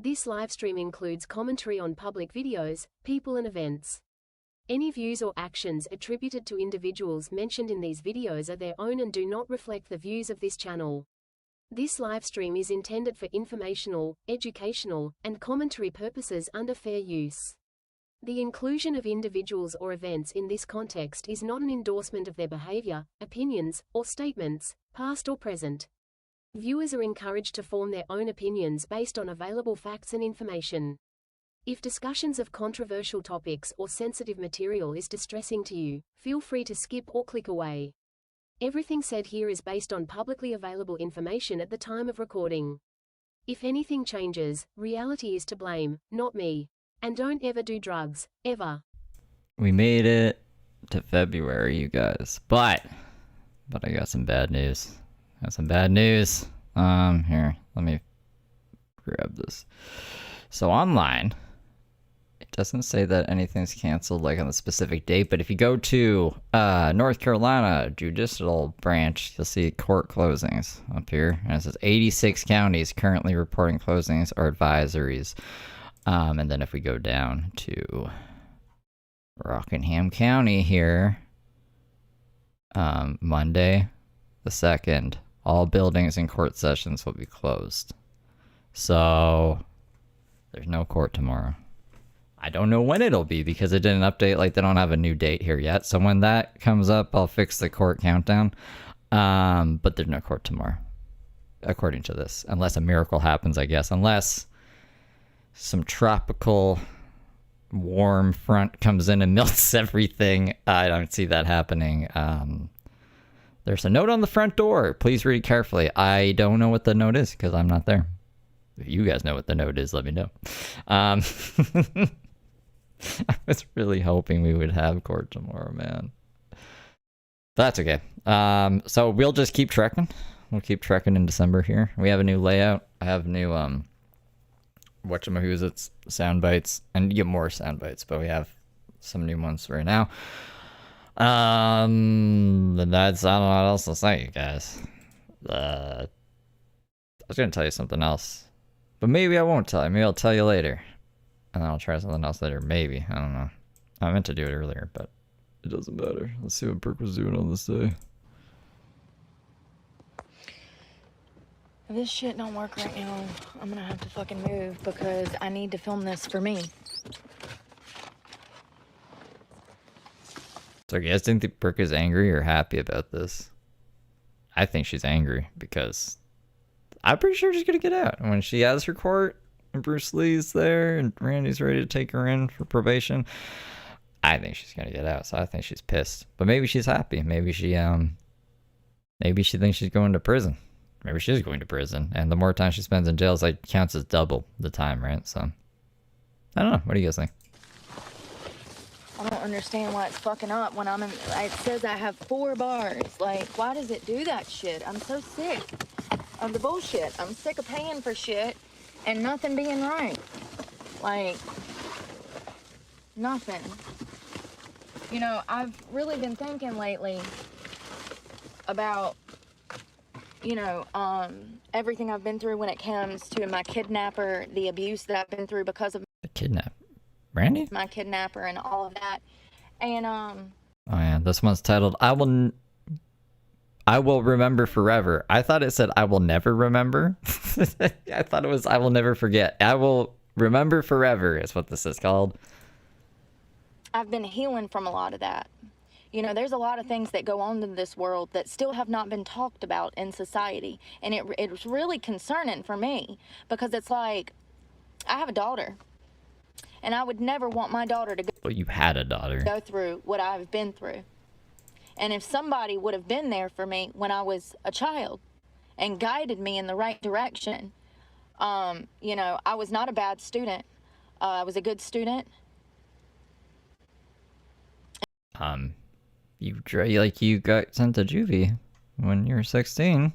This livestream includes commentary on public videos, people and events. Any views or actions attributed to individuals mentioned in these videos are their own and do not reflect the views of this channel. This livestream is intended for informational, educational, and commentary purposes under fair use. The inclusion of individuals or events in this context is not an endorsement of their behavior, opinions, or statements, past or present. Viewers are encouraged to form their own opinions based on available facts and information. If discussions of controversial topics or sensitive material is distressing to you, feel free to skip or click away. Everything said here is based on publicly available information at the time of recording. If anything changes, reality is to blame, not me. And don't ever do drugs, ever. We made it to February, you guys. But I got some bad news. Here, let me grab this. So online, it doesn't say that anything's canceled like on the specific date, but if you go to North Carolina Judicial Branch, you'll see court closings up here. And it says 86 counties currently reporting closings or advisories. And then if we go down to Rockingham County here, Monday the 2nd, all buildings and court sessions will be closed. So there's no court tomorrow. I don't know when it'll be because it didn't update, like they don't have a new date here yet. So when that comes up, I'll fix the court countdown. But there's no court tomorrow, according to this, unless a miracle happens, I guess. Unless some tropical warm front comes in and melts everything. I don't see that happening. There's a note on the front door. Please read carefully. I don't know what the note is because I'm not there. If you guys know what the note is, let me know. I was really hoping we would have court tomorrow, man. But that's okay. So we'll just keep trekking. We'll keep trekking in December here. We have a new layout. I have new whatchamahoots sound bites, and you get more sound bites, but we have some new ones right now. That's, I don't know what else to say, you guys. I was gonna tell you something else, but maybe I won't tell you. Maybe I'll tell you later, and then I'll try something else later. Maybe, I don't know. I meant to do it earlier, but it doesn't matter. Let's see what Brooke was doing on this day. If this shit don't work right now, I'm gonna have to fucking move because I need to film this for me. So you guys think that Brooke is angry or happy about this? I think she's angry because I'm pretty sure she's gonna get out. When she has her court and Bruce Lee's there and Randy's ready to take her in for probation, I think she's gonna get out. So I think she's pissed. But maybe she's happy. Maybe she thinks she's going to prison. Maybe she's going to prison. And the more time she spends in jail, it's like counts as double the time, right? So I don't know. What do you guys think? I don't understand why it's fucking up when I'm in. It says I have 4 bars. Like, why does it do that shit? I'm so sick of the bullshit. I'm sick of paying for shit and nothing being right. Like, nothing. You know, I've really been thinking lately about, you know, everything I've been through when it comes to my kidnapper, the abuse that I've been through because of The kidnap. Brandy? my kidnapper and all of that. And Oh yeah, this one's titled I will remember forever. I thought it said I will never remember. I thought it was I will never forget. I will remember forever is what this is called. I've been healing from a lot of that. You know, there's a lot of things that go on in this world that still have not been talked about in society. And it's really concerning for me because it's like, I have a daughter. And I would never want my daughter to But you had a daughter. go through what I've been through. And if somebody would have been there for me when I was a child and guided me in the right direction, you know, I was not a bad student. I was a good student. You got sent to juvie when you were 16.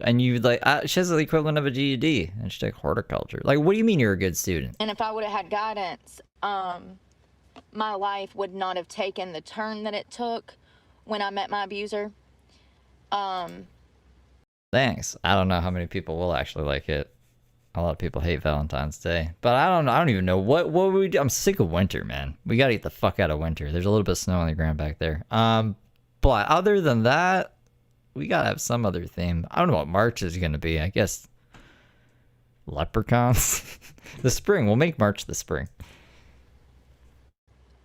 And you she has the equivalent of a GED, and she took horticulture. Like, what do you mean you're a good student? And if I would have had guidance, my life would not have taken the turn that it took when I met my abuser. Thanks. I don't know how many people will actually like it. A lot of people hate Valentine's Day, but I don't even know what would we do. I'm sick of winter, man. We gotta get the fuck out of winter. There's a little bit of snow on the ground back there. But other than that, we gotta have some other theme. I don't know what March is gonna be. I guess leprechauns. The spring. We'll make March the spring.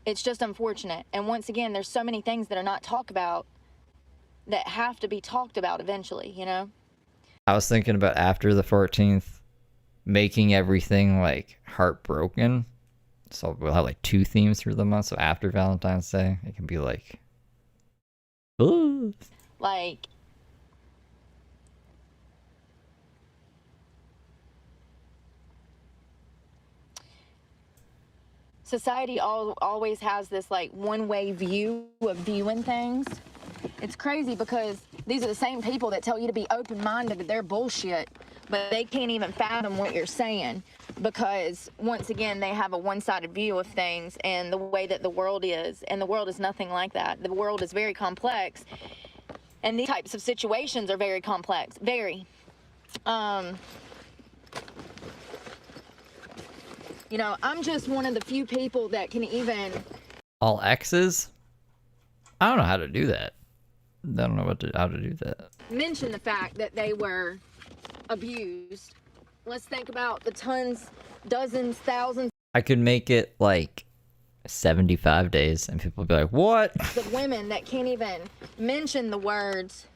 It's just unfortunate. And once again, there's so many things that are not talked about that have to be talked about eventually, you know? I was thinking about after the 14th, making everything like heartbroken. So we'll have like 2 themes through the month. So after Valentine's Day, it can be like, ooh. Like, society always has this like one-way view of viewing things. It's crazy because these are the same people that tell you to be open-minded to their bullshit, but they can't even fathom what you're saying because, once again, they have a one-sided view of things and the way that the world is, and the world is nothing like that. The world is very complex, and these types of situations are very complex. Very. You know, I'm just one of the few people that can even... All X's? I don't know how to do that. I don't know how to do that. mention the fact that they were abused. Let's think about the tons, dozens, thousands I could make it like 75 days and people would be like, what? of women that can't even mention the words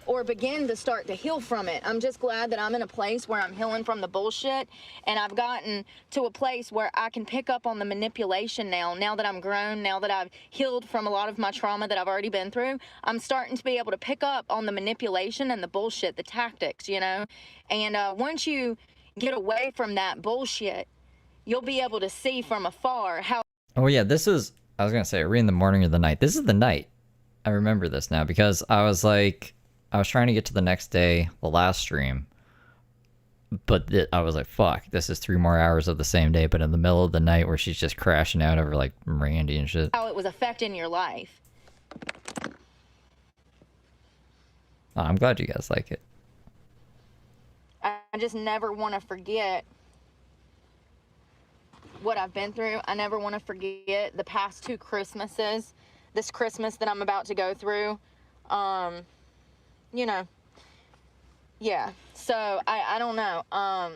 or begin to start to heal from it. I'm just glad that I'm in a place where I'm healing from the bullshit, and I've gotten to a place where I can pick up on the manipulation now that I'm grown, now that I've healed from a lot of my trauma that I've already been through. I'm starting to be able to pick up on the manipulation and the bullshit, the tactics, you know? And once you get away from that bullshit, you'll be able to see from afar how... Oh yeah, this is, I was gonna say, are we in the morning or the night? This is the night. I remember this now because I was trying to get to the next day, the last stream, but I was like, fuck, this is 3 more hours of the same day, but in the middle of the night where she's just crashing out over like Randy and shit. how it was affecting your life. Oh, I'm glad you guys like it. I just never want to forget what I've been through. I never want to forget the past 2 Christmases, this Christmas that I'm about to go through. You know, yeah, so I don't know. I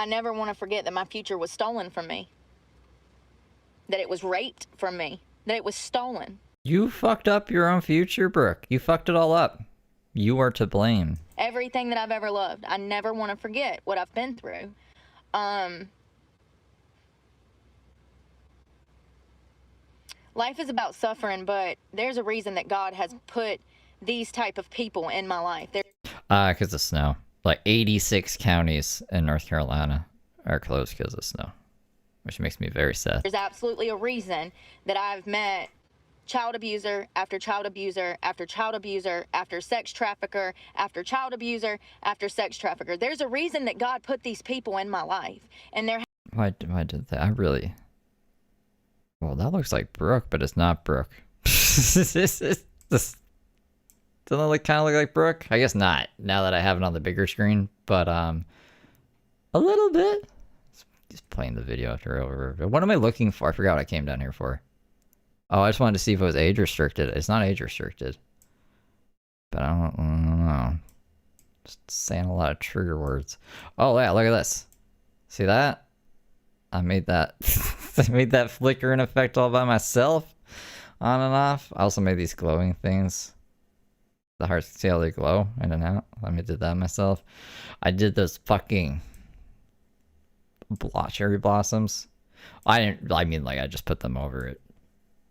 never want to forget that my future was stolen from me, that it was raped from me, that it was stolen. You fucked up your own future, Brooke. You fucked it all up. You are to blame. Everything that I've ever loved. I never want to forget what I've been through. Life is about suffering, but there's a reason that God has put these type of people in my life. Because of snow. Like 86 counties in North Carolina are closed because of snow, which makes me very sad. There's absolutely a reason that I've met child abuser after child abuser after child abuser after sex trafficker after child abuser after sex trafficker. There's a reason that God put these people in my life, and they're... Why did that? I really... Well, that looks like Brooke, but it's not Brooke. Doesn't it kind of look like Brooke? I guess not, now that I have it on the bigger screen, but a little bit. Just playing the video after over. What am I looking for? I forgot what I came down here for. Oh, I just wanted to see if it was age restricted. It's not age restricted. But I don't know. Just saying a lot of trigger words. Oh yeah, look at this. See that? I made that I made that flickering effect all by myself. On and off. I also made these glowing things. The hearts, see how they glow in and out? I did that myself. I did those fucking cherry blossoms. I just put them over it.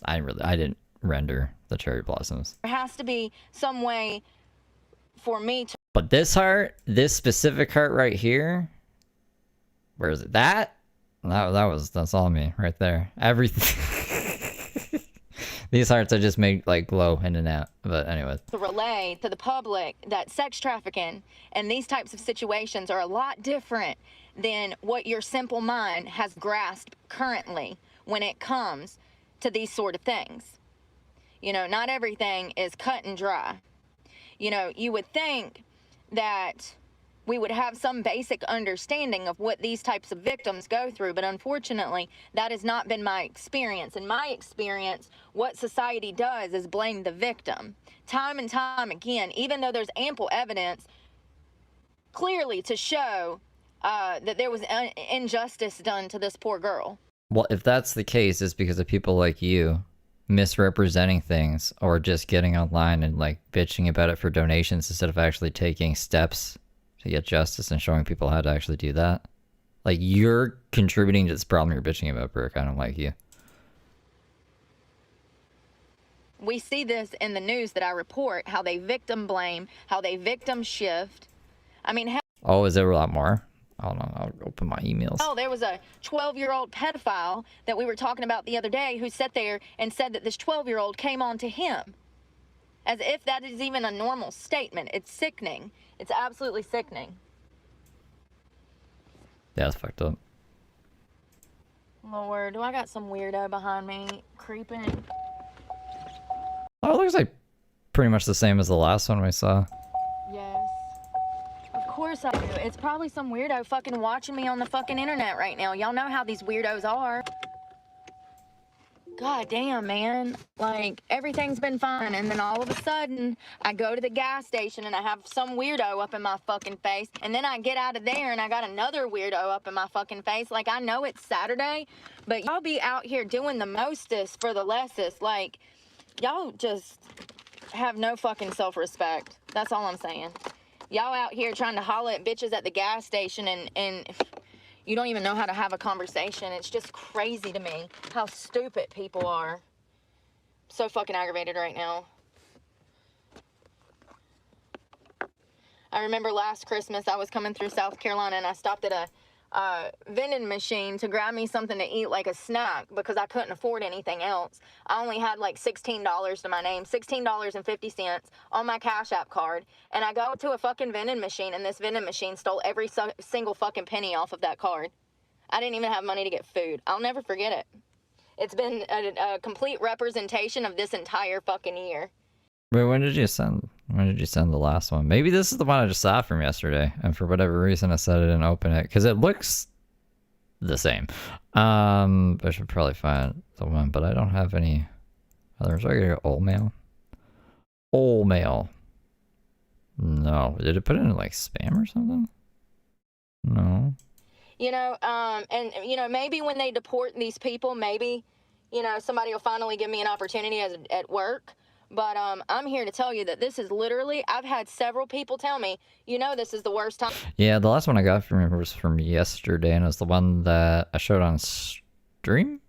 I didn't render the cherry blossoms. There has to be some way for me to... But this heart, this specific heart right here, where is it? That's all me right there. Everything. These hearts I just made like glow in and out. But anyways. To relay to the public that sex trafficking and these types of situations are a lot different than what your simple mind has grasped currently when it comes to these sort of things. You know, not everything is cut and dry. You know, you would think that we would have some basic understanding of what these types of victims go through. But unfortunately, that has not been my experience. In my experience, what society does is blame the victim. Time and time again, even though there's ample evidence clearly to show that there was injustice done to this poor girl. Well, if that's the case, it's because of people like you misrepresenting things or just getting online and like bitching about it for donations instead of actually taking steps to get justice and showing people how to actually do that. Like, you're contributing to this problem you're bitching about, Brooke. I don't like you. We see this in the news that I report, how they victim blame, how they victim shift. I mean, oh, is there a lot more? Hold on, I'll open my emails. oh, there was a 12-year-old pedophile that we were talking about the other day who sat there and said that this 12-year-old came on to him. As if that is even a normal statement. It's sickening. It's absolutely sickening. Yeah, that's fucked up. Lord, do I got some weirdo behind me creeping? Oh, it looks like pretty much the same as the last one we saw. Yes. Of course I do. It's probably some weirdo fucking watching me on the fucking internet right now. Y'all know how these weirdos are. God damn, man. Like, everything's been fine, and then all of a sudden, I go to the gas station and I have some weirdo up in my fucking face, and then I get out of there and I got another weirdo up in my fucking face. Like, I know it's Saturday, but y'all be out here doing the mostest for the lessest. Like, y'all just have no fucking self-respect. That's all I'm saying. Y'all out here trying to holler at bitches at the gas station and you don't even know how to have a conversation. It's just crazy to me how stupid people are. So fucking aggravated right now. I remember last Christmas I was coming through South Carolina and I stopped at a vending machine to grab me something to eat, like a snack, because I couldn't afford anything else. I only had like $16 to my name, $16.50 on my Cash App card, and I go to a fucking vending machine, and this vending machine stole every single fucking penny off of that card. I didn't even have money to get food. I'll never forget it. It's been a complete representation of this entire fucking year. Wait, when did you send the last one? Maybe this is the one I just saw from yesterday, and for whatever reason I said I didn't open it, because it looks the same. I should probably find the one, but I don't have any others. I get old mail. Old mail. No. Did it put it in like spam or something? No. You know, and you know, maybe when they deport these people, maybe, you know, somebody will finally give me an opportunity at work. But I'm here to tell you that this is literally, I've had several people tell me, you know, this is the worst time. Yeah, the last one I got from him was from yesterday, and it was the one that I showed on stream.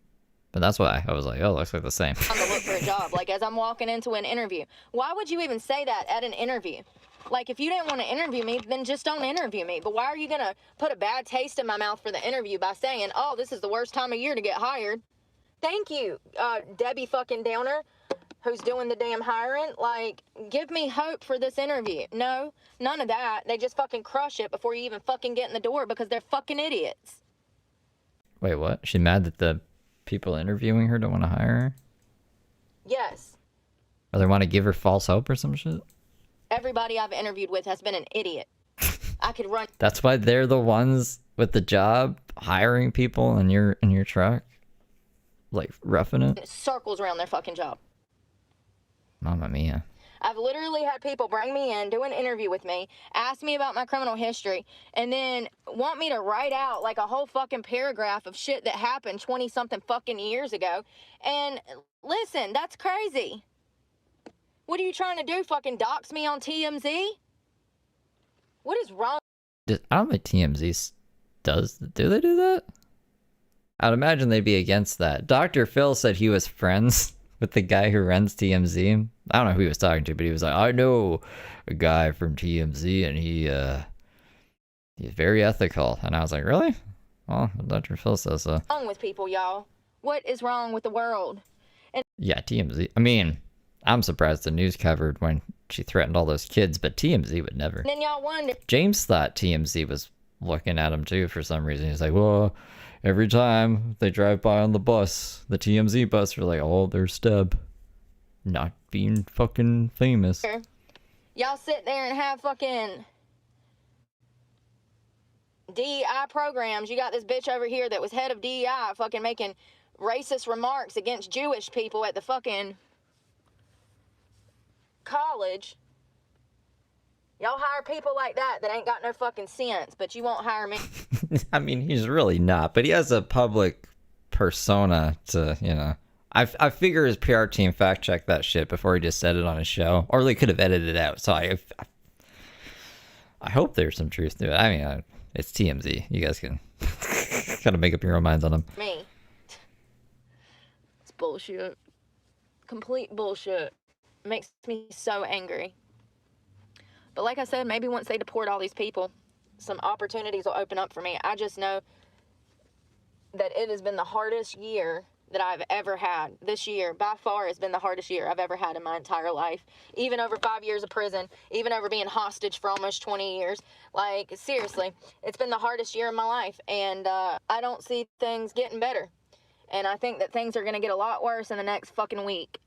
But that's why I was like, oh, looks like the same. I'm to look for a job, like as I'm walking into an interview. Why would you even say that at an interview? Like, if you didn't want to interview me, then just don't interview me. But why are you going to put a bad taste in my mouth for the interview by saying, oh, this is the worst time of year to get hired? Thank you, Debbie fucking Downer, who's doing the damn hiring. Like, give me hope for this interview. No, none of that. They just fucking crush it before you even fucking get in the door because they're fucking idiots. Wait, what? She's mad that the people interviewing her don't want to hire her? Yes. Or they want to give her false hope or some shit? Everybody I've interviewed with has been an idiot. I could run. That's why they're the ones with the job hiring people in your truck? Like, roughing it? Circles around their fucking job. Mamma mia. I've literally had people bring me in, do an interview with me, ask me about my criminal history, and then want me to write out like a whole fucking paragraph of shit that happened 20-something fucking years ago. And listen, that's crazy. What are you trying to do? Fucking dox me on TMZ? What is wrong? I don't think TMZ does. Do they do that? I'd imagine they'd be against that. Dr. Phil said he was friends with the guy who runs TMZ. I don't know who he was talking to, but he was like, I know a guy from TMZ and he's very ethical. And I was like, really? Well, Dr. Phil says so. What's wrong with people, y'all? What is wrong with the world? And yeah, TMZ. I mean, I'm surprised the news covered when she threatened all those kids, but TMZ would never. then y'all wonder. James thought TMZ was looking at him too for some reason. He's like, well, every time they drive by on the bus, the TMZ bus, are like, oh, there's Steb. Not being fucking famous. Y'all sit there and have fucking DEI programs. You got this bitch over here that was head of DEI fucking making racist remarks against Jewish people at the fucking college. Y'all hire people like that ain't got no fucking sense, but you won't hire me. I mean, he's really not, but he has a public persona to, you know. I figure his PR team fact checked that shit before he just said it on his show, or they could have edited it out. So I hope there's some truth to it. I mean, it's TMZ. You guys can kind of make up your own minds on him. Me. It's bullshit. Complete bullshit. Makes me so angry. But like I said, maybe once they deport all these people, some opportunities will open up for me. I just know that it has been the hardest year that I've ever had. This year, by far, has been the hardest year I've ever had in my entire life. Even over 5 years of prison, even over being hostage for almost 20 years. Like, seriously, it's been the hardest year of my life. And I don't see things getting better. And I think that things are going to get a lot worse in the next fucking week.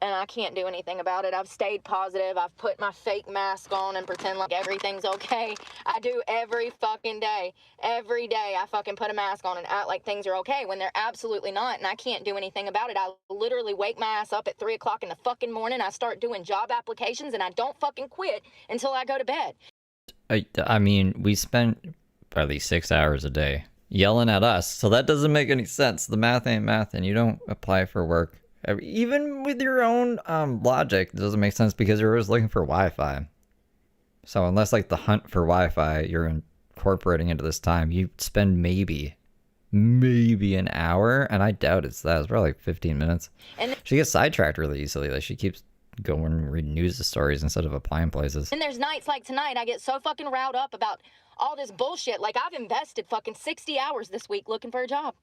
And I can't do anything about it. I've stayed positive. I've put my fake mask on and pretend like everything's okay. I do every fucking day. Every day I fucking put a mask on and act like things are okay when they're absolutely not, and I can't do anything about it. I literally wake my ass up at 3 o'clock in the fucking morning. I start doing job applications, and I don't fucking quit until I go to bed. I mean, we spent at least 6 hours a day yelling at us, so that doesn't make any sense. The math ain't math, and you don't apply for work. Even with your own logic, it doesn't make sense because you're always looking for Wi-Fi. So unless like the hunt for Wi-Fi, you're incorporating into this time, you spend maybe an hour, and I doubt it's that. It's probably like 15 minutes. And she gets sidetracked really easily. Like she keeps going and reading news stories instead of applying places. And there's nights like tonight, I get so fucking riled up about all this bullshit. Like I've invested fucking 60 hours this week looking for a job.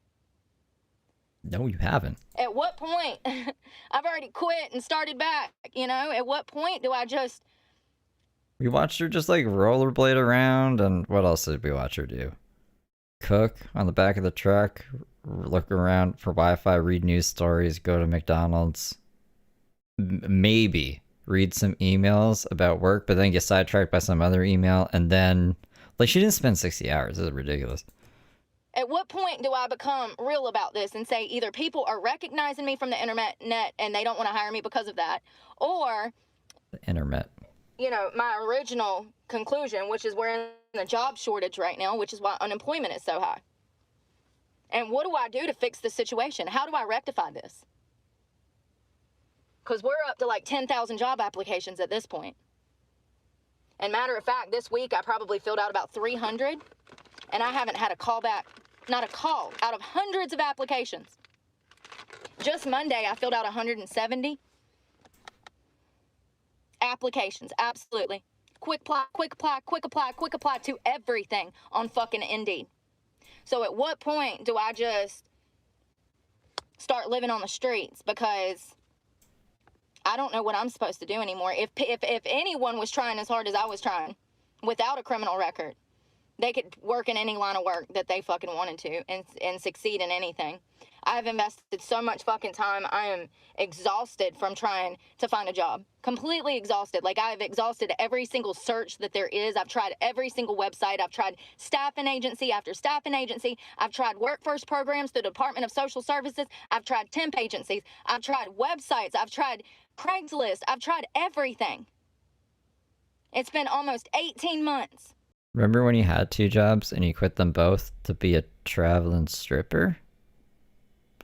No, you haven't. At what point? I've already quit and started back, you know? At what point do I just... We watched her just like rollerblade around, and what else did we watch her do? Cook on the back of the truck, look around for Wi-Fi, read news stories, go to McDonald's. Maybe read some emails about work, but then get sidetracked by some other email, and then... Like, she didn't spend 60 hours. This is ridiculous. At what point do I become real about this and say either people are recognizing me from the internet and they don't want to hire me because of that, or the internet, you know, my original conclusion, which is we're in a job shortage right now, which is why unemployment is so high. And what do I do to fix this situation? How do I rectify this? Because we're up to like 10,000 job applications at this point. And matter of fact, this week I probably filled out about 300. And I haven't had a call back, not a call, out of hundreds of applications. Just Monday, I filled out 170 applications, absolutely. Quick apply to everything on fucking Indeed. So at what point do I just start living on the streets? Because I don't know what I'm supposed to do anymore. If anyone was trying as hard as I was trying, without a criminal record, they could work in any line of work that they fucking wanted to and succeed in anything. I've invested so much fucking time. I am exhausted from trying to find a job. Completely exhausted. Like, I've exhausted every single search that there is. I've tried every single website. I've tried staffing agency after staffing agency. I've tried workforce programs through the Department of Social Services. I've tried temp agencies. I've tried websites. I've tried Craigslist. I've tried everything. It's been almost 18 months. Remember when you had 2 jobs and you quit them both to be a traveling stripper?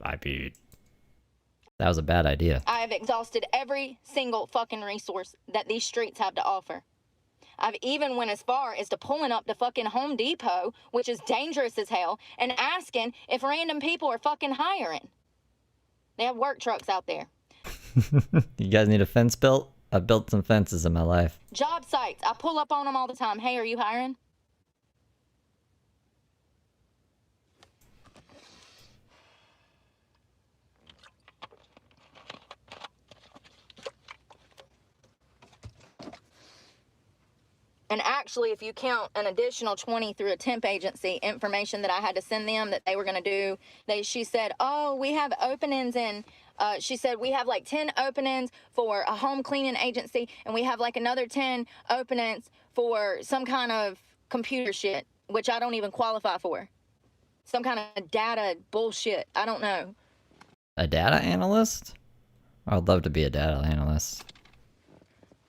That was a bad idea. I have exhausted every single fucking resource that these streets have to offer. I've even went as far as to pulling up to fucking Home Depot, which is dangerous as hell, and asking if random people are fucking hiring. They have work trucks out there. You guys need a fence built? I've built some fences in my life. Job sites. I pull up on them all the time. Hey, are you hiring? And actually, if you count an additional 20 through a temp agency information that I had to send them that they were going to do, she said, oh, we have openings in, she said, we have like 10 openings for a home cleaning agency, and we have like another 10 openings for some kind of computer shit. which I don't even qualify for. Some kind of data bullshit. I don't know. A data analyst? I would love to be a data analyst.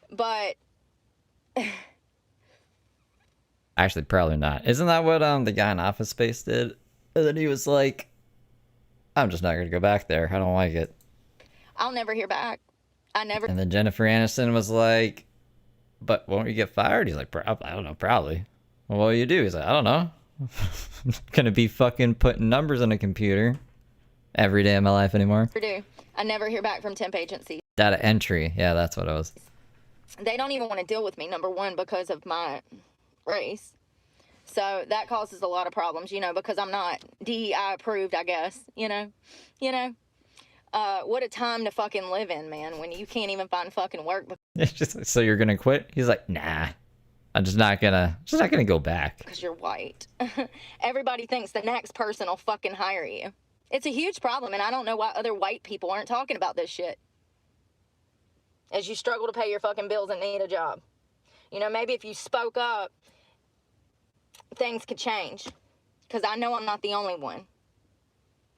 But Actually, probably not. Isn't that what the guy in Office Space did? And then he was like, I'm just not going to go back there. I don't like it. I'll never hear back. I never. And then Jennifer Aniston was like, but won't you get fired? He's like, I don't know, probably. Well, what will you do? He's like, I don't know. I'm not going to be fucking putting numbers on a computer every day of my life anymore. Do. I never hear back from temp agencies. Data entry. Yeah, that's what it was. They don't even want to deal with me, number one, because of my race. So that causes a lot of problems, you know, because I'm not DEI approved, I guess, you know. What a time to fucking live in, man, when you can't even find fucking work. It's just, so you're gonna quit? He's like, nah, I'm just not gonna go back. Because you're white. Everybody thinks the next person will fucking hire you. It's a huge problem, and I don't know why other white people aren't talking about this shit. As you struggle to pay your fucking bills and need a job. You know, maybe if you spoke up, things could change. Because I know I'm not the only one.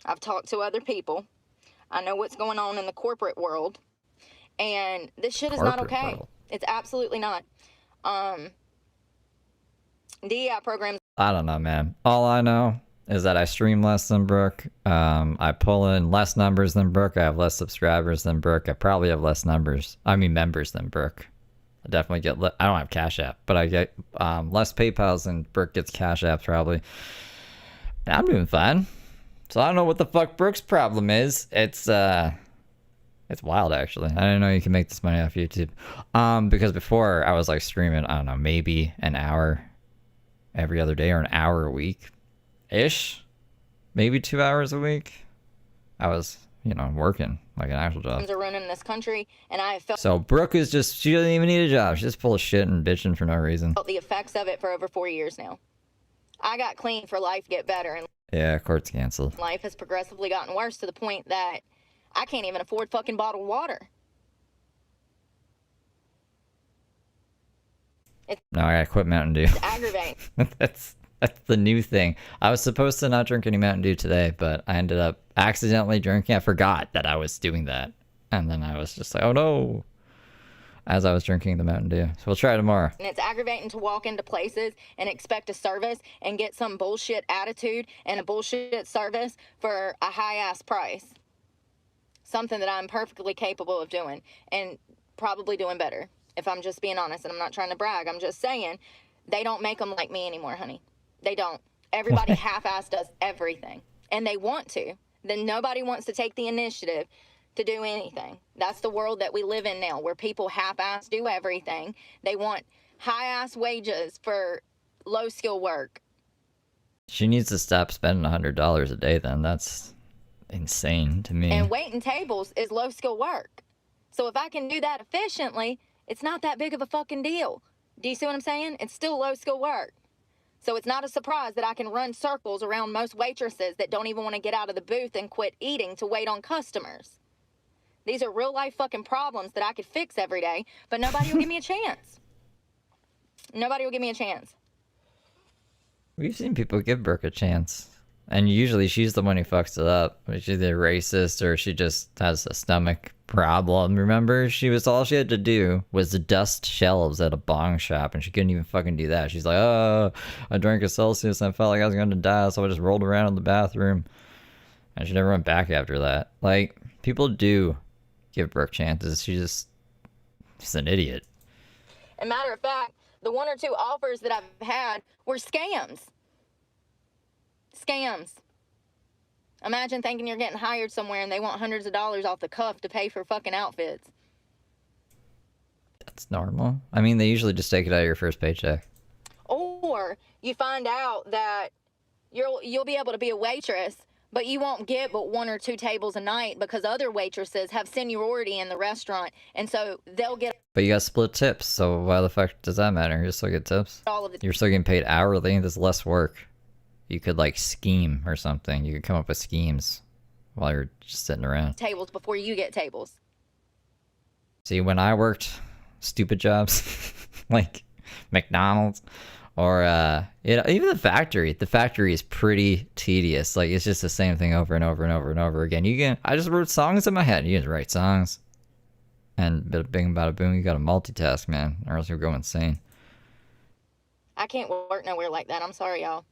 I've talked to other people. I know what's going on in the corporate world. And this shit is not okay. World. It's absolutely not. DEI programs. I don't know, man. All I know is that I stream less than Brooke. I pull in less numbers than Brooke. I have less subscribers than Brooke. I probably have less members than Brooke. I definitely get, I don't have Cash App, but I get less PayPals than Brooke gets Cash App probably. And I'm doing fine. So I don't know what the fuck Brooke's problem is. It's wild, actually. I didn't know you can make this money off YouTube. Because before I was like streaming, I don't know, maybe an hour every other day or an hour a week ish, maybe 2 hours a week. I was, you know, working like an actual job. Are running this country, and I have felt. So Brooke is just, she doesn't even need a job. She's just full of shit and bitching for no reason. Felt the effects of it for over 4 years now. I got clean for life get better, and yeah, court's canceled. Life has progressively gotten worse to the point that I can't even afford fucking bottled water. No, I gotta quit Mountain Dew. It's aggravating. That's the new thing. I was supposed to not drink any Mountain Dew today, but I ended up accidentally drinking. I forgot that I was doing that. And then I was just like, oh no, as I was drinking the Mountain Dew. So we'll try tomorrow. And it's aggravating to walk into places and expect a service and get some bullshit attitude and a bullshit service for a high-ass price. Something that I'm perfectly capable of doing and probably doing better, if I'm just being honest. And I'm not trying to brag. I'm just saying they don't make them like me anymore, honey. They don't. Everybody half-ass does everything. And they want to. Then nobody wants to take the initiative to do anything. That's the world that we live in now, where people half-ass do everything. They want high-ass wages for low-skill work. She needs to stop spending $100 a day then. That's insane to me. And waiting tables is low-skill work. So if I can do that efficiently, it's not that big of a fucking deal. Do you see what I'm saying? It's still low-skill work. So it's not a surprise that I can run circles around most waitresses that don't even want to get out of the booth and quit eating to wait on customers. These are real-life fucking problems that I could fix every day, but nobody will give me a chance. Nobody will give me a chance. We've seen people give Brooke a chance. And usually she's the one who fucks it up. She's either racist or she just has a stomach problem. Remember? All she had to do was to dust shelves at a bong shop, and she couldn't even fucking do that. She's like, oh, I drank a Celsius and I felt like I was going to die, so I just rolled around in the bathroom. And she never went back after that. Like, people do give Brooke chances. She's an idiot. As a matter of fact, the 1 or 2 offers that I've had were scams. Scams. Imagine thinking you're getting hired somewhere and they want hundreds of dollars off the cuff to pay for fucking outfits. That's normal. I mean, they usually just take it out of your first paycheck. Or you find out that you'll be able to be a waitress, but you won't get but 1 or 2 tables a night because other waitresses have seniority in the restaurant, and so they'll get. But you got split tips, so why the fuck does that matter? You still get tips. All of it. You're still getting paid hourly. There's less work. You could like scheme or something. You could come up with schemes while you're just sitting around. Tables before you get tables. See, when I worked stupid jobs like McDonald's Or even the factory. The factory is pretty tedious. Like it's just the same thing over and over and over and over again. I just wrote songs in my head. You can write songs. And bada bing, bada boom, you gotta multitask, man, or else you'll go insane. I can't work nowhere like that. I'm sorry, y'all.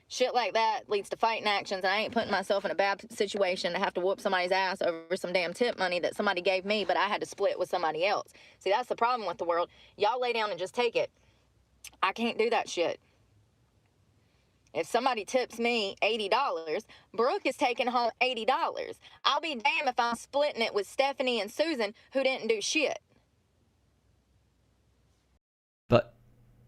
Shit like that leads to fighting actions, and I ain't putting myself in a bad situation to have to whoop somebody's ass over some damn tip money that somebody gave me, but I had to split with somebody else. See, that's the problem with the world. Y'all lay down and just take it. I can't do that shit. If somebody tips me $80, Brooke is taking home $80. I'll be damned if I'm splitting it with Stephanie and Susan, who didn't do shit. But,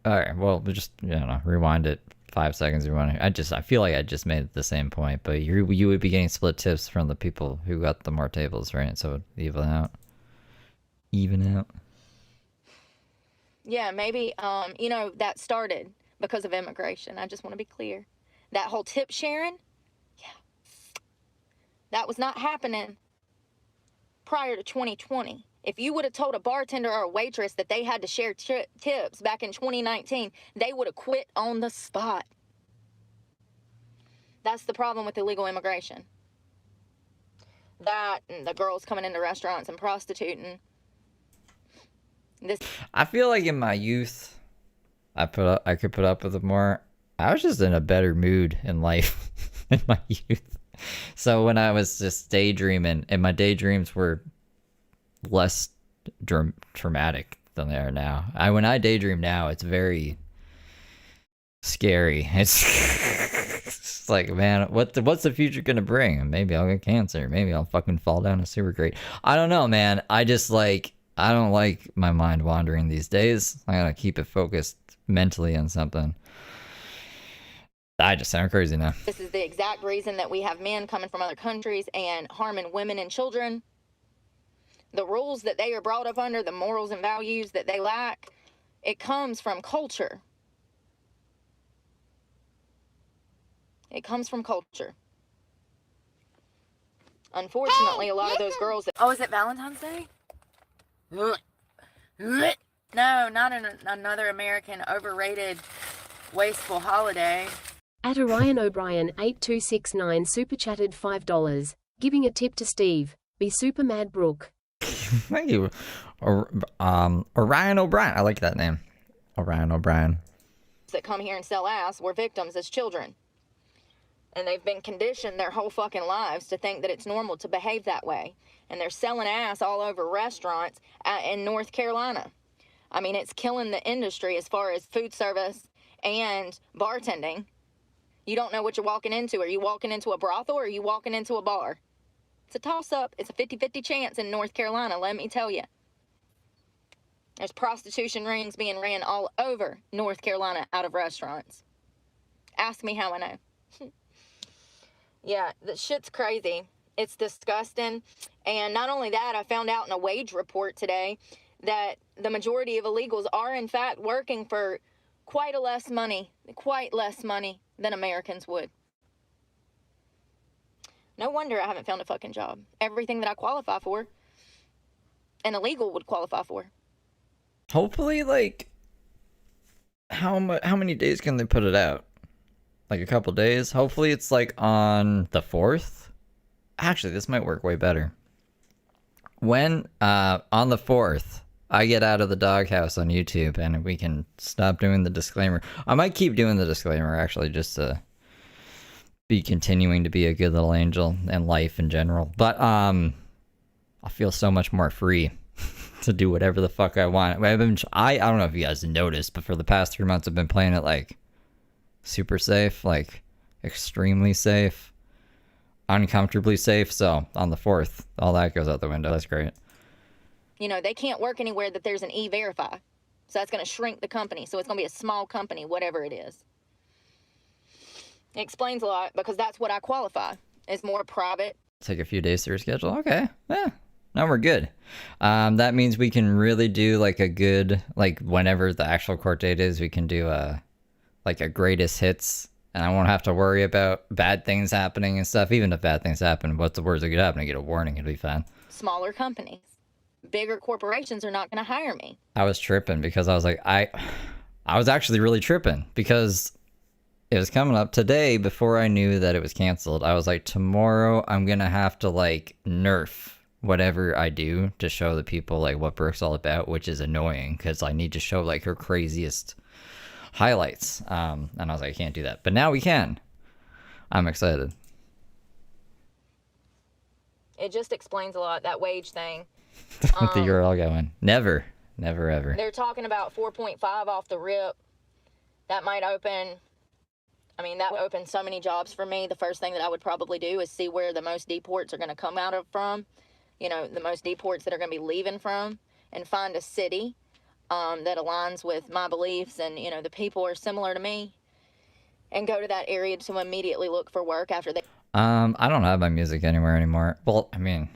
alright, well, just, rewind it 5 seconds if you want. I feel like I just made the same point, but you would be getting split tips from the people who got the more tables, right? So it would even out. Even out. Yeah, maybe, that started because of immigration. I just want to be clear. That whole tip sharing, yeah, that was not happening prior to 2020. If you would have told a bartender or a waitress that they had to share tips back in 2019, they would have quit on the spot. That's the problem with illegal immigration. That and the girls coming into restaurants and prostituting. I feel like in my youth, I could put up with it more. I was just in a better mood in life in my youth. So when I was just daydreaming, and my daydreams were less traumatic than they are now. When I daydream now, it's very scary. It's like, man, what's the future gonna bring? Maybe I'll get cancer. Maybe I'll fucking fall down a sewer grate. I don't know, man. I don't like my mind wandering these days. I gotta keep it focused mentally on something. I just sound crazy now. This is the exact reason that we have men coming from other countries and harming women and children. The rules that they are brought up under, the morals and values that they lack, it comes from culture. It comes from culture. Unfortunately, a lot of those girls that... Oh, is it Valentine's Day? No, not another American overrated, wasteful holiday. At Orion O'Brien 8269 super chatted $5, giving a tip to Steve. Be super mad, Brooke. Thank you. Orion O'Brien. I like that name. Orion O'Brien. That come here and sell ass were victims as children. And they've been conditioned their whole fucking lives to think that it's normal to behave that way. And they're selling ass all over restaurants in North Carolina. I mean, it's killing the industry as far as food service and bartending. You don't know what you're walking into. Are you walking into a brothel or are you walking into a bar? It's a toss-up. It's a 50-50 chance in North Carolina, let me tell you. There's prostitution rings being ran all over North Carolina out of restaurants. Ask me how I know. Yeah, the shit's crazy. It's disgusting. And not only that, I found out in a wage report today that the majority of illegals are, in fact, working for quite less money than Americans would. No wonder I haven't found a fucking job. Everything that I qualify for, an illegal would qualify for. Hopefully, like, how many days can they put it out? Like a couple days? Hopefully it's like on the 4th. Actually, this might work way better. When, on the 4th, I get out of the doghouse on YouTube and we can stop doing the disclaimer. I might keep doing the disclaimer, actually, just to be continuing to be a good little angel and life in general. But, I feel so much more free to do whatever the fuck I want. I don't know if you guys noticed, but for the past 3 months, I've been playing it, like, super safe, like, extremely safe, uncomfortably safe. So, on the 4th, all that goes out the window. That's great. You know, they can't work anywhere that there's an E-Verify. So that's going to shrink the company. So it's going to be a small company, whatever it is. It explains a lot because that's what I qualify. It's more private. Take a few days to reschedule. Okay. Yeah. Now we're good. That means we can really do like a good, like whenever the actual court date is, we can do a greatest hits. And I won't have to worry about bad things happening and stuff. Even if bad things happen, what's the worst that could happen? I get a warning. It'll be fine. Smaller companies. Bigger corporations are not going to hire me. I was tripping because I was like, I was actually really tripping because it was coming up today before I knew that it was canceled. I was like, tomorrow I'm going to have to like nerf whatever I do to show the people like what Brooke's all about, which is annoying because I need to show like her craziest highlights. And I was like, I can't do that. But now we can. I'm excited. It just explains a lot, that wage thing. The URL going. Never, ever. They're talking about 4.5 off the rip. That might open. I mean, that would open so many jobs for me. The first thing that I would probably do is see where the most deports are going to come out of from. You know, the most deports that are going to be leaving from, and find a city that aligns with my beliefs and, you know, the people are similar to me, and go to that area to immediately look for work after they. I don't have my music anywhere anymore. Well, I mean,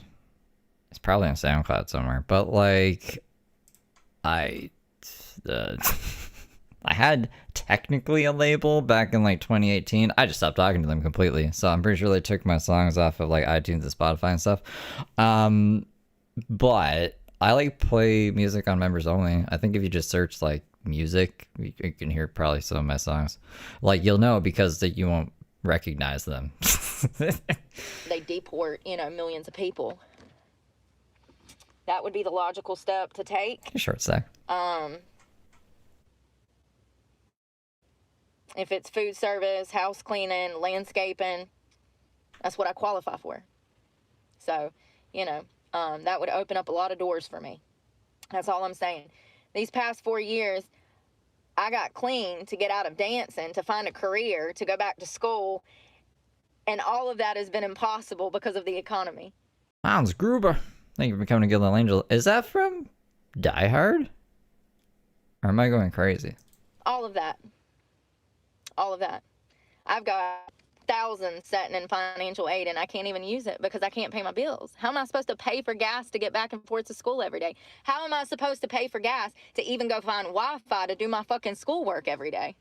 it's probably on SoundCloud somewhere, but like, I had technically a label back in like 2018. I just stopped talking to them completely. So I'm pretty sure they took my songs off of like iTunes and Spotify and stuff. But I like play music on members only. I think if you just search like music, you can hear probably some of my songs. Like you'll know because that you won't recognize them. They deport, you know, millions of people. That would be the logical step to take. Short stack. If it's food service, house cleaning, landscaping, that's what I qualify for. So, you know, that would open up a lot of doors for me. That's all I'm saying. These past 4 years, I got clean to get out of dancing, to find a career, to go back to school. And all of that has been impossible because of the economy. Hans Gruber. Thank you for coming to Guild Angel. Is that from Die Hard? Or am I going crazy? All of that. All of that. I've got thousands sitting in financial aid and I can't even use it because I can't pay my bills. How am I supposed to pay for gas to get back and forth to school every day? How am I supposed to pay for gas to even go find Wi-Fi to do my fucking schoolwork every day?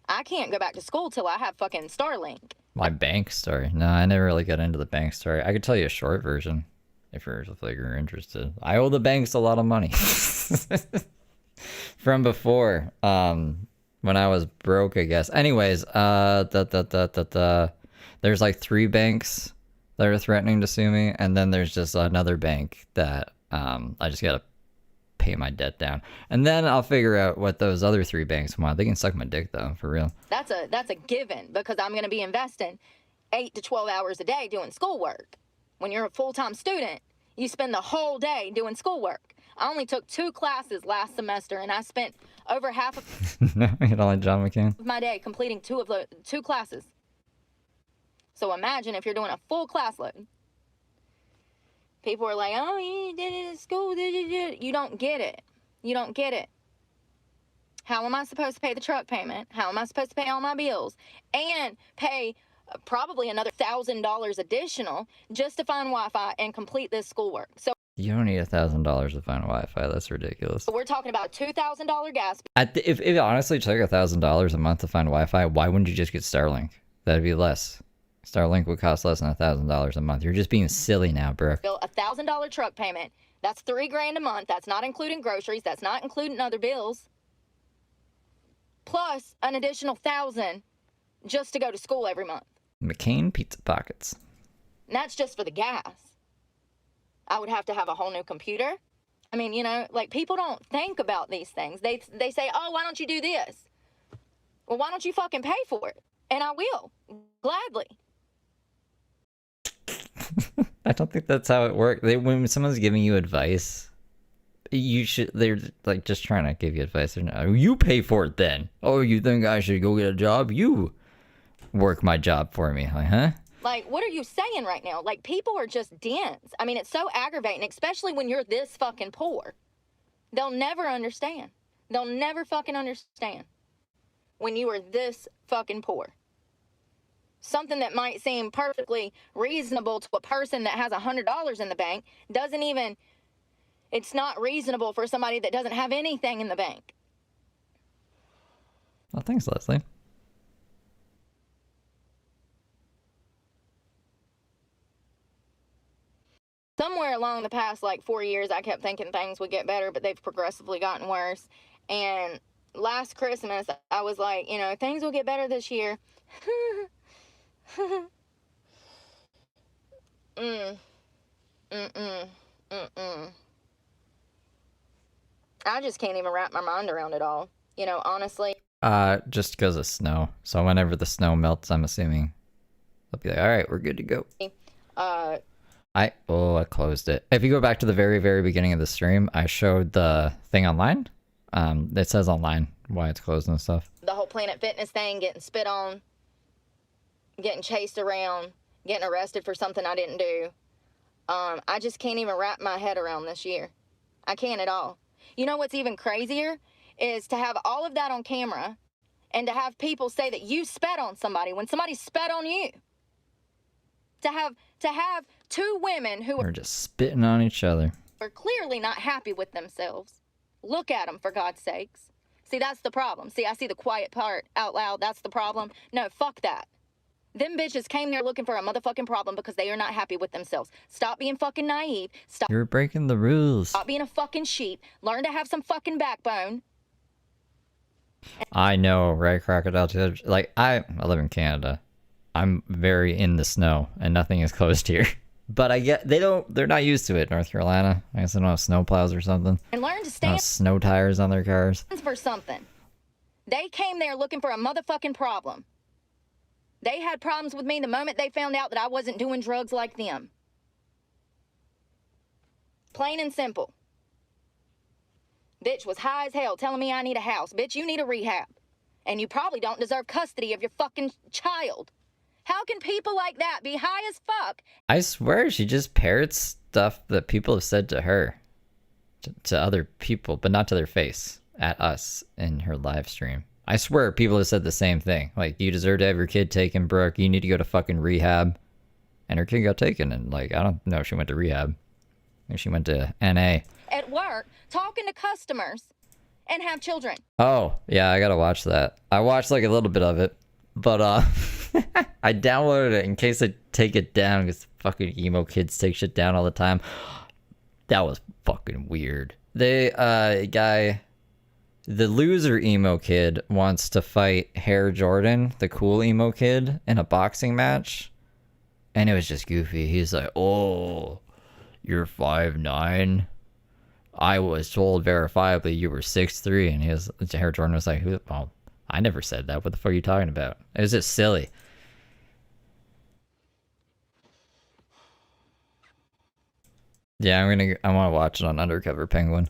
I can't go back to school till I have fucking Starlink. My bank story. No, I never really got into the bank story. I could tell you a short version if you're interested. I owe the banks a lot of money from before. When I was broke, I guess. Anyways, there's like 3 banks that are threatening to sue me, and then there's just another bank that I just gotta pay my debt down, and then I'll figure out what those other 3 banks want. They can suck my dick though, for real. That's a given because I'm gonna be investing 8 to 12 hours a day doing schoolwork. When you're a full-time student, you spend the whole day doing schoolwork. I only took 2 classes last semester, and I spent over half of No, you don't like John McCain? my day completing 2 classes. So imagine if you're doing a full class load. People are like, oh, you did it at school. You don't get it. You don't get it. How am I supposed to pay the truck payment? How am I supposed to pay all my bills? And pay probably another $1,000 additional just to find Wi-Fi and complete this schoolwork. So You don't need $1,000 to find Wi-Fi. That's ridiculous. we're talking about $2,000 gas. If it honestly took $1,000 a month to find Wi-Fi, why wouldn't you just get Starlink? That'd be less. Starlink would cost less than $1,000 a month. You're just being silly now, Brooke. Bill, a $1,000 truck payment. That's $3,000 a month. That's not including groceries. That's not including other bills. Plus an additional $1,000 just to go to school every month. McCain Pizza Pockets. And that's just for the gas. I would have to have a whole new computer. I mean, you know, like people don't think about these things. They say, oh, why don't you do this? Well, why don't you fucking pay for it? And I will, gladly. I don't think that's how it works. When someone's giving you advice, they're like just trying to give you advice. They're not, you pay for it then. Oh, you think I should go get a job? You work my job for me. Like, huh? Like, what are you saying right now? Like, people are just dense. I mean, it's so aggravating, especially when you're this fucking poor. They'll never understand. They'll never fucking understand when you are this fucking poor. Something that might seem perfectly reasonable to a person that has $100 in the bank doesn't even, it's not reasonable for somebody that doesn't have anything in the bank. Well, thanks, Leslie. Somewhere along the past, like 4 years, I kept thinking things would get better, but they've progressively gotten worse. And last Christmas, I was like, you know, things will get better this year. mm. Mm-mm. Mm-mm. I just can't even wrap my mind around it all. You know, honestly. Just because of snow. So whenever the snow melts, I'm assuming they'll be like, all right, we're good to go. I closed it. If you go back to the very, very beginning of the stream, I showed the thing online. It says online why it's closed and stuff. The whole Planet Fitness thing, getting spit on, getting chased around, getting arrested for something I didn't do. I just can't even wrap my head around this year. I can't at all. You know what's even crazier is to have all of that on camera and to have people say that you spat on somebody when somebody spat on you. To have two women who We're just spitting on each other. are clearly not happy with themselves. Look at them, for God's sakes. See, that's the problem. See, I see the quiet part out loud. That's the problem. No, fuck that. Them bitches came there looking for a motherfucking problem because they are not happy with themselves. Stop being fucking naive. You're breaking the rules. Stop being a fucking sheep. Learn to have some fucking backbone. I know, right, Crocodile? Like, I live in Canada. I'm very in the snow, and nothing is closed here. But I get, they're not used to it, North Carolina. I guess they don't have snow plows or something. And learn to No stand snow tires on their cars. for something. They came there looking for a motherfucking problem. They had problems with me the moment they found out that I wasn't doing drugs like them. Plain and simple. Bitch was high as hell telling me I need a house. Bitch, you need a rehab. And you probably don't deserve custody of your fucking child. How can people like that be high as fuck? I swear she just parrots stuff that people have said to her. To other people, but not to their face. At us in her live stream. I swear people have said the same thing. Like, you deserve to have your kid taken, Brooke. You need to go to fucking rehab. And her kid got taken. And, like, I don't know if she went to rehab. I think she went to NA. At work, talking to customers, and have children. Oh, yeah, I gotta watch that. I watched, like, a little bit of it. But, I downloaded it in case I take it down because fucking emo kids take shit down all the time. That was fucking weird. The loser emo kid wants to fight Hair Jordan, the cool emo kid, in a boxing match. And it was just goofy. He's like, oh, you're 5'9"? I was told verifiably you were 6'3". And Hair Jordan was like, well, I never said that. What the fuck are you talking about? It was just silly. Yeah, I want to watch it on Undercover Penguin.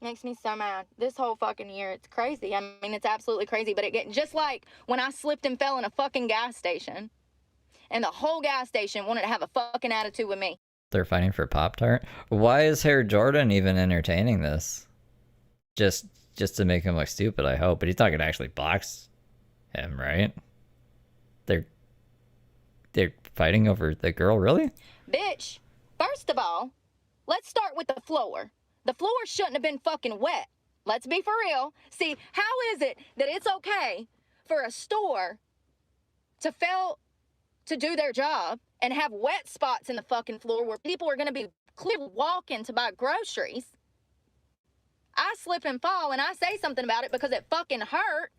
Makes me so mad. This whole fucking year, it's crazy. I mean, it's absolutely crazy. But it get just like when I slipped and fell in a fucking gas station, and the whole gas station wanted to have a fucking attitude with me. They're fighting for Pop-Tart? Why is Hair Jordan even entertaining this? Just to make him look stupid, I hope. But he's not gonna actually box him, right? They're fighting over the girl, really? Bitch, first of all, let's start with the floor. The floor shouldn't have been fucking wet. Let's be for real. See, how is it that it's okay for a store to fail to do their job and have wet spots in the fucking floor where people are going to be clearly walking to buy groceries? I slip and fall and I say something about it because it fucking hurt.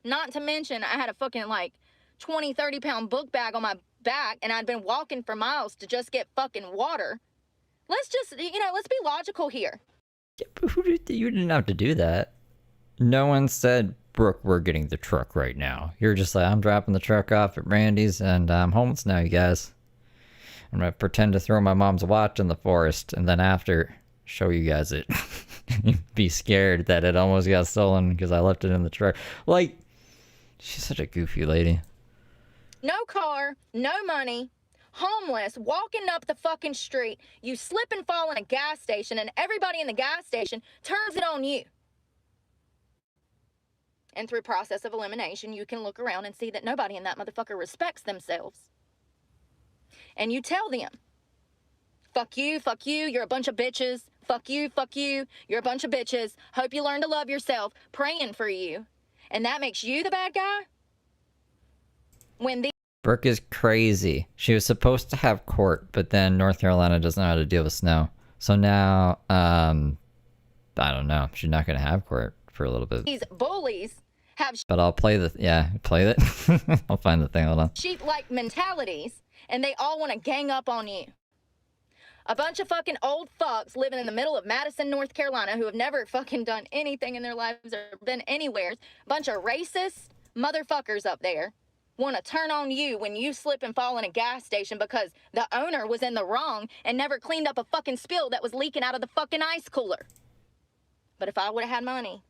Not to mention I had a fucking like 20, 30 pound book bag on my back and I'd been walking for miles to just get fucking water. Let's just, let's be logical here. Yeah, but you didn't have to do that. No one said, Brooke, we're getting the truck right now. You're just like, I'm dropping the truck off at Randy's and I'm homeless now, you guys. I'm going to pretend to throw my mom's watch in the forest and then after show you guys it. Be scared that it almost got stolen because I left it in the truck. Like, she's such a goofy lady. No car, no money. Homeless, walking up the fucking street, you slip and fall in a gas station, and everybody in the gas station turns it on you. And through process of elimination, you can look around and see that nobody in that motherfucker respects themselves. And you tell them, fuck you, you're a bunch of bitches. Fuck you, you're a bunch of bitches. Hope you learn to love yourself, praying for you. And that makes you the bad guy? When the Brooke is crazy. She was supposed to have court, but then North Carolina doesn't know how to deal with snow. So now, I don't know. She's not going to have court for a little bit. These bullies have But I'll play play it. I'll find the thing. Hold on. sheep-like mentalities, and they all want to gang up on you. A bunch of fucking old fucks living in the middle of Madison, North Carolina, who have never fucking done anything in their lives or been anywhere. Bunch of racist motherfuckers up there want to turn on you when you slip and fall in a gas station because the owner was in the wrong and never cleaned up a fucking spill that was leaking out of the fucking ice cooler. But if I would have had money,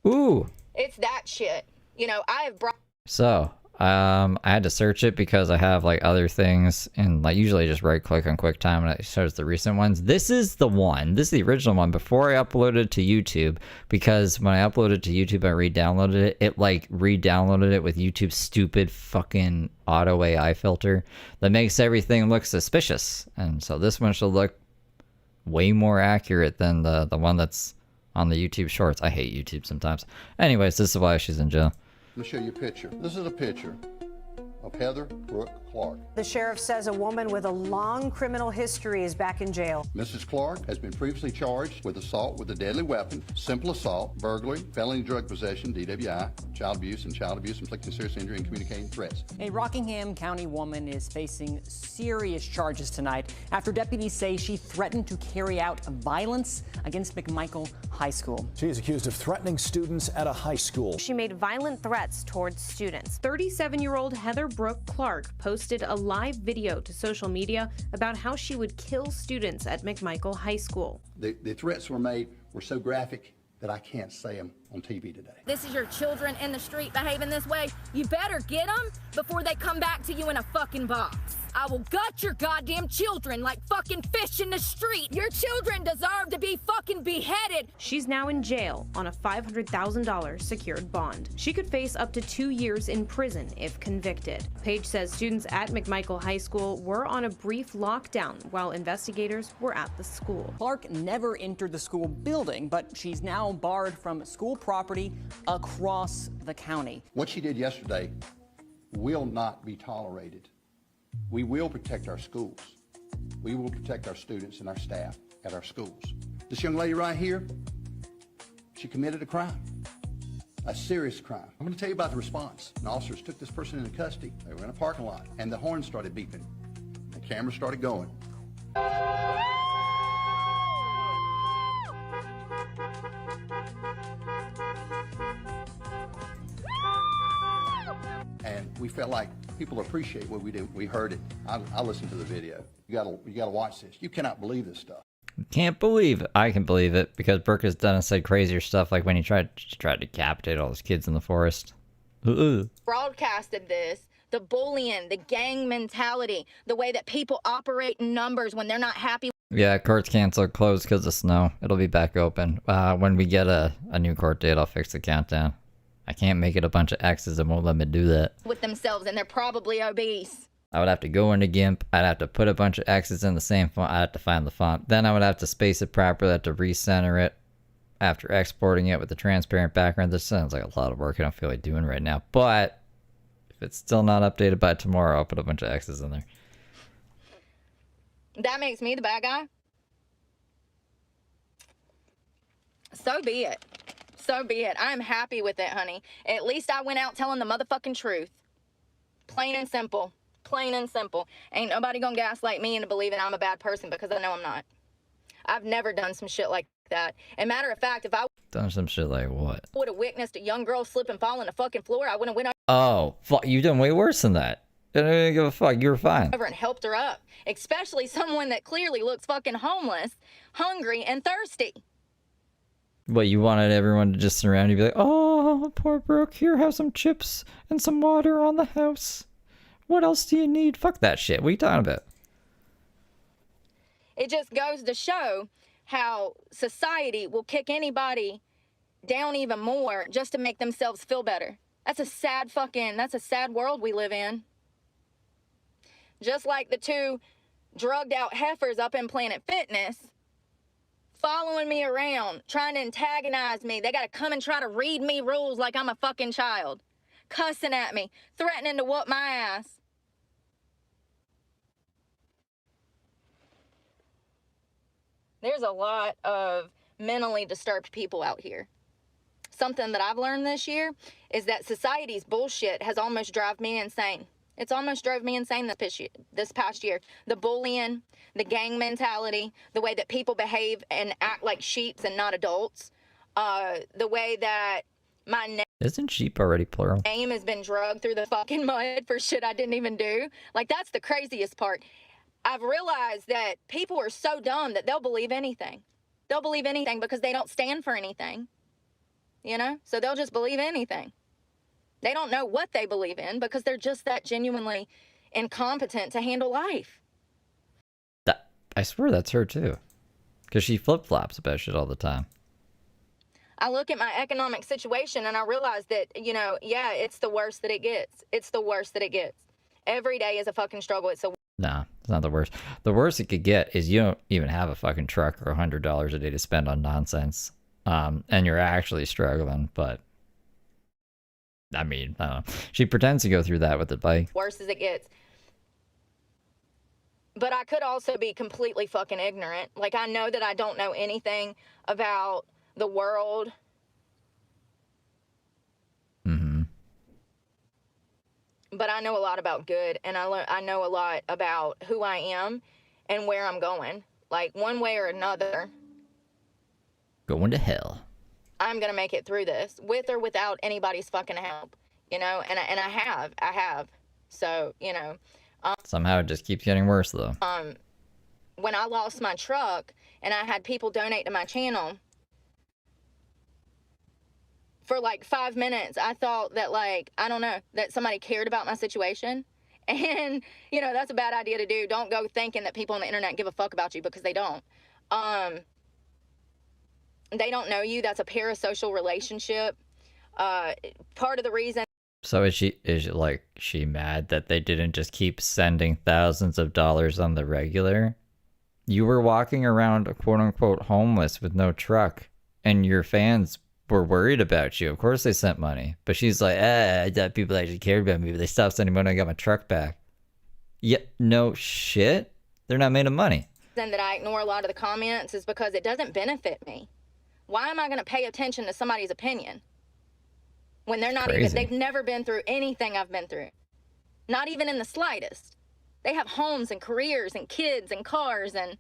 Ooh. it's that shit. You know, I have brought So, I had to search it because I have like other things, and like usually I just right click on QuickTime and it shows the recent ones. This is the one. This is the original one before I uploaded it to YouTube, because when I uploaded it to YouTube, I re-downloaded it. It like re-downloaded it with YouTube's stupid fucking auto AI filter that makes everything look suspicious. And so this one should look way more accurate than the one that's on the YouTube Shorts. I hate YouTube sometimes. Anyways, this is why she's in jail. Let me show you a picture. This is a picture of Heather Brooke Clark. The sheriff says a woman with a long criminal history is back in jail. Mrs. Clark has been previously charged with assault with a deadly weapon, simple assault, burglary, felony drug possession, DWI, child abuse, inflicting serious injury, and communicating threats. A Rockingham County woman is facing serious charges tonight after deputies say she threatened to carry out violence against McMichael High School. She is accused of threatening students at a high school. She made violent threats towards students. 37-year-old Heather Brooke Clark posted a live video to social media about how she would kill students at McMichael High School. The threats were made were so graphic that I can't say them on TV today. This is your children in the street behaving this way. You better get them before they come back to you in a fucking box. I will gut your goddamn children like fucking fish in the street. Your children deserve to be fucking beheaded. She's now in jail on a $500,000 secured bond. She could face up to 2 years in prison if convicted. Page says students at McMichael High School were on a brief lockdown while investigators were at the school. Clark never entered the school building, but she's now barred from school property across the county. What she did yesterday will not be tolerated. We will protect our schools. We will protect our students and our staff at our schools. This young lady right here, she committed a crime, a serious crime. I'm going to tell you about the response. And officers took this person into custody. They were in a parking lot, and the horn started beeping. The camera started going. And we felt like people appreciate what we do. We heard it. I listened to the video. You gotta watch this. You cannot believe this stuff. Can't believe it. I can believe it because Brooke has done and said crazier stuff, like when she tried to decapitate all those kids in the forest. broadcasted this, the bullying, the gang mentality, the way that people operate in numbers when they're not happy. Yeah, court's canceled, closed because of snow. It'll be back open. When we get a new court date, I'll fix the countdown. I can't make it a bunch of X's and won't let me do that. With themselves, and they're probably obese. I would have to go into GIMP. I'd have to put a bunch of X's in the same font. I'd have to find the font. Then I would have to space it properly. I'd have to recenter it after exporting it with the transparent background. This sounds like a lot of work I don't feel like doing right now. But if it's still not updated by tomorrow, I'll put a bunch of X's in there. That makes me the bad guy. So be it. So be it. I'm happy with it, honey. At least I went out telling the motherfucking truth. Plain and simple. Plain and simple. Ain't nobody gonna gaslight me into believing I'm a bad person because I know I'm not. I've never done some shit like that. And matter of fact, if I Done some shit like what? would have witnessed a young girl slip and fall on the fucking floor, I wouldn't have went Oh, fuck. You've done way worse than that. I don't even give a fuck. You were fine. over and helped her up. Especially someone that clearly looks fucking homeless, hungry, and thirsty. What, you wanted everyone to just surround you and be like, oh, poor Brooke, here, have some chips and some water on the house. What else do you need? Fuck that shit. What are you talking about? It just goes to show how society will kick anybody down even more just to make themselves feel better. That's a sad world we live in. Just like the two drugged out heifers up in Planet Fitness, following me around, trying to antagonize me. They gotta come and try to read me rules like I'm a fucking child. Cussing at me, threatening to whoop my ass. There's a lot of mentally disturbed people out here. Something that I've learned this year is that society's bullshit has almost driven me insane. It's almost drove me insane this past year. The bullying, the gang mentality, the way that people behave and act like sheeps and not adults, the way that my Isn't sheep already plural? name has been drugged through the fucking mud for shit I didn't even do. Like, that's the craziest part. I've realized that people are so dumb that they'll believe anything. They'll believe anything because they don't stand for anything. You know? So they'll just believe anything. They don't know what they believe in because they're just that genuinely incompetent to handle life. That, I swear that's her too. Because she flip-flops about shit all the time. I look at my economic situation and I realize that, you know, yeah, it's the worst that it gets. It's the worst that it gets. Every day is a fucking struggle. It's the Nah, it's not the worst. The worst it could get is you don't even have a fucking truck or $100 a day to spend on nonsense. And you're actually struggling, but I mean, I don't know. She pretends to go through that with the bike. worst as it gets. But I could also be completely fucking ignorant. Like, I know that I don't know anything about the world. Mm-hmm. But I know a lot about good, and I know a lot about who I am and where I'm going. Like, one way or another, Going to hell. I'm gonna make it through this, with or without anybody's fucking help, you know. And I have. So, you know, Somehow it just keeps getting worse though. when I lost my truck and I had people donate to my channel, for like 5 minutes, I thought that, like, I don't know, that somebody cared about my situation. And, you know, that's a bad idea to do. Don't go thinking that people on the internet give a fuck about you, because they don't. They don't know you. That's a parasocial relationship. Part of the reason. So is she mad that they didn't just keep sending thousands of dollars on the regular? You were walking around quote unquote homeless with no truck, and your fans were worried about you. Of course they sent money. But she's like, I thought people actually cared about me, but they stopped sending money. I got my truck back. Yeah, no shit. They're not made of money. Reason that I ignore a lot of the comments is because it doesn't benefit me. Why am I going to pay attention to somebody's opinion when they're not even, they've never been through anything I've been through? Not even in the slightest. They have homes and careers and kids and cars and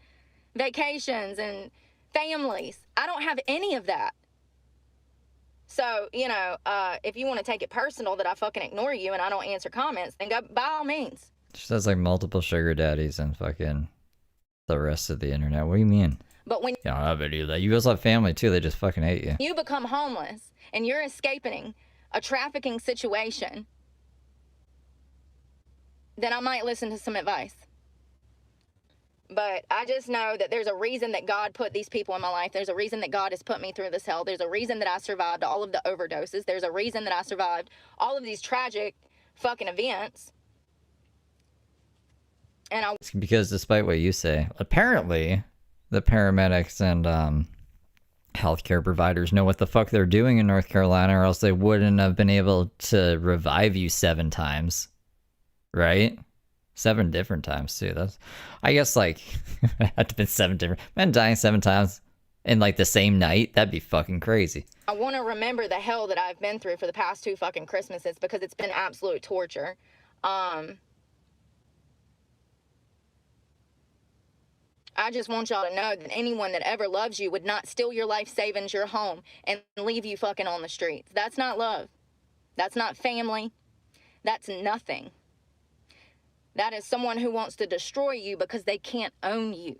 vacations and families. I don't have any of that. So, you know, if you want to take it personal that I fucking ignore you and I don't answer comments, then go, by all means. She has like multiple sugar daddies and fucking the rest of the internet. What do you mean? But when you don't have any of that, you also have family too. They just fucking hate you. you become homeless and you're escaping a trafficking situation, then I might listen to some advice. But I just know that there's a reason that God put these people in my life. There's a reason that God has put me through this hell. There's a reason that I survived all of the overdoses. There's a reason that I survived all of these tragic fucking events. And I... Because despite what you say, apparently the paramedics and healthcare providers know what the fuck they're doing in North Carolina, or else they wouldn't have been able to revive you 7 times. Right? 7 different times too. That's, I guess, like it had to been 7 different men dying 7 times in like the same night. That'd be fucking crazy. I want to remember the hell that I've been through for the past 2 fucking Christmases, because it's been absolute torture. I just want y'all to know that anyone that ever loves you would not steal your life savings, your home, and leave you fucking on the streets. That's not love. That's not family. That's nothing. That is someone who wants to destroy you because they can't own you.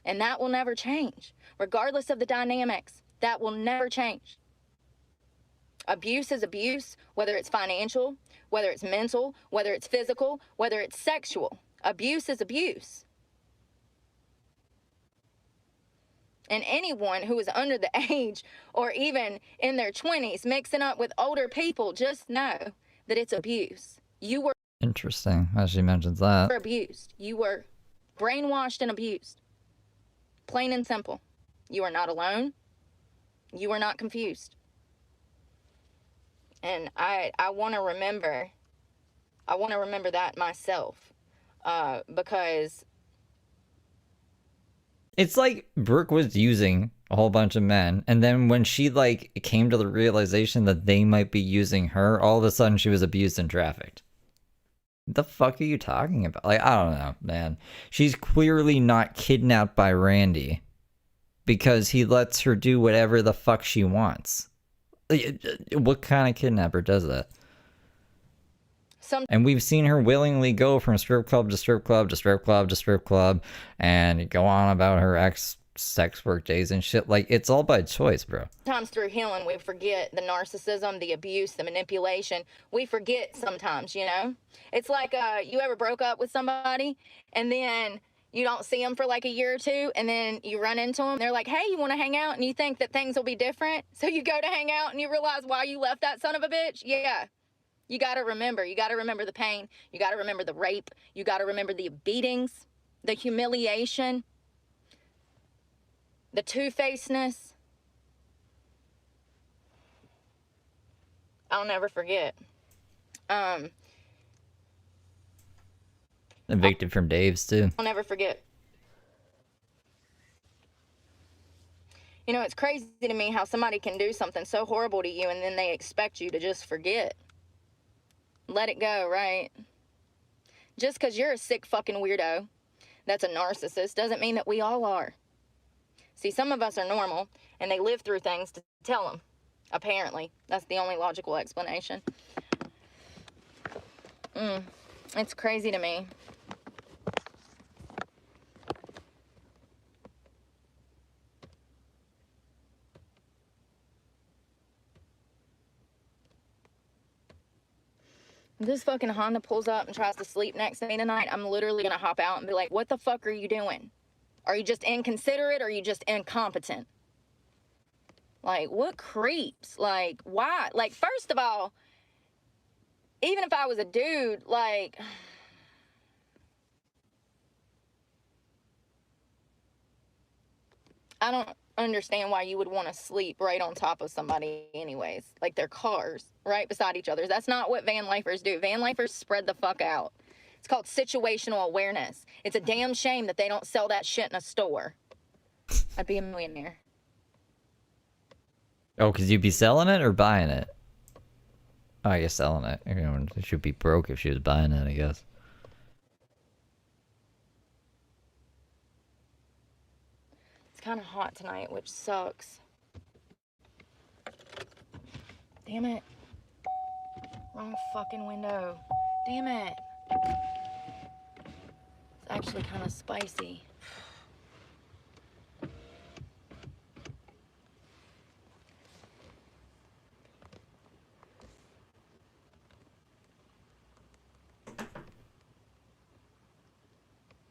And that will never change. Regardless of the dynamics, that will never change. Abuse is abuse, whether it's financial, whether it's mental, whether it's physical, whether it's sexual. Abuse is abuse. And anyone who is under the age or even in their 20s mixing up with older people, just know that it's abuse. You were Interesting how she mentions that. abused. You were brainwashed and abused. Plain and simple. You are not alone. You are not confused. And I want to remember that myself, because It's like Brooke was using a whole bunch of men, and then when she like came to the realization that they might be using her, all of a sudden she was abused and trafficked. The fuck are you talking about? Like, I don't know, man. She's clearly not kidnapped by Randy because he lets her do whatever the fuck she wants. What kind of kidnapper does that? And we've seen her willingly go from strip club to strip club to strip club to strip club and go on about her ex-sex work days and shit. Like, it's all by choice, bro. Sometimes through healing, we forget the narcissism, the abuse, the manipulation. We forget sometimes, you know? It's like you ever broke up with somebody and then you don't see them for like a year or two and then you run into them. They're like, hey, you want to hang out? And you think that things will be different. So you go to hang out and you realize why you left that son of a bitch. Yeah. You got to remember. You got to remember the pain. You got to remember the rape. You got to remember the beatings, the humiliation, the two-facedness. I'll never forget. Evicted from Dave's, too. I'll never forget. You know, it's crazy to me how somebody can do something so horrible to you and then they expect you to just forget. Let it go, right? Just because you're a sick fucking weirdo that's a narcissist doesn't mean that we all are. See, some of us are normal, and they live through things to tell them. Apparently. That's the only logical explanation. It's crazy to me. If this fucking Honda pulls up and tries to sleep next to me tonight, I'm literally gonna hop out and be like, what the fuck are you doing? Are you just inconsiderate or are you just incompetent? Like, what creeps? Like, why? Like, first of all, even if I was a dude, like, I don't understand why you would want to sleep right on top of somebody anyways. Like, their cars right beside each other. That's not what van lifers do. Van lifers spread the fuck out. It's called situational awareness. It's a damn shame that they don't sell that shit in a store. I'd be a millionaire. Oh, because you'd be selling it or buying it? Oh, I guess selling it. Everyone should be broke if she was buying it, I guess. It's kind of hot tonight, which sucks. Damn it. Wrong fucking window. Damn it. It's actually kind of spicy.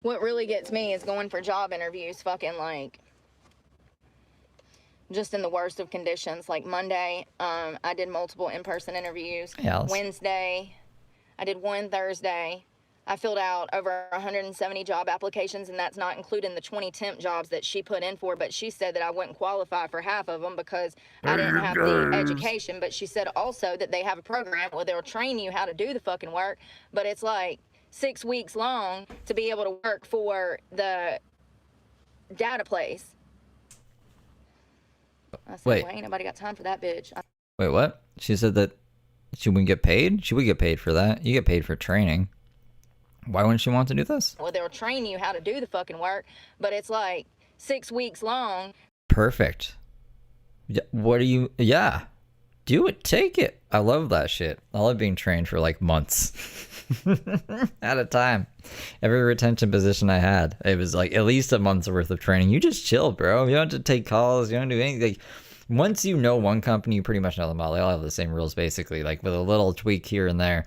What really gets me is going for job interviews, fucking like, just in the worst of conditions. Like Monday, I did multiple in-person interviews. Yes. Wednesday, I did one. Thursday, I filled out over 170 job applications, and that's not including the 20 temp jobs that she put in for, but she said that I wouldn't qualify for half of them because I didn't have the education. But she said also that they have a program where they'll train you how to do the fucking work, but it's like 6 weeks long to be able to work for the data place. I said, Wait. well, ain't nobody got time for that bitch. Wait, what? She said that she wouldn't get paid? She would get paid for that. You get paid for training. Why wouldn't she want to do this? Well, they'll train you how to do the fucking work, but it's like 6 weeks long. Perfect. What do you... Yeah. Do it. Take it. I love that shit. I love being trained for like months at a time. Every retention position I had, it was like at least a month's worth of training. You just chill, bro. You don't have to take calls. You don't do anything. Like, once you know one company, you pretty much know them all. They all have the same rules, basically, like with a little tweak here and there.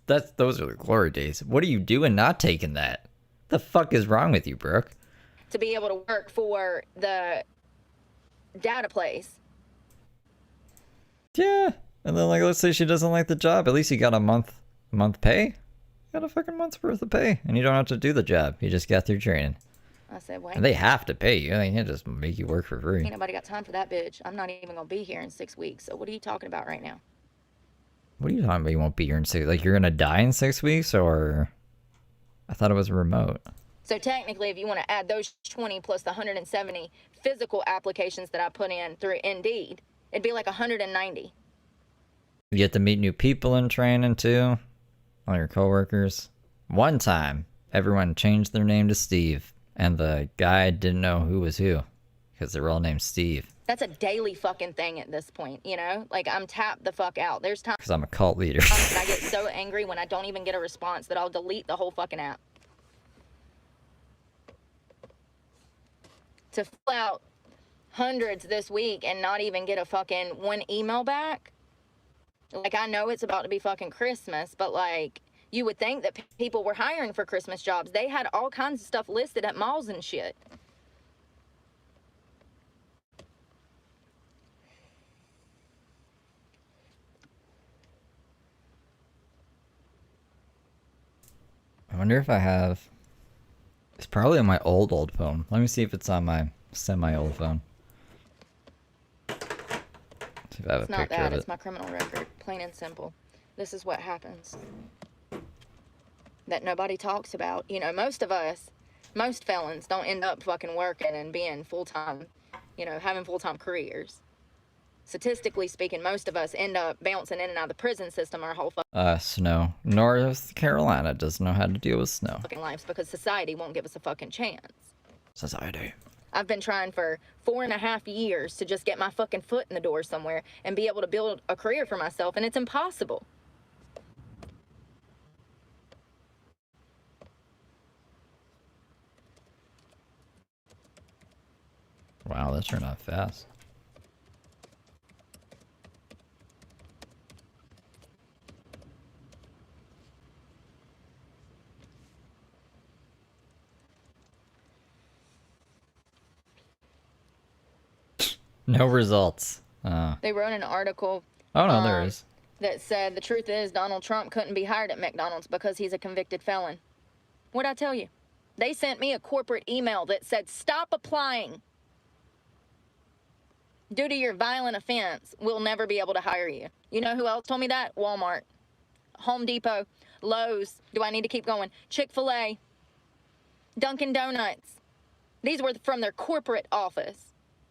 Those are the glory days. What are you doing not taking that? The fuck is wrong with you, Brooke? To be able to work for the data place. Yeah. And then, like, let's say she doesn't like the job. At least you got a month pay. You got a fucking month's worth of pay. And you don't have to do the job. You just got through training. I said, wait. And they have to pay you. They can't just make you work for free. Ain't nobody got time for that bitch. I'm not even going to be here in 6 weeks. So what are you talking about right now? What are you talking about? You won't be here in 6... Like, you're going to die in 6 weeks? Or... I thought it was remote. So technically, if you want to add those 20 plus the 170 physical applications that I put in through Indeed, it'd be like 190. You get to meet new people in training too. All your coworkers. One time, everyone changed their name to Steve, and the guy didn't know who was who because they were all named Steve. That's a daily fucking thing at this point, you know? Like, I'm tapped the fuck out. There's times Because I'm a cult leader. I get so angry when I don't even get a response that I'll delete the whole fucking app. To fill out hundreds this week and not even get a fucking one email back. Like, I know it's about to be fucking Christmas, but like, you would think that people were hiring for Christmas jobs. They had all kinds of stuff listed at malls and shit. I wonder if I have... It's probably on my old phone. Let me see if it's on my semi-old phone. See if I have It's a not picture that, of it's it. my criminal record. Plain and simple. This is what happens. That nobody talks about. You know, most felons don't end up fucking working and being full-time, you know, having full-time careers. Statistically speaking, most of us end up bouncing in and out of the prison system our whole Snow. North Carolina doesn't know how to deal with snow. fucking lives because society won't give us a fucking chance. Society. I've been trying for 4.5 years to just get my fucking foot in the door somewhere and be able to build a career for myself, and it's impossible. Wow, that turned out fast. No results. They wrote an article Oh no, there is. that said the truth is Donald Trump couldn't be hired at McDonald's because he's a convicted felon. What'd I tell you? They sent me a corporate email that said, stop applying. Due to your violent offense, we'll never be able to hire you. You know who else told me that? Walmart, Home Depot, Lowe's. Do I need to keep going? Chick-fil-A, Dunkin' Donuts. These were from their corporate office.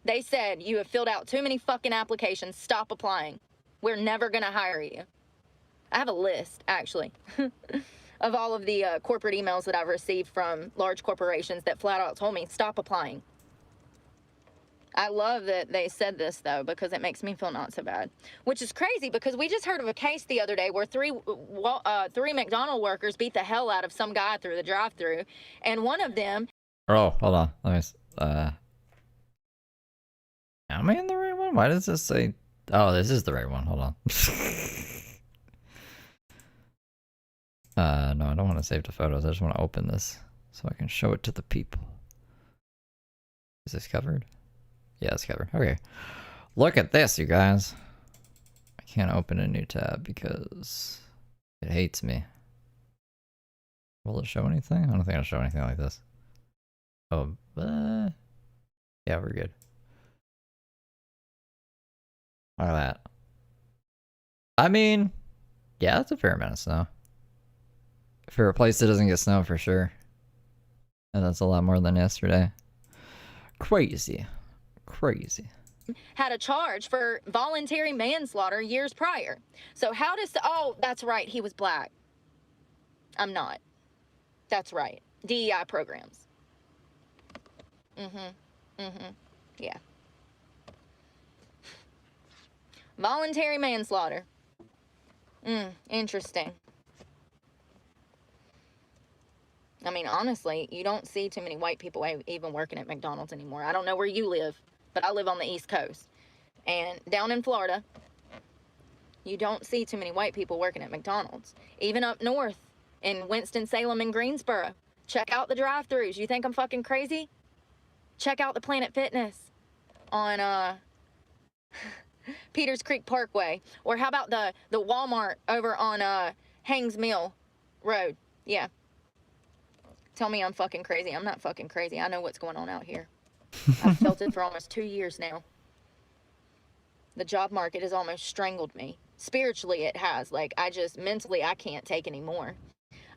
They said, you have filled out too many fucking applications. Stop applying. We're never going to hire you. I have a list, actually, of all of the corporate emails that I've received from large corporations that flat out told me, stop applying. I love that they said this, though, because it makes me feel not so bad. Which is crazy, because we just heard of a case the other day where three McDonald's workers beat the hell out of some guy through the drive-thru, and one of them... Oh, hold on. Let me... Am I in the right one? Why does this say... Oh, this is the right one. Hold on. No, I don't want to save the photos. I just want to open this so I can show it to the people. Is this covered? Yeah, it's covered. Okay. Look at this, you guys. I can't open a new tab because it hates me. Will it show anything? I don't think it'll show anything like this. Oh, yeah, we're good. Look at that. I mean, yeah, that's a fair amount of snow. For a place that doesn't get snow, for sure. And that's a lot more than yesterday. Crazy. Crazy. had a charge for voluntary manslaughter years prior. So how does... Oh, that's right. He was black. I'm not. That's right. DEI programs. Yeah. Voluntary manslaughter. Interesting. I mean, honestly, you don't see too many white people even working at McDonald's anymore. I don't know where you live, but I live on the East Coast. And down in Florida, you don't see too many white people working at McDonald's. Even up north in Winston-Salem and Greensboro. Check out the drive-thrus. You think I'm fucking crazy? Check out the Planet Fitness on Peters Creek Parkway. Or how about the Walmart over on Hangs Mill Road? Yeah. Tell me I'm fucking crazy. I'm not fucking crazy. I know what's going on out here. I've felt it for almost 2 years now. The job market has almost strangled me. Spiritually, it has. Like, mentally, I can't take anymore.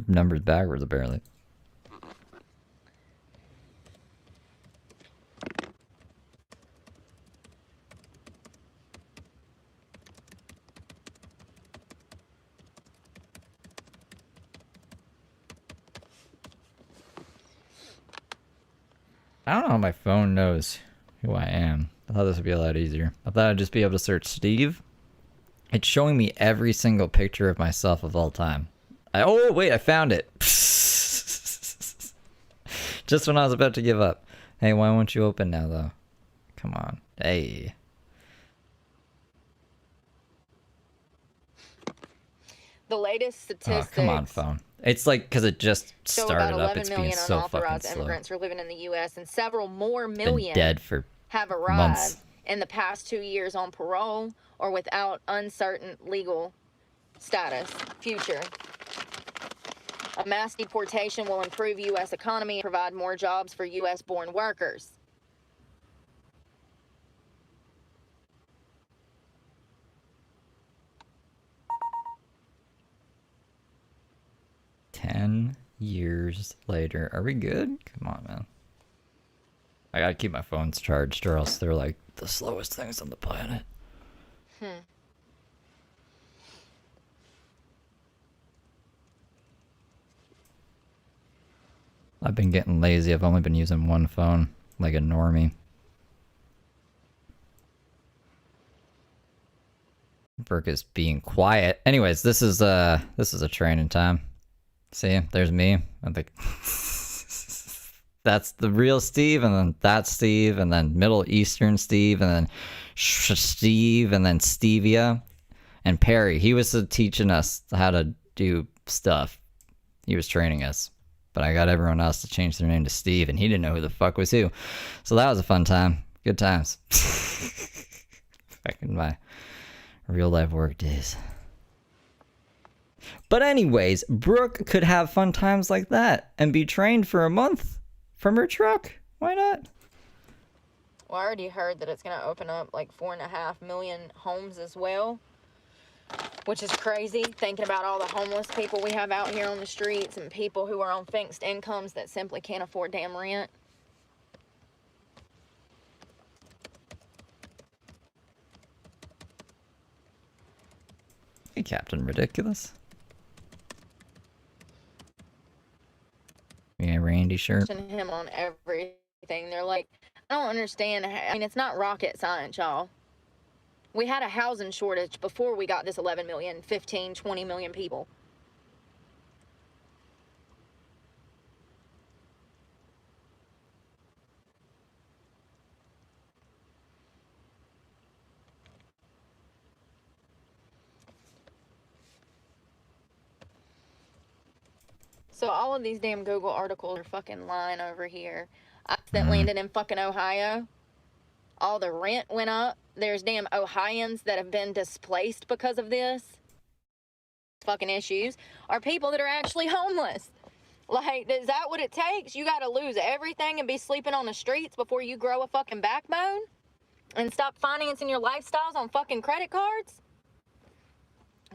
reading numbers backwards, apparently. I don't know how my phone knows who I am. I thought this would be a lot easier. I thought I'd just be able to search Steve. It's showing me every single picture of myself of all time. Oh, wait, I found it. Just when I was about to give up. Hey, why won't you open now, though? Come on. Hey. The latest statistics. Oh, come on, phone. It's like because it just show started about up. It's 11 being million so fucking unauthorized slow. immigrants are living in the U.S. and several more Been million dead for have arrived months. in the past 2 years on parole or without uncertain legal status. Future. A mass deportation will improve U.S. economy and provide more jobs for U.S.-born workers. $10 years later. Are we good? Come on, man. I gotta keep my phones charged or else they're like the slowest things on the planet. I've been getting lazy. I've only been using one phone, like a normie. Burke is being quiet. Anyways, this is a training time. See, there's me. I think that's the real Steve, and then that's Steve, and then Middle Eastern Steve, and then Steve, and then Stevia, and Perry. He was teaching us how to do stuff. He was training us. But I got everyone else to change their name to Steve, and he didn't know who the fuck was who. So that was a fun time. Good times. Back in my real life work days. But anyways, Brooke could have fun times like that and be trained for a month from her truck. Why not? Well, I already heard that it's going to open up like 4.5 million homes as well, which is crazy, thinking about all the homeless people we have out here on the streets and people who are on fixed incomes that simply can't afford damn rent. Hey, Captain Ridiculous. Yeah, Randy shirt. Him on everything. They're like, I don't understand. I mean, it's not rocket science, y'all. We had a housing shortage before we got this 11 million, 15, 20 million people. So all of these damn Google articles are fucking lying over here. I accidentally landed in fucking Ohio. All the rent went up. There's damn Ohioans that have been displaced because of this. Fucking issues are people that are actually homeless. Like, is that what it takes? You gotta lose everything and be sleeping on the streets before you grow a fucking backbone? And stop financing your lifestyles on fucking credit cards?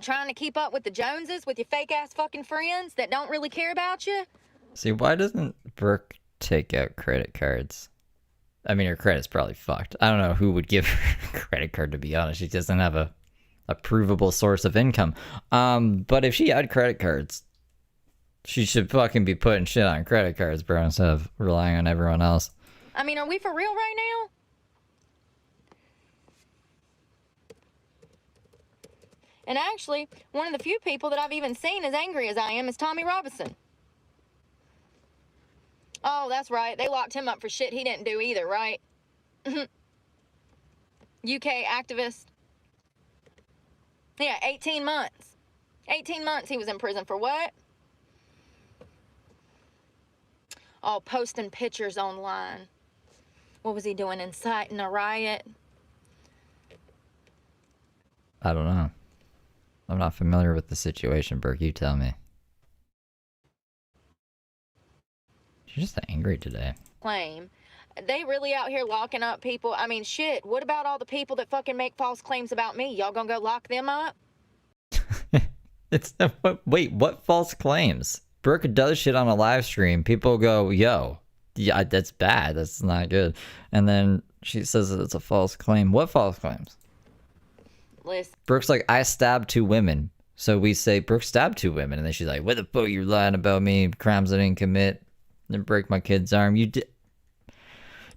Trying to keep up with the Joneses with your fake ass fucking friends that don't really care about you? See, why doesn't Brooke take out credit cards? I mean, her credit's probably fucked. I don't know who would give her a credit card, to be honest. She doesn't have a provable source of income. But if she had credit cards, she should fucking be putting shit on credit cards, bro, instead of relying on everyone else. I mean, are we for real right now? And actually, one of the few people that I've even seen as angry as I am is Tommy Robinson. Oh, that's right. They locked him up for shit he didn't do either, right? UK activist. Yeah, 18 months. 18 months he was in prison for what? Oh, posting pictures online. What was he doing? Inciting a riot? I don't know. I'm not familiar with the situation, Burke. You tell me. You're just angry today. Claim. They really out here locking up people. I mean, shit. What about all the people that fucking make false claims about me? Y'all gonna go lock them up? Wait, what false claims? Brooke does shit on a live stream. People go, yo, yeah, that's bad. That's not good. And then she says that it's a false claim. What false claims? Listen. Brooke's like, I stabbed 2 women. So we say, Brooke stabbed 2 women. And then she's like, what the fuck, you're lying about me? Crimes I didn't commit. Didn't break my kid's arm. You did.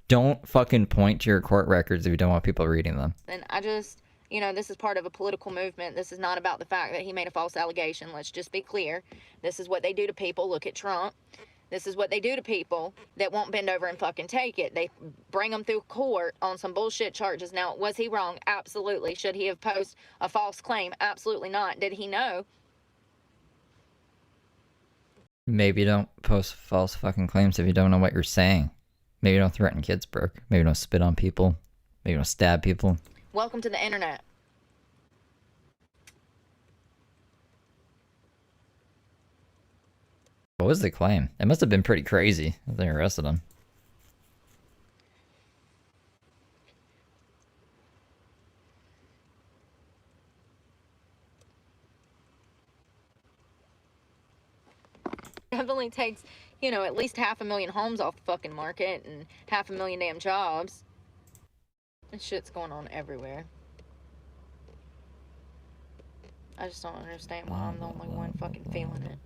Don't fucking point to your court records if you don't want people reading them. And I just, you know, this is part of a political movement. This is not about the fact that he made a false allegation. Let's just be clear. This is what they do to people. Look at Trump. This is what they do to people that won't bend over and fucking take it. They bring them through court on some bullshit charges. Now, was he wrong? Absolutely. Should he have posed a false claim? Absolutely not. Did he know? Maybe don't post false fucking claims if you don't know what you're saying. Maybe don't threaten kids, Brooke. Maybe don't spit on people. Maybe don't stab people. Welcome to the internet. What was the claim? It must have been pretty crazy if they arrested him. Definitely takes, you know, at least 500,000 homes off the fucking market and 500,000 damn jobs. This shit's going on everywhere. I just don't understand why I'm the only one fucking feeling it.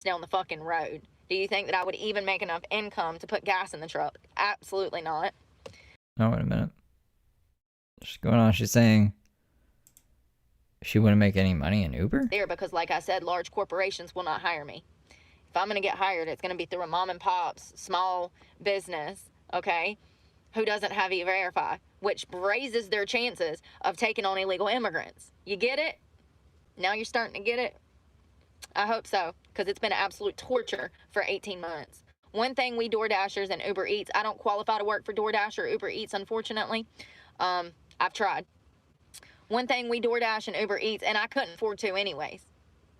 Down the fucking road. Do you think that I would even make enough income to put gas in the truck? Absolutely not. Oh, wait a minute. What's going on? She's saying she wouldn't make any money in Uber? There, because like I said, large corporations will not hire me. If I'm going to get hired, it's going to be through a mom and pop's small business, okay, who doesn't have E-Verify, which raises their chances of taking on illegal immigrants. You get it? Now you're starting to get it? I hope so, because it's been absolute torture for 18 months. One thing we DoorDashers and Uber Eats, I don't qualify to work for DoorDash or Uber Eats, unfortunately. I've tried. One thing we DoorDash and Uber Eats, and I couldn't afford to anyways.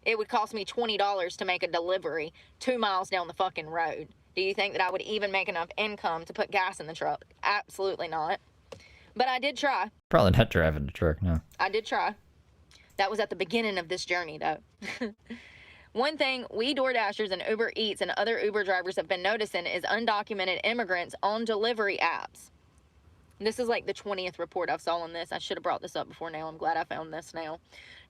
It would cost me $20 to make a delivery 2 miles down the fucking road. Do you think that I would even make enough income to put gas in the truck? Absolutely not. But I did try. Probably not driving the truck, no. I did try. That was at the beginning of this journey, though. One thing we DoorDashers and Uber Eats and other Uber drivers have been noticing is undocumented immigrants on delivery apps. This is like the 20th report I've saw on this. I should have brought this up before now. I'm glad I found this now.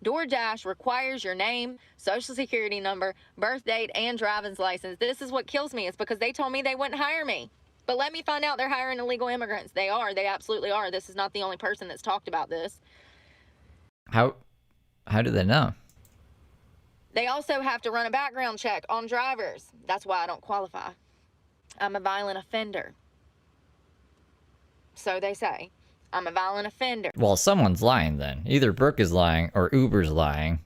DoorDash requires your name, social security number, birth date, and driver's license. This is what kills me. It's because they told me they wouldn't hire me. But let me find out they're hiring illegal immigrants. They are. They absolutely are. This is not the only person that's talked about this. How do they know? They also have to run a background check on drivers. That's why I don't qualify. I'm a violent offender. So they say. I'm a violent offender. Well, someone's lying then. Either Brooke is lying or Uber's lying.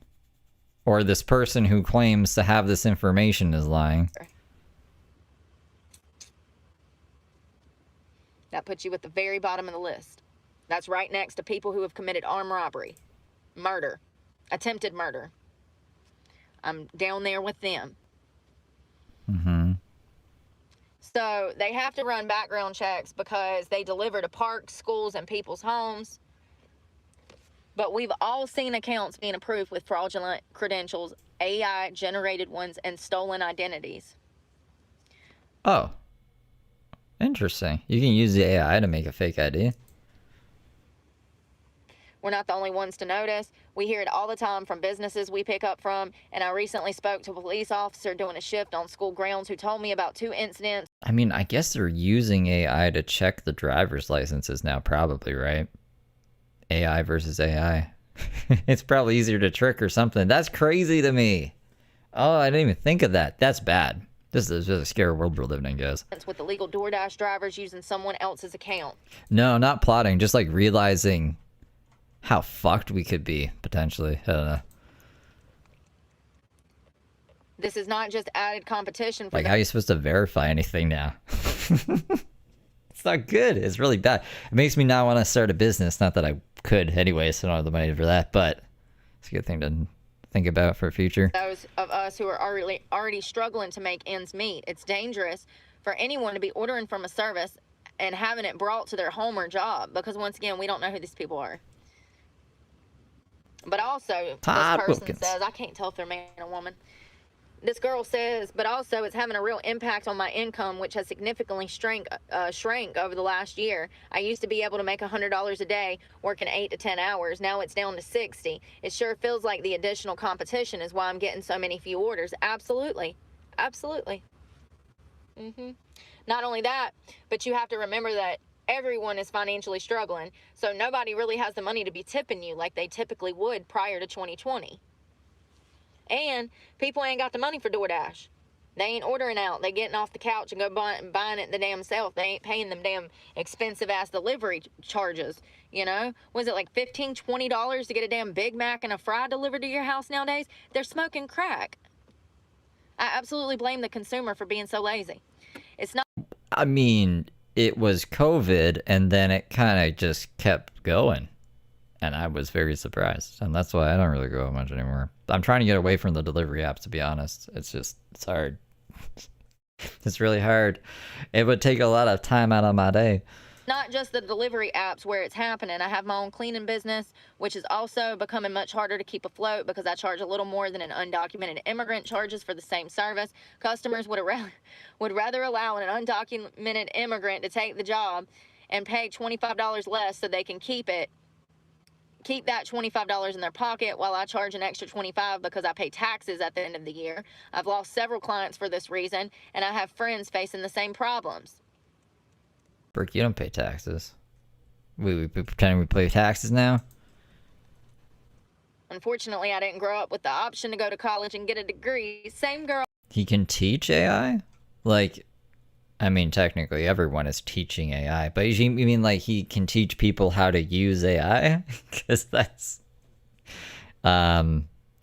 Or this person who claims to have this information is lying. That puts you at the very bottom of the list. That's right next to people who have committed armed robbery, murder, attempted murder. I'm down there with them. Mm-hmm. So they have to run background checks because they deliver to parks, schools, and people's homes. But we've all seen accounts being approved with fraudulent credentials, AI-generated ones, and stolen identities. Oh. Interesting. You can use the AI to make a fake ID. We're not the only ones to notice. We hear it all the time from businesses we pick up from, and I recently spoke to a police officer doing a shift on school grounds who told me about 2 incidents. I mean, I guess they're using AI to check the driver's licenses now, probably, right? AI versus AI. It's probably easier to trick or something. That's crazy to me. Oh, I didn't even think of that. That's bad. This is just a scary world we're living in, guys. With illegal DoorDash drivers using someone else's account. No, not plotting. Just like realizing how fucked we could be, potentially. I don't know. This is not just added competition for Like, how are you supposed to verify anything now? It's not good. It's really bad. It makes me not want to start a business. Not that I could anyway, so I don't have the money for that, but it's a good thing to think about for future. those of us who are already struggling to make ends meet. It's dangerous for anyone to be ordering from a service and having it brought to their home or job, because once again, we don't know who these people are. But also, Todd this person Wilkins says, I can't tell if they're man or woman. This girl says, but also it's having a real impact on my income, which has significantly shrank over the last year. I used to be able to make $100 a day, working 8 to 10 hours. Now it's down to 60. It sure feels like the additional competition is why I'm getting so many few orders. Absolutely. Absolutely. Not only that, but you have to remember that everyone is financially struggling, so nobody really has the money to be tipping you like they typically would prior to 2020. And people ain't got the money for DoorDash. They ain't ordering out. They getting off the couch and go buying it the damn self. They ain't paying them damn expensive ass delivery charges. You know, was it like $15, $20 to get a damn Big Mac and a fry delivered to your house nowadays? They're smoking crack. I absolutely blame the consumer for being so lazy. It's not. I mean, it was COVID, and then it kind of just kept going. And I was very surprised. And that's why I don't really go out much anymore. I'm trying to get away from the delivery apps, to be honest. It's hard. It's really hard. It would take a lot of time out of my day. Not just the delivery apps where it's happening. I have my own cleaning business, which is also becoming much harder to keep afloat because I charge a little more than an undocumented immigrant charges for the same service. Customers would rather allow an undocumented immigrant to take the job and pay $25 less so they can keep that $25 in their pocket while I charge an extra $25 because I pay taxes at the end of the year. I've lost several clients for this reason, and I have friends facing the same problems. Brooke, you don't pay taxes. We pretending we pay taxes now? Unfortunately, I didn't grow up with the option to go to college and get a degree. Same girl. He can teach AI? Like, I mean, technically everyone is teaching AI, but you mean like he can teach people how to use AI? Because that's... I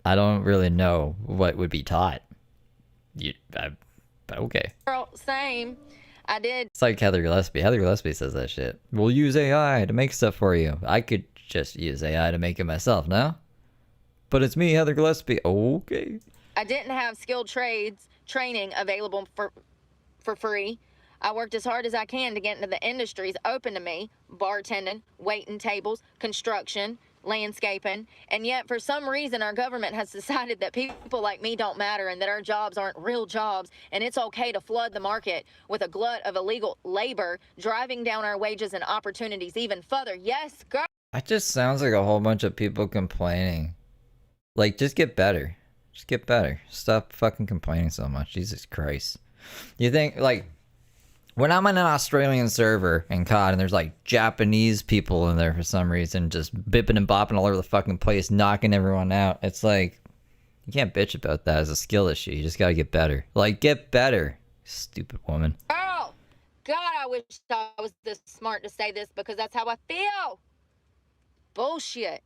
don't really know what would be taught. Okay. Girl, same. I did. It's like Heather Gillespie. Heather Gillespie says that shit. We'll use AI to make stuff for you. I could just use AI to make it myself, no? But it's me, Heather Gillespie. Okay. I didn't have skilled trades training available for free. I worked as hard as I can to get into the industries open to me: bartending, waiting tables, construction, landscaping. And yet, for some reason, our government has decided that people like me don't matter and that our jobs aren't real jobs, and it's okay to flood the market with a glut of illegal labor, driving down our wages and opportunities even further. Yes, girl. That just sounds like a whole bunch of people complaining. Like, just get better. Just get better. Stop fucking complaining so much. Jesus Christ. You think, like, when I'm on an Australian server in COD and there's like Japanese people in there for some reason, just bipping and bopping all over the fucking place, knocking everyone out, it's like, you can't bitch about that as a skill issue. You just gotta get better. Like, get better, stupid woman. Girl, God, I wish I was this smart to say this because that's how I feel. Bullshit.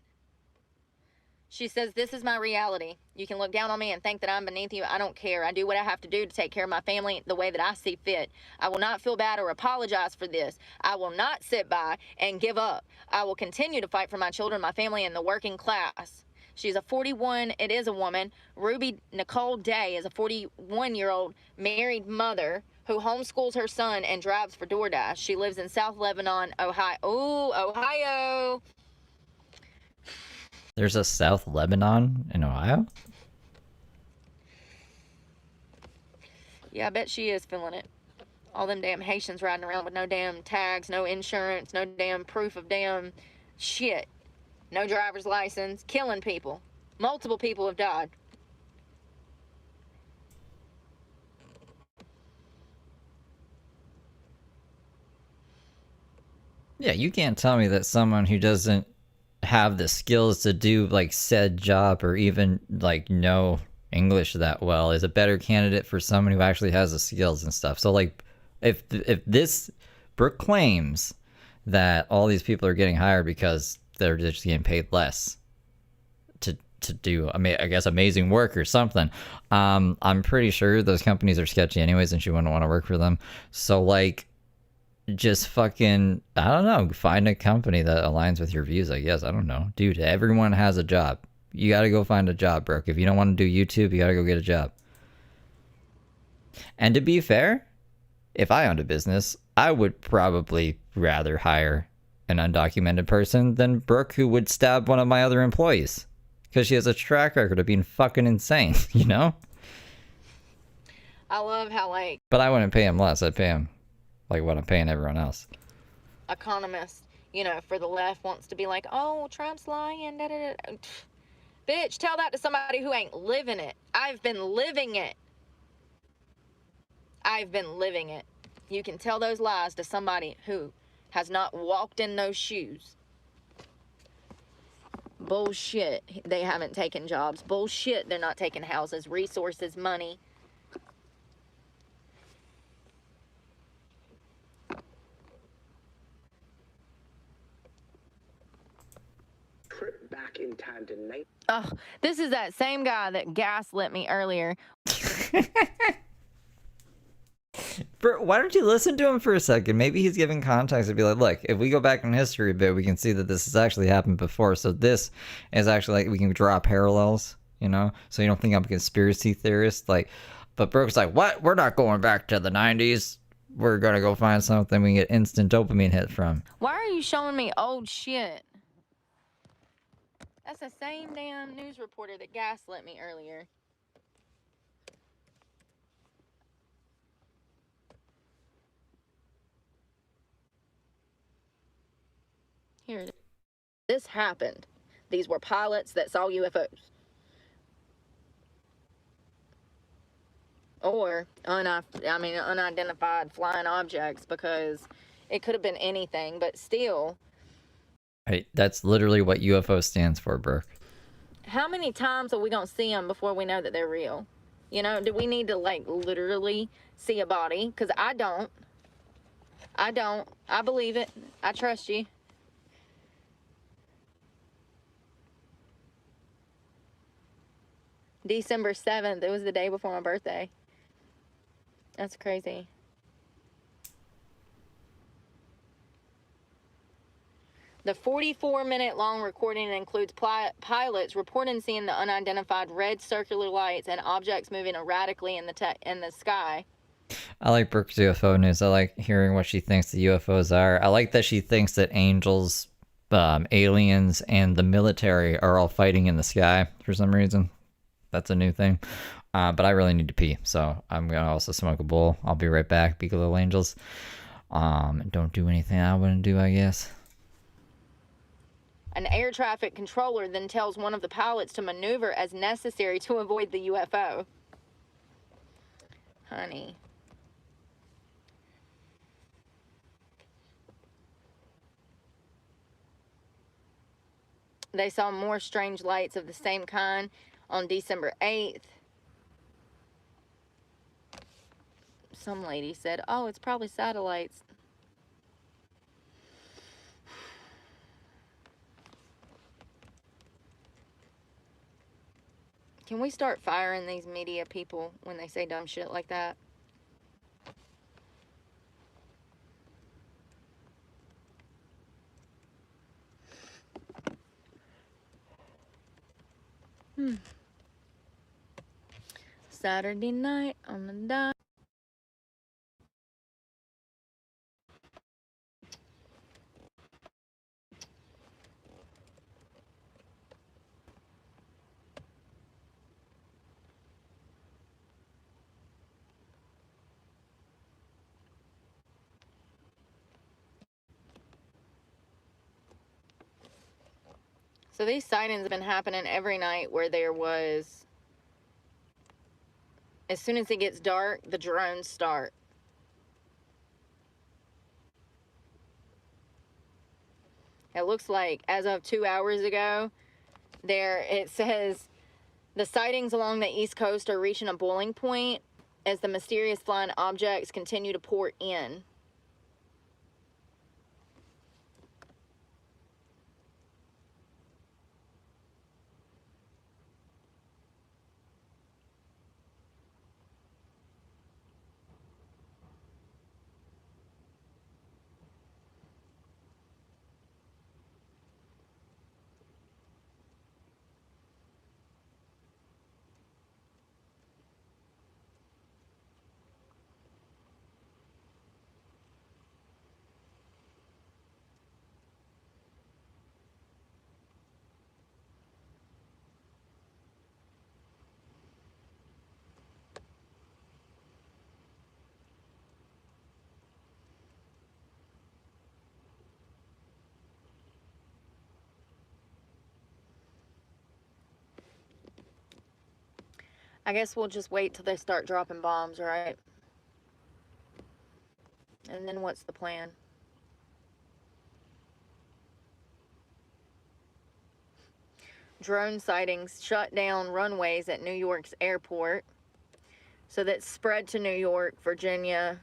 She says, this is my reality. You can look down on me and think that I'm beneath you. I don't care. I do what I have to do to take care of my family the way that I see fit. I will not feel bad or apologize for this. I will not sit by and give up. I will continue to fight for my children, my family, and the working class. She's a 41, it is a woman. Ruby Nicole Day is a 41-year-old married mother who homeschools her son and drives for DoorDash. She lives in South Lebanon, Ohio. Ooh, Ohio. There's a South Lebanon in Ohio? Yeah, I bet she is feeling it. All them damn Haitians riding around with no damn tags, no insurance, no damn proof of damn shit. No driver's license, killing people. Multiple people have died. Yeah, you can't tell me that someone who doesn't have the skills to do like said job or even like know English that well is a better candidate for someone who actually has the skills and stuff. So like if this Brooke claims that all these people are getting hired because they're just getting paid less to do I guess amazing work or something, I'm pretty sure those companies are sketchy anyways and she wouldn't want to work for them. So like just fucking, I don't know, find a company that aligns with your views, I guess. I don't know. Dude, everyone has a job. You gotta go find a job, Brooke. If you don't want to do YouTube, you gotta go get a job. And to be fair, if I owned a business, I would probably rather hire an undocumented person than Brooke, who would stab one of my other employees. Because she has a track record of being fucking insane, you know? I love how, like, But I wouldn't pay him less. I'd pay him like what I'm paying everyone else. economists, you know, for the left wants to be like, oh, Trump's lying. Da, da, da. Bitch, tell that to somebody who ain't living it. I've been living it. I've been living it. You can tell those lies to somebody who has not walked in those shoes. Bullshit. They haven't taken jobs. Bullshit. They're not taking houses, resources, money. Trip back in time to night. Oh, this is that same guy that gaslit me earlier. Bro, why don't you listen to him for a second? Maybe he's giving context and be like, look, if we go back in history a bit, we can see that this has actually happened before. So this is actually like, we can draw parallels, you know? So you don't think I'm a conspiracy theorist. Like, but Brooke's like, what? We're not going back to the 90s. We're going to go find something we can get instant dopamine hit from. Why are you showing me old shit? That's the same damn news reporter that gaslit me earlier. Here it is. This happened. These were pilots that saw UFOs. Or unidentified flying objects, because it could have been anything, but still. Right, that's literally what UFO stands for, Brooke. How many times are we going to see them before we know that they're real? You know, do we need to, like, literally see a body? Because I don't. I believe it. I trust you. December 7th. It was the day before my birthday. That's crazy. The 44-minute long recording includes pilots reporting seeing the unidentified red circular lights and objects moving erratically in the sky. I like Brooke's UFO news. I like hearing what she thinks the UFOs are. I like that she thinks that angels, aliens, and the military are all fighting in the sky for some reason. That's a new thing. But I really need to pee, so I'm going to also smoke a bowl. I'll be right back. Be good little angels. Don't do anything I wouldn't do, I guess. An air traffic controller then tells one of the pilots to maneuver as necessary to avoid the UFO. Honey. They saw more strange lights of the same kind on December 8th. Some lady said, oh, it's probably satellites. Can we start firing these media people when they say dumb shit like that? Saturday night on the dime. So these sightings have been happening every night where there was, as soon as it gets dark, the drones start. It looks like as of 2 hours ago, it says the sightings along the East Coast are reaching a boiling point as the mysterious flying objects continue to pour in. I guess we'll just wait till they start dropping bombs, right? And then what's the plan? Drone sightings shut down runways at New York's airport. So that's spread to New York, Virginia.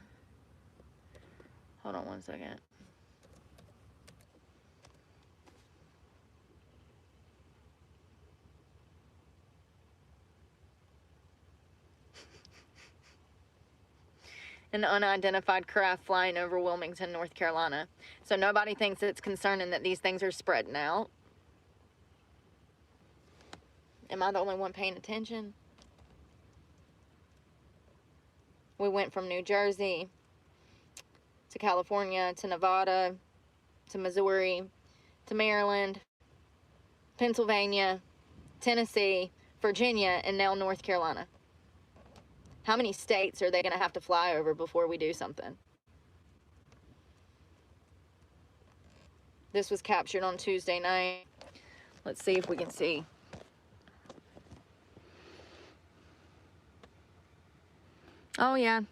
Hold on one second. An unidentified craft flying over Wilmington, North Carolina. So nobody thinks it's concerning that these things are spreading out. Am I the only one paying attention? We went from New Jersey to California to Nevada to Missouri to Maryland, Pennsylvania, Tennessee, Virginia, and now North Carolina. How many states are they going to have to fly over before we do something? This was captured on Tuesday night. Let's see if we can see. Oh yeah.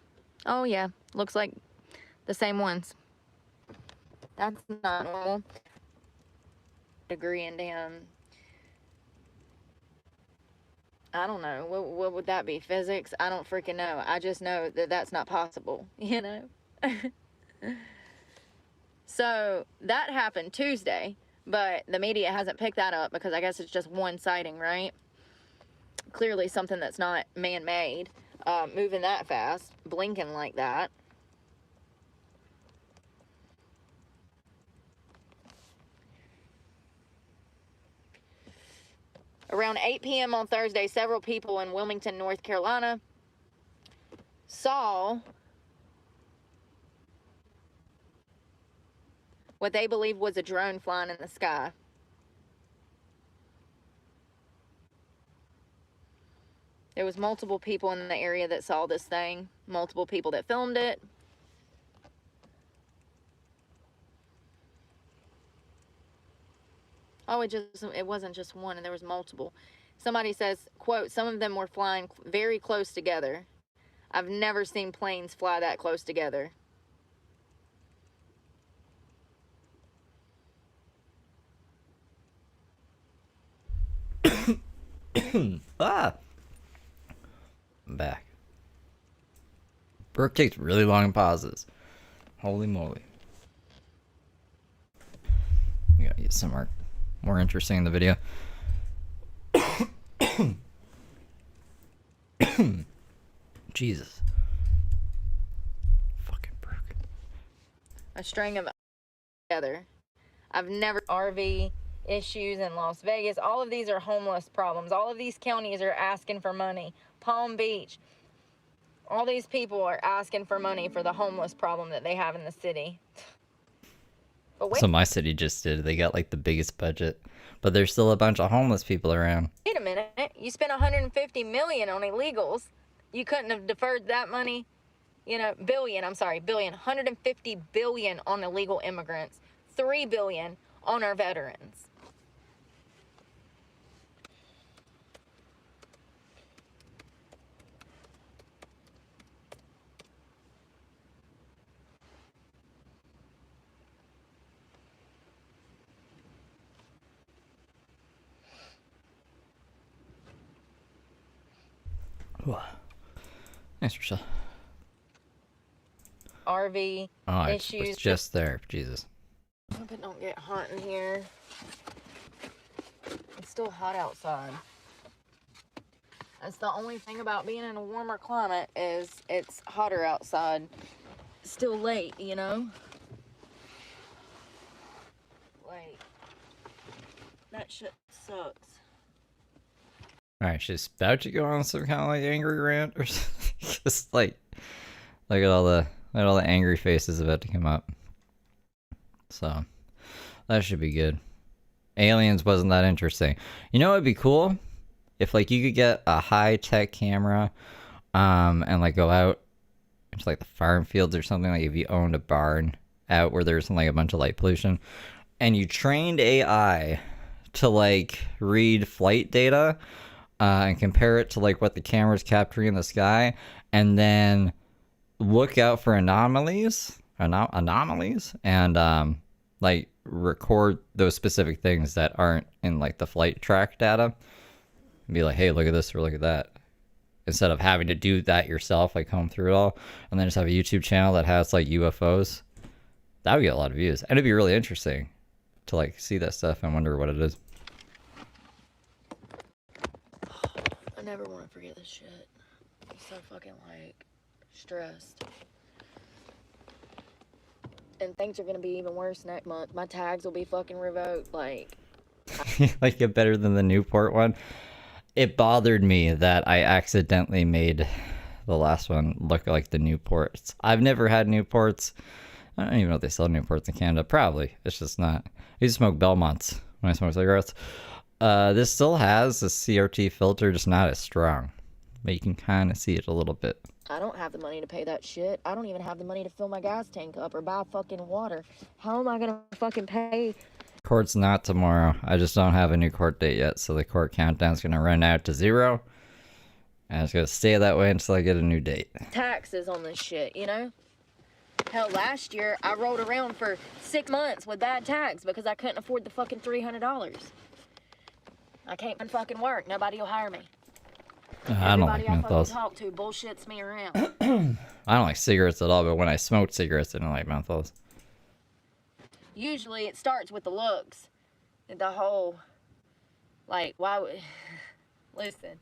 Oh yeah. Looks like the same ones. That's not normal. Degree in damn, I don't know. What would that be? Physics? I don't freaking know. I just know that that's not possible, you know? So that happened Tuesday, but the media hasn't picked that up because I guess it's just one sighting, right? Clearly something that's not man-made, moving that fast, blinking like that. Around 8 p.m. on Thursday, several people in Wilmington, North Carolina saw what they believe was a drone flying in the sky. There was multiple people in the area that saw this thing, multiple people that filmed it. Oh, it wasn't just one, and there was multiple. Somebody says, quote, some of them were flying very close together. I've never seen planes fly that close together. Ah! I'm back. Brooke takes really long pauses. Holy moly. We gotta get some more interesting in the video. Jesus. Fucking broke. A string of together. I've never RV issues in Las Vegas. All of these are homeless problems. All of these counties are asking for money. Palm Beach. All these people are asking for money for the homeless problem that they have in the city. But wait, So my city just did. They got like the biggest budget, but there's still a bunch of homeless people around. wait a minute. You spent 150 million on illegals. You couldn't have deferred that money. Billion, 150 billion on illegal immigrants. 3 billion on our veterans. Thanks, Rochelle. RV Oh, I issues. was just there. Jesus. Hope it don't get hot in here. It's still hot outside. That's the only thing about being in a warmer climate is it's hotter outside. Still late, Like, that shit sucks. Alright, she's about to go on some kind of like angry rant or something. Just like, look at all the angry faces about to come up. So, that should be good. Aliens wasn't that interesting. You know what would be cool? If like you could get a high-tech camera, and like go out into like the farm fields or something, like if you owned a barn out where there's like a bunch of light pollution, and you trained AI to like read flight data, and compare it to like what the camera's capturing in the sky, and then look out for anomalies, and like record those specific things that aren't in like the flight track data. And be like, hey, look at this or look at that. Instead of having to do that yourself, like comb through it all, and then just have a YouTube channel that has like UFOs. That would get a lot of views. And it'd be really interesting to like see that stuff and wonder what it is. I never want to forget this shit. I'm so fucking like stressed. And things are gonna be even worse next month. My tags will be fucking revoked. Like Like it better than the Newport one. It bothered me that I accidentally made the last one look like the Newports. I've never had Newports. I don't even know if they sell Newports in Canada. Probably. It's just not. I used to smoke Belmonts when I smoked cigarettes. This still has a CRT filter, just not as strong. But you can kind of see it a little bit. I don't have the money to pay that shit. I don't even have the money to fill my gas tank up or buy fucking water. How am I gonna fucking pay? Court's not tomorrow. I just don't have a new court date yet, so the court countdown's gonna run out to 0. And it's gonna stay that way until I get a new date. Taxes on this shit, Hell, last year I rolled around for 6 months with bad tax because I couldn't afford the fucking $300. I can't fucking work. Nobody will hire me. I don't like Everybody I fucking menthols. talk to bullshits me around. I don't like cigarettes at all, but when I smoked cigarettes, I didn't like menthols. Usually it starts with the looks. The whole, like, why would, listen.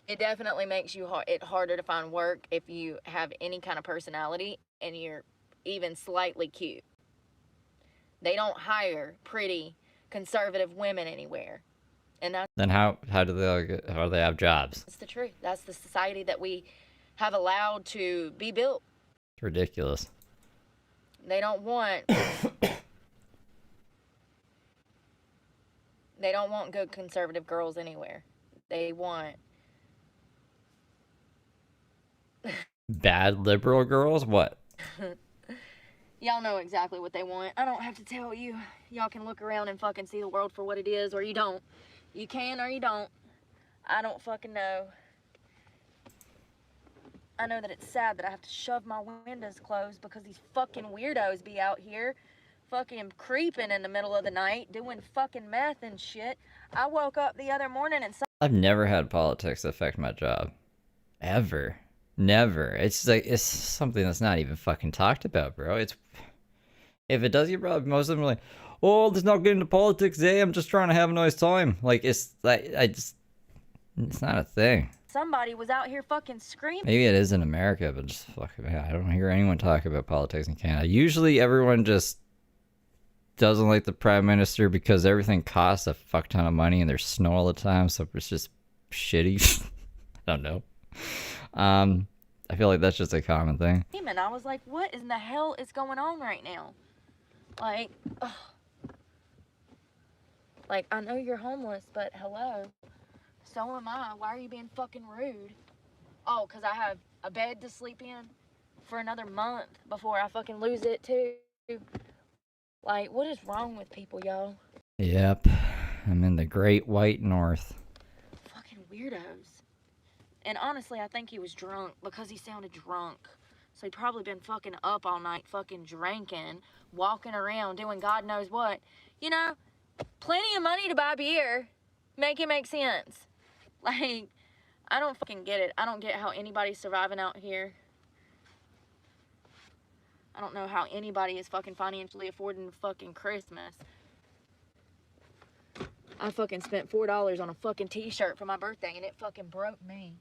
It definitely makes it harder to find work if you have any kind of personality and you're even slightly cute. They don't hire pretty conservative women anywhere. And Then how do they have jobs? that's the truth. That's the society that we have allowed to be built. It's ridiculous. They don't want good conservative girls anywhere. They want Bad liberal girls? What? y'all know exactly what they want. I don't have to tell you. Y'all can look around and fucking see the world for what it is, or you don't. You can or you don't. I don't fucking know. I know that it's sad that I have to shove my windows closed because these fucking weirdos be out here fucking creeping in the middle of the night doing fucking meth and shit. I woke up the other morning and I've never had politics affect my job. Ever. Never. It's like, it's something that's not even fucking talked about, bro. It's, if it does get brought up, most of them are like, oh, let's not get into politics, eh? I'm just trying to have a nice time. Like, it's like, it's not a thing. Somebody was out here fucking screaming. Maybe it is in America, but just fuck it. I don't hear anyone talk about politics in Canada. Usually everyone just doesn't like the prime minister because everything costs a fuck ton of money and there's snow all the time, so it's just shitty. I don't know. I feel like that's just a common thing. And I was like, what in the hell is going on right now? Like, ugh. Like, I know you're homeless, but hello. So am I. Why are you being fucking rude? Oh, because I have a bed to sleep in for another month before I fucking lose it, too. Like, what is wrong with people, y'all? Yep. I'm in the Great White North. Fucking weirdos. And honestly, I think he was drunk because he sounded drunk. So he probably been fucking up all night, fucking drinking, walking around, doing God knows what. You know, plenty of money to buy beer. Make it make sense. Like, I don't fucking get it. I don't get how anybody's surviving out here. I don't know how anybody is fucking financially affording fucking Christmas. I fucking spent $4 on a fucking t-shirt for my birthday and it fucking broke me.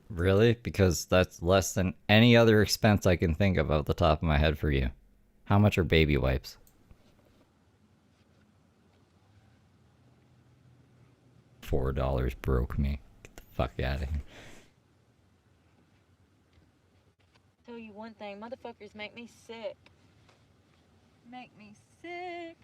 Really? Because that's less than any other expense I can think of off the top of my head for you. How much are baby wipes? $4 broke me. Get the fuck out of here. Tell you one thing, motherfuckers make me sick. Make me sick.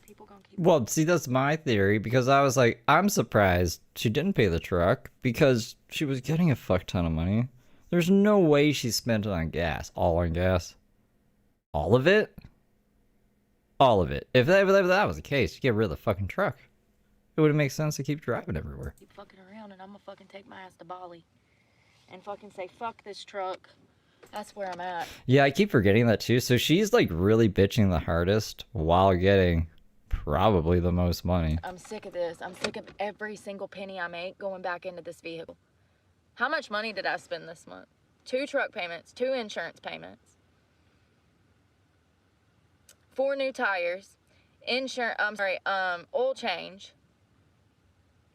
People gonna keep. Well, see, that's my theory, because I was like, I'm surprised she didn't pay the truck because she was getting a fuck ton of money. There's no way she spent it on gas. All on gas. All of it? All of it. If that was the case, you get rid of the fucking truck. It would make sense to keep driving everywhere. Keep fucking around and I'm gonna fucking take my ass to Bali and fucking say, fuck this truck. That's where I'm at. Yeah, I keep forgetting that too. So she's like really bitching the hardest while getting probably the most money. I'm sick of this. I'm sick of every single penny I make going back into this vehicle. How much money did I spend this month? 2 truck payments, 2 insurance payments, 4 new tires, oil change.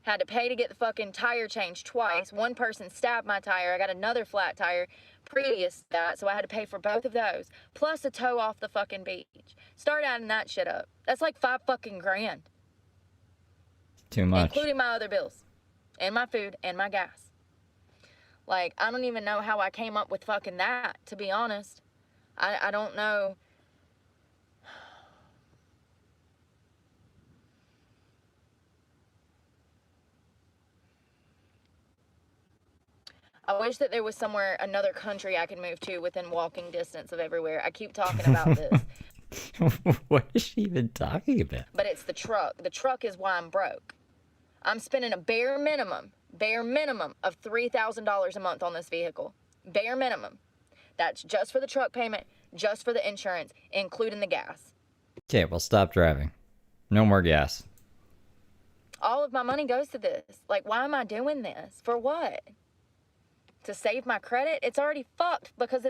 Had to pay to get the fucking tire changed twice. One person stabbed my tire. I got another flat tire previous to that, so I had to pay for both of those. Plus a tow off the fucking beach. Start adding that shit up. That's like $5 fucking grand. Too much. Including my other bills. And my food and my gas. Like, I don't even know how I came up with fucking that, to be honest. I don't know. I wish that there was somewhere, another country I could move to within walking distance of everywhere. I keep talking about this. What is she even talking about? But it's the truck. The truck is why I'm broke. I'm spending a bare minimum of $3,000 a month on this vehicle. Bare minimum. That's just for the truck payment, just for the insurance, including the gas. Okay, well, stop driving. No more gas. All of my money goes to this. Like, why am I doing this? For what? To save my credit? It's already fucked because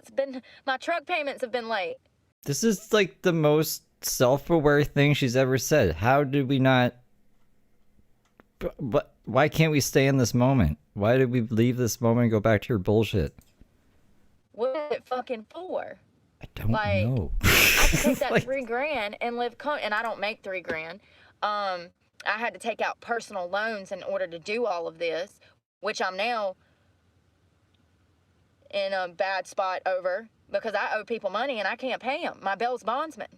my truck payments have been late. This is like the most self-aware thing she's ever said. How did we not... But why can't we stay in this moment? Why did we leave this moment and go back to your bullshit? What is it fucking for? I don't know. I could take that $3,000 and live and I don't make $3,000. I had to take out personal loans in order to do all of this, which I'm now in a bad spot over because I owe people money and I can't pay them. My bail's bondsman.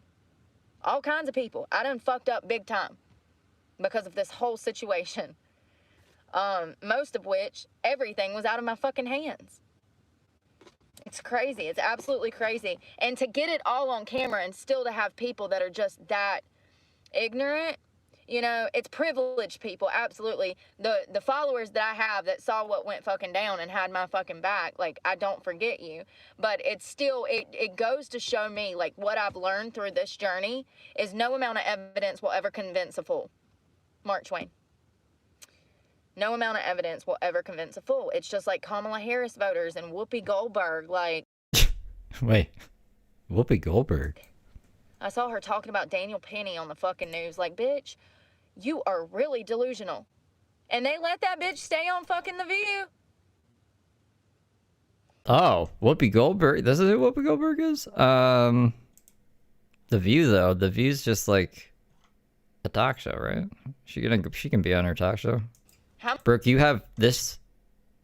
All kinds of people. I done fucked up big time because of this whole situation. Most of which, everything was out of my fucking hands. It's crazy. It's absolutely crazy. And to get it all on camera and still to have people that are just that ignorant, you know, it's privileged people, absolutely. The followers that I have that saw what went fucking down and had my fucking back, like, I don't forget you. But it's still, it goes to show me, like, what I've learned through this journey is no amount of evidence will ever convince a fool. Mark Twain. No amount of evidence will ever convince a fool. It's just like Kamala Harris voters and Whoopi Goldberg. Like, Wait, Whoopi Goldberg? I saw her talking about Daniel Penny on the fucking news. Like, bitch, you are really delusional. And they let that bitch stay on fucking The View. Oh, Whoopi Goldberg. This is who Whoopi Goldberg is? The View, though. The View's just like a talk show, right? She can be on her talk show. Brooke, you have this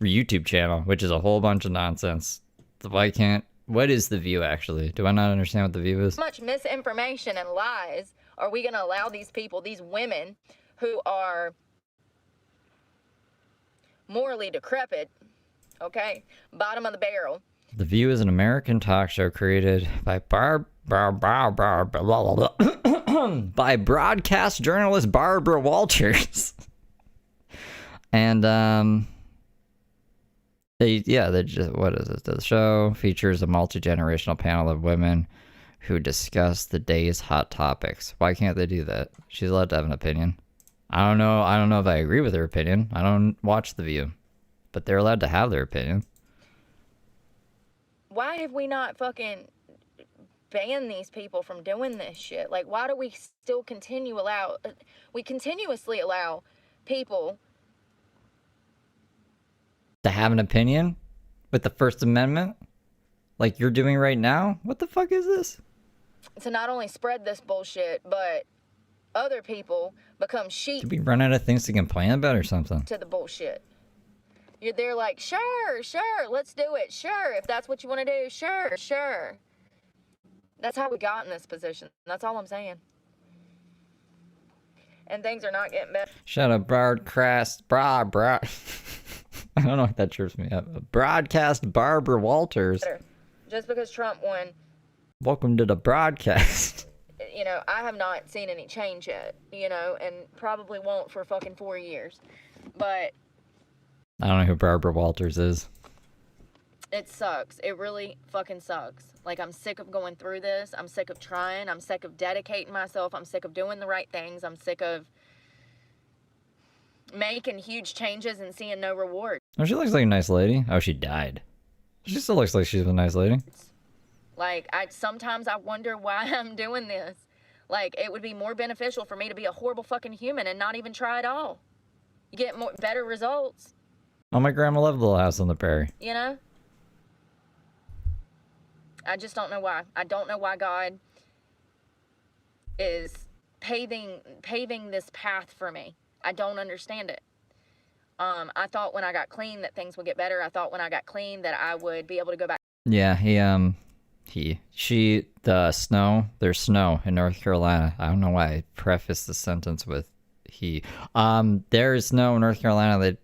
YouTube channel, which is a whole bunch of nonsense. What is The View, actually? Do I not understand what The View is? How much misinformation and lies are we going to allow these people, these women who are morally decrepit, okay, bottom of the barrel? The View is an American talk show created by by broadcast journalist Barbara Walters. And what is it? The show features a multi-generational panel of women who discuss the day's hot topics. Why can't they do that? She's allowed to have an opinion. I don't know if I agree with her opinion. I don't watch The View, but they're allowed to have their opinion. Why have we not fucking banned these people from doing this shit? Like, why do we still continuously allow people to have an opinion with the First Amendment, like you're doing right now? What the fuck is this? to not only spread this bullshit, but other people become sheep Did we run out of things to complain about or something? to the bullshit. They're like, sure, let's do it. Sure, if that's what you want to do, sure. That's how we got in this position. That's all I'm saying. And things are not getting better. Shut up, broadcast, I don't know if that trips me up. Broadcast Barbara Walters. Just because Trump won, Welcome to the broadcast. I have not seen any change yet, and probably won't for fucking 4 years. But I don't know who Barbara Walters is. it sucks. It really fucking sucks. Like, I'm sick of going through this. I'm sick of trying. I'm sick of dedicating myself. I'm sick of doing the right things. I'm sick of making huge changes and seeing no reward. Oh, she looks like a nice lady. Oh, she died. She still looks like she's a nice lady. Like, sometimes I wonder why I'm doing this. Like, it would be more beneficial for me to be a horrible fucking human and not even try at all. You get better results. Oh, my grandma loved the Little House on the Prairie. I just don't know why. I don't know why God is paving this path for me. I don't understand it. I thought when I got clean that things would get better. I thought when I got clean that I would be able to go back. Yeah, there's snow in North Carolina. I don't know why I prefaced the sentence with he. There's snow in North Carolina that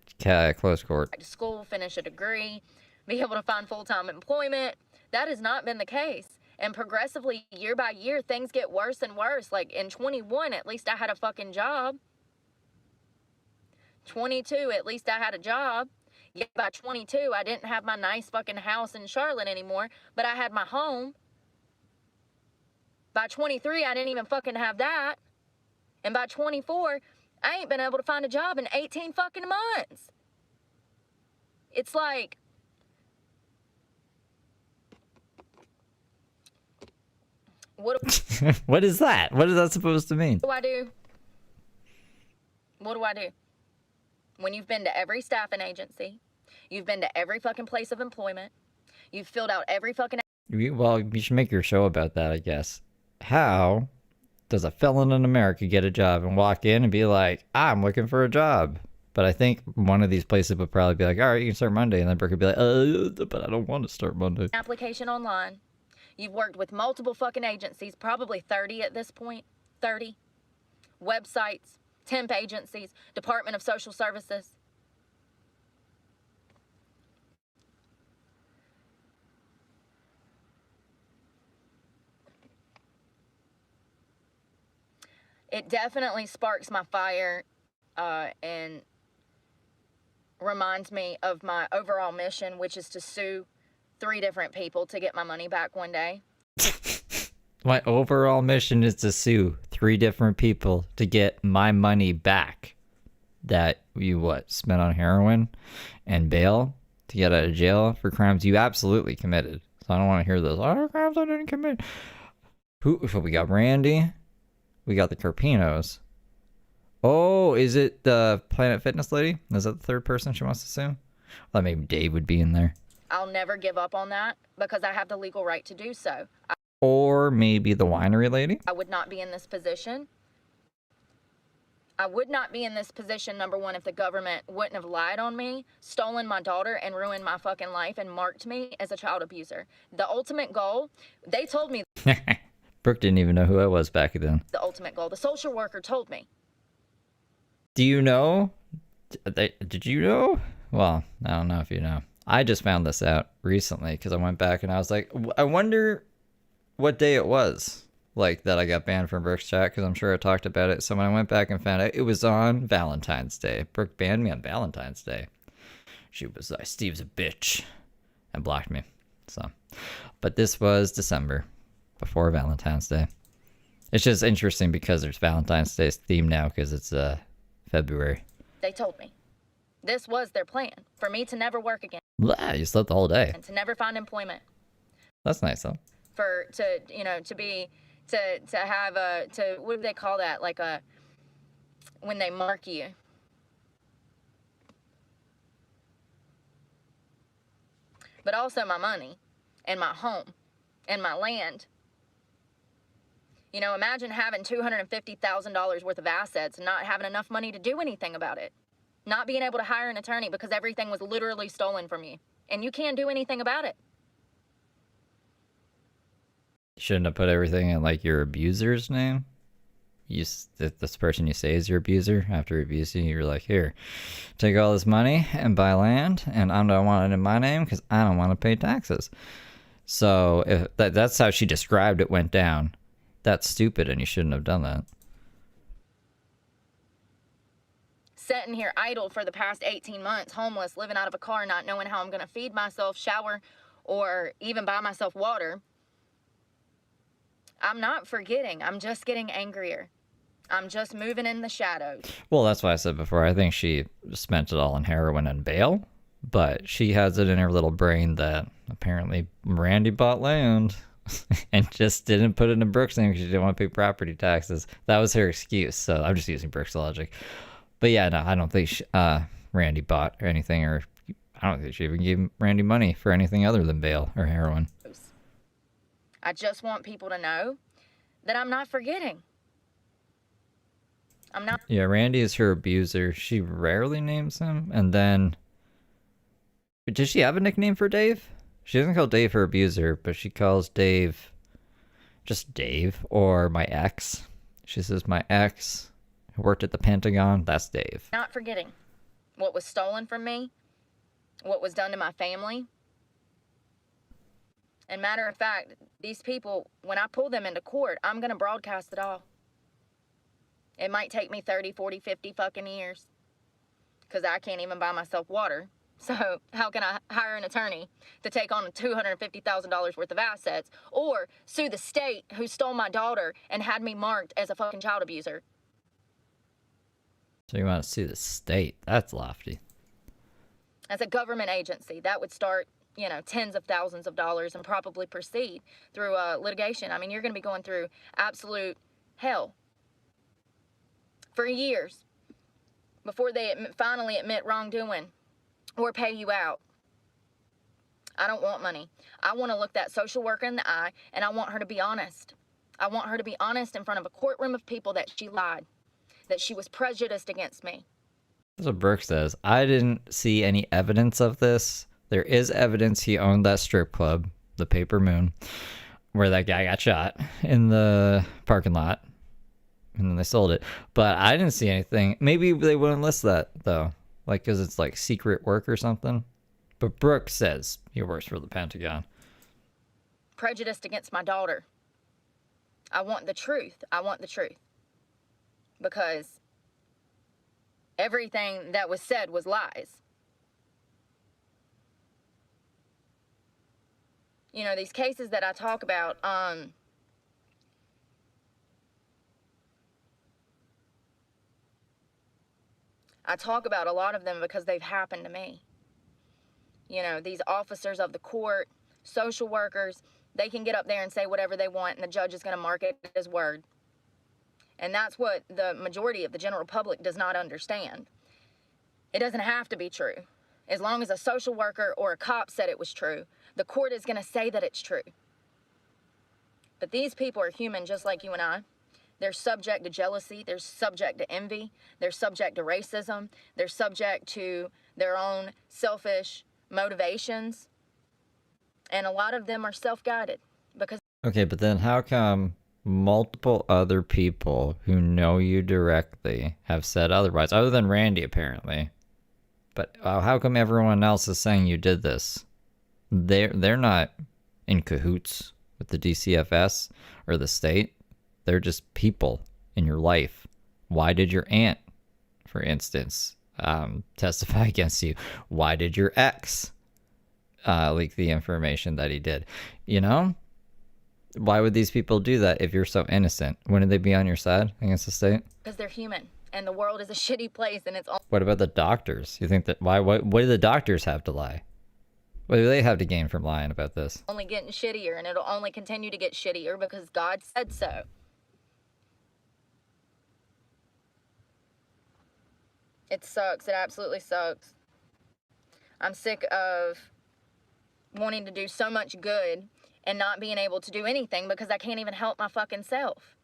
closed court. Back to school, finish a degree, be able to find full-time employment. That has not been the case. And progressively, year by year, things get worse and worse. Like, in 21, at least I had a fucking job. 22, at least I had a job. Yeah, by 22, I didn't have my nice fucking house in Charlotte anymore, but I had my home. By 23, I didn't even fucking have that. And by 24, I ain't been able to find a job in 18 fucking months. It's like, what What is that? What is that supposed to mean? do I do? What do I do? When you've been to every staffing agency, you've been to every fucking place of employment, you've filled out every fucking... Well, you should make your show about that, I guess. How does a felon in America get a job and walk in and be like, I'm looking for a job? But I think one of these places would probably be like, all right, you can start Monday. And then Brooke would be like, but I don't want to start Monday. application online. You've worked with multiple fucking agencies, probably 30 at this point, 30 websites, temp agencies, Department of Social Services. It definitely sparks my fire and reminds me of my overall mission, which is to sue 3 different people to get my money back one day. My overall mission is to sue 3 different people to get my money back. that you spent on heroin and bail to get out of jail for crimes you absolutely committed. So I don't want to hear those crimes I didn't commit. So we got Randy, we got the Carpinos. Oh, is it the Planet Fitness lady? Is that the third person she wants to sue? Well, maybe Dave would be in there. I'll never give up on that because I have the legal right to do so. Or maybe the winery lady? I would not be in this position. I would not be in this position, number one, if the government wouldn't have lied on me, stolen my daughter, and ruined my fucking life and marked me as a child abuser. The ultimate goal, they told me. Brooke didn't even know who I was back then. The ultimate goal. The social worker told me. Do you know? Did you know? Well, I don't know if you know. I just found this out recently because I went back and I was like, I wonder what day it was. Like that I got banned from Brooke's chat because I'm sure I talked about it. So when I went back and found out, it was on Valentine's Day. Brooke banned me on Valentine's Day. She was like, Steve's a bitch, and blocked me. So, but this was December, before Valentine's Day. It's just interesting because there's Valentine's Day's theme now because it's February. They told me. This was their plan, for me to never work again. Blah, you slept the whole day. And to never find employment. That's nice though. To have what do they call that? Like when they mark you. But also my money and my home and my land. You know, imagine having $250,000 worth of assets and not having enough money to do anything about it. Not being able to hire an attorney because everything was literally stolen from you. And you can't do anything about it. Shouldn't have put everything in like your abuser's name. This person you say is your abuser after abusing you, you're like, here, take all this money and buy land, and I don't want it in my name because I don't want to pay taxes. So if that's how she described it went down. That's stupid, and you shouldn't have done that. Sitting here idle for the past 18 months, homeless, living out of a car, not knowing how I'm going to feed myself, shower, or even buy myself water. I'm not forgetting. I'm just getting angrier. I'm just moving in the shadows. Well, that's why I said before, I think she spent it all on heroin and bail, but she has it in her little brain that apparently Randy bought land and just didn't put it in Brooke's name because she didn't want to pay property taxes. That was her excuse, so I'm just using Brooke's logic. But yeah, no, I don't think Randy bought or anything, or I don't think she even gave Randy money for anything other than bail or heroin. I just want people to know that I'm not forgetting. I'm not. Yeah, Randy is her abuser. She rarely names him. And then, does she have a nickname for Dave? She doesn't call Dave her abuser, but she calls Dave just Dave or my ex. She says, my ex who worked at the Pentagon, that's Dave. Not forgetting what was stolen from me, what was done to my family. And matter of fact, these people, when I pull them into court, I'm going to broadcast it all. It might take me 30, 40, 50 fucking years because I can't even buy myself water. So how can I hire an attorney to take on $250,000 worth of assets or sue the state who stole my daughter and had me marked as a fucking child abuser? So you want to sue the state? That's lofty. As a government agency, that would start, you know, tens of thousands of dollars and probably proceed through litigation. I mean, you're going to be going through absolute hell for years before they finally admit wrongdoing or pay you out. I don't want money. I want to look that social worker in the eye, and I want her to be honest. I want her to be honest in front of a courtroom of people that she lied, that she was prejudiced against me. That's what Brooke says. I didn't see any evidence of this. There is evidence he owned that strip club, the Paper Moon, where that guy got shot in the parking lot. And then they sold it. But I didn't see anything. Maybe they wouldn't list that, though. Like, because it's like secret work or something. But Brooke says he works for the Pentagon. Prejudiced against my daughter. I want the truth. I want the truth. Because everything that was said was lies. You know, these cases that I talk about, I talk about a lot of them because they've happened to me. You know, these officers of the court, social workers, they can get up there and say whatever they want, and the judge is going to mark it as word. And that's what the majority of the general public does not understand. It doesn't have to be true. As long as a social worker or a cop said it was true, the court is going to say that it's true. But these people are human just like you and I. They're subject to jealousy. They're subject to envy. They're subject to racism. They're subject to their own selfish motivations. And a lot of them are self-guided because... Okay, but then how come multiple other people who know you directly have said otherwise, other than Randy apparently? But how come everyone else is saying you did this? They're not in cahoots with the DCFS or the state. They're just people in your life. Why did your aunt, for instance, testify against you? Why did your ex leak the information that he did? You know? Why would these people do that if you're so innocent? Wouldn't they be on your side against the state? Because they're human, and the world is a shitty place, and it's all... What about the doctors? You think that what do the doctors have to lie? What do they have to gain from lying about this? only getting shittier, and it'll only continue to get shittier because God said so. It sucks. It absolutely sucks. I'm sick of wanting to do so much good and not being able to do anything because I can't even help my fucking self.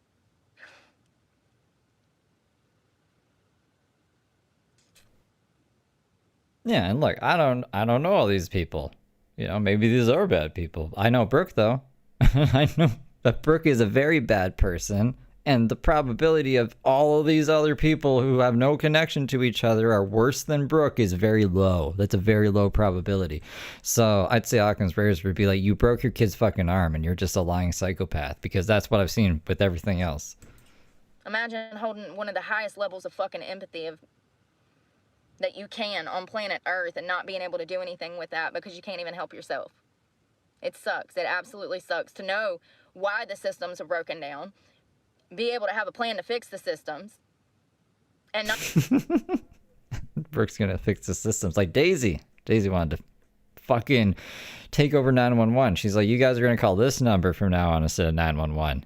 Yeah, and look, I don't know all these people. You know, maybe these are bad people. I know Brooke though. I know that Brooke is a very bad person, and the probability of all of these other people who have no connection to each other are worse than Brooke is very low. That's a very low probability. So I'd say Occam's Razor would be like, you broke your kid's fucking arm and you're just a lying psychopath, because that's what I've seen with everything else. Imagine holding one of the highest levels of fucking empathy that you can on planet Earth and not being able to do anything with that because you can't even help yourself. It sucks. It absolutely sucks to know why the systems are broken down, be able to have a plan to fix the systems, and not... Brooke's gonna fix the systems like Daisy. Daisy wanted to fucking take over 911. She's like, you guys are gonna call this number from now on instead of 911. I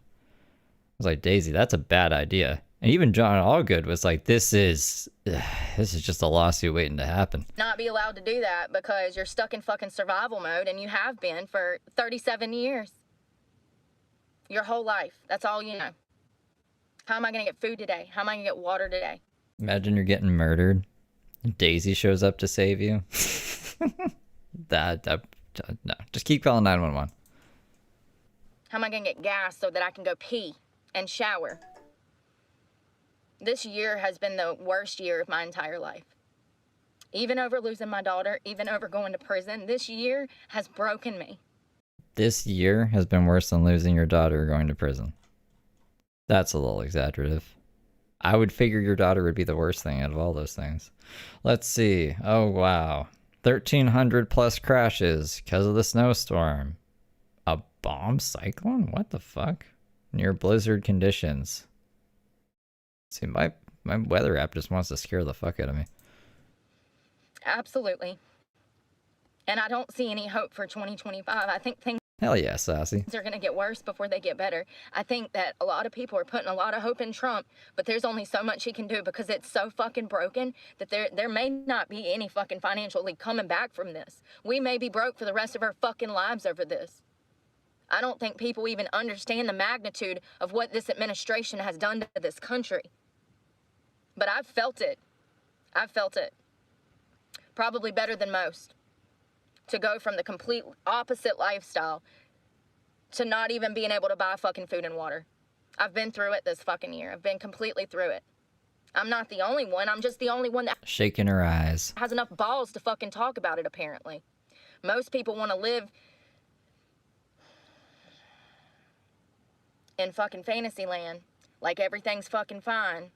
was like, Daisy, that's a bad idea. And even John Allgood was like, this is just a lawsuit waiting to happen. Not be allowed to do that because you're stuck in fucking survival mode, and you have been for 37 years. Your whole life. That's all you know. How am I going to get food today? How am I going to get water today? Imagine you're getting murdered and Daisy shows up to save you. No, just keep calling 911. How am I going to get gas so that I can go pee and shower? This year has been the worst year of my entire life. Even over losing my daughter, even over going to prison, this year has broken me. This year has been worse than losing your daughter or going to prison. That's a little exaggerative. I would figure your daughter would be the worst thing out of all those things. Let's see. Oh, wow. 1,300 plus crashes because of the snowstorm. A bomb cyclone? What the fuck? Near blizzard conditions. See, my weather app just wants to scare the fuck out of me. Absolutely. And I don't see any hope for 2025. I think things... Hell yeah, Sassy. They're going to get worse before they get better. I think that a lot of people are putting a lot of hope in Trump, but there's only so much he can do because it's so fucking broken that there may not be any fucking financially coming back from this. We may be broke for the rest of our fucking lives over this. I don't think people even understand the magnitude of what this administration has done to this country. But I've felt it. I've felt it. Probably better than most. To go from the complete opposite lifestyle to not even being able to buy fucking food and water. I've been through it this fucking year. I've been completely through it. I'm not the only one. I'm just the only one that shaking her eyes has enough balls to fucking talk about it, apparently. Most people want to live in fucking fantasy land. Like everything's fucking fine.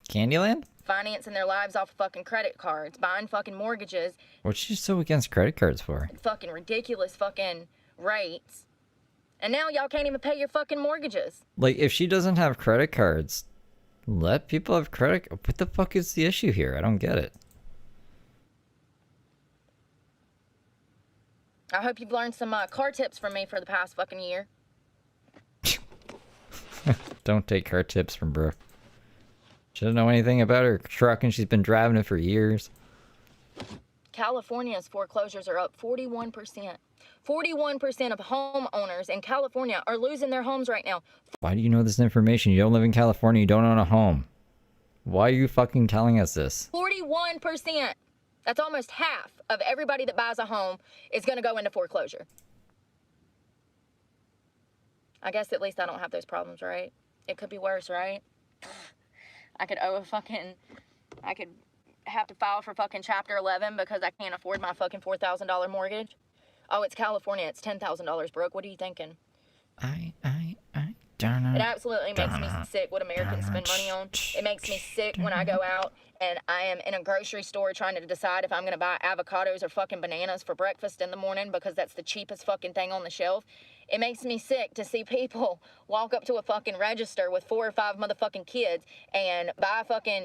Candyland? Financing their lives off of fucking credit cards, buying fucking mortgages. What's she so against credit cards for? Fucking ridiculous fucking rates. And now y'all can't even pay your fucking mortgages. Like, if she doesn't have credit cards, Let people have credit. What the fuck is the issue here? I don't get it. I hope you've learned some car tips from me for the past fucking year. Don't take car tips from Brooke. She doesn't know anything about her truck and she's been driving it for years. California's foreclosures are up 41%. 41% of homeowners in California are losing their homes right now. Why do you know this information? You don't live in California, you don't own a home. Why are you fucking telling us this? 41%. That's almost half of everybody that buys a home is going to go into foreclosure. I guess at least I don't have those problems, right? It could be worse, right? I could have to file for fucking Chapter 11 because I can't afford my fucking $4,000 mortgage. Oh, it's California. It's $10,000, Brooke. What are you thinking? I don't know. It absolutely makes me sick what Americans spend money on. It makes me sick when I go out and I am in a grocery store trying to decide if I'm going to buy avocados or fucking bananas for breakfast in the morning because that's the cheapest fucking thing on the shelf. It makes me sick to see people walk up to a fucking register with 4 or 5 motherfucking kids and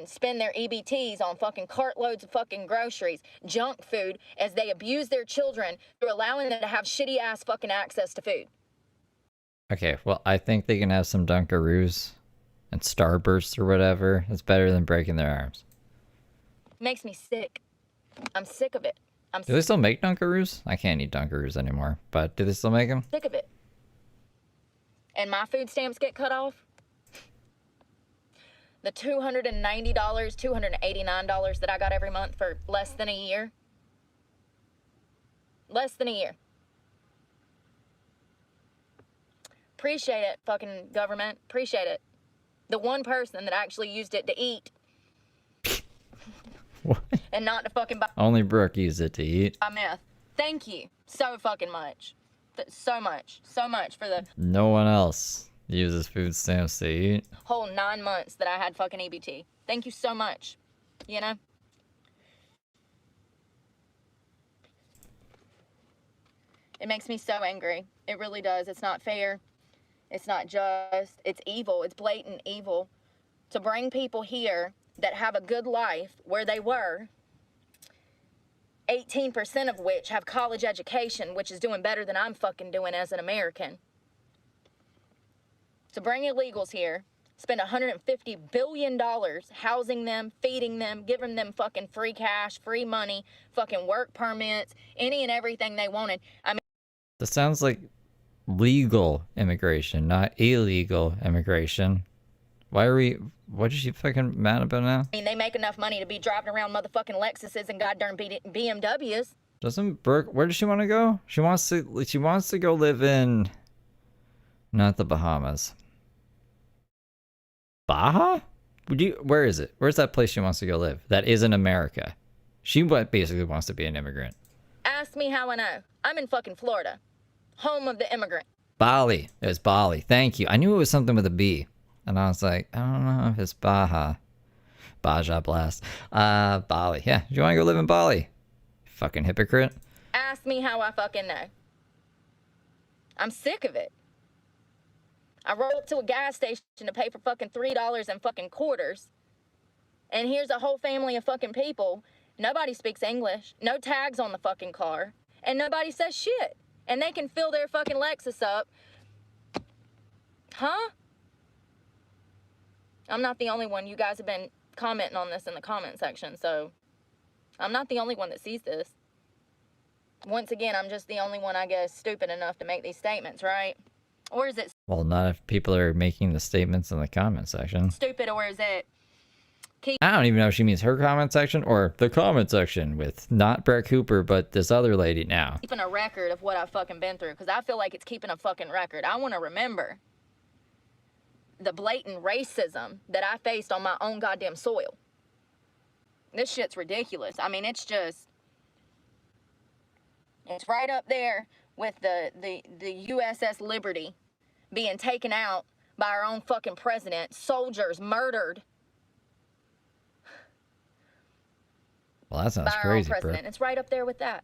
spend their EBTs on fucking cartloads of fucking groceries, junk food, as they abuse their children through allowing them to have shitty ass fucking access to food. Okay, well, I think they can have some Dunkaroos and Starbursts or whatever. It's better than breaking their arms. It makes me sick. I'm sick of it. Do they still make Dunkaroos? I can't eat Dunkaroos anymore, but do they still make them? Sick of it. And my food stamps get cut off. The $290, $289 that I got every month for less than a year. Less than a year. Appreciate it, fucking government. Appreciate it. The one person that actually used it to eat. What? And not to fucking buy. Only Brooke used it to eat. Buy meth. Thank you so fucking much. So much for the No one else uses food stamps to eat. whole 9 months that I had fucking EBT. Thank you so much. You know? It makes me so angry. It really does. It's not fair. It's not just. It's evil. It's blatant evil. To bring people here that have a good life where they were, 18% of which have college education, which is doing better than I'm fucking doing as an American. To bring illegals here, spend $150 billion housing them, feeding them, giving them fucking free cash, free money, fucking work permits, any and everything they wanted. I mean, That sounds like legal immigration, not illegal immigration. What is she fucking mad about now? they make enough money to be driving around motherfucking Lexuses and goddamn BMWs. Doesn't Brooke, where does she want to go? She wants to go live in, not the Bahamas. Baja? Where is it? Where's that place she wants to go live? That isn't America. She basically wants to be an immigrant. Ask me how I know. I'm in fucking Florida. Home of the immigrant. Bali. It was Bali. Thank you. I knew it was something with a B. And I was like, I don't know if it's Baja. Baja Blast. Bali. Yeah, you want to go live in Bali? Fucking hypocrite. Ask me how I fucking know. I'm sick of it. I roll up to a gas station to pay for fucking $3 and fucking quarters. And here's a whole family of fucking people. Nobody speaks English. No tags on the fucking car. And nobody says shit. And they can fill their fucking Lexus up. Huh? I'm not the only one. You guys have been commenting on this in the comment section, so I'm not the only one that sees this. Once again, I'm just the only one, I guess, stupid enough to make these statements, right? Or is it Well, not if people are making the statements in the comment section. stupid, or is it I don't even know if she means her comment section or the comment section with not Brett Cooper, but this other lady now. keeping a record of what I've fucking been through? Because I feel like it's keeping a fucking record. I want to remember the blatant racism that I faced on my own goddamn soil. This shit's ridiculous. I mean, it's right up there with the USS Liberty being taken out by our own fucking president, soldiers murdered Well, that sounds by our own crazy, president. bro. It's right up there with that.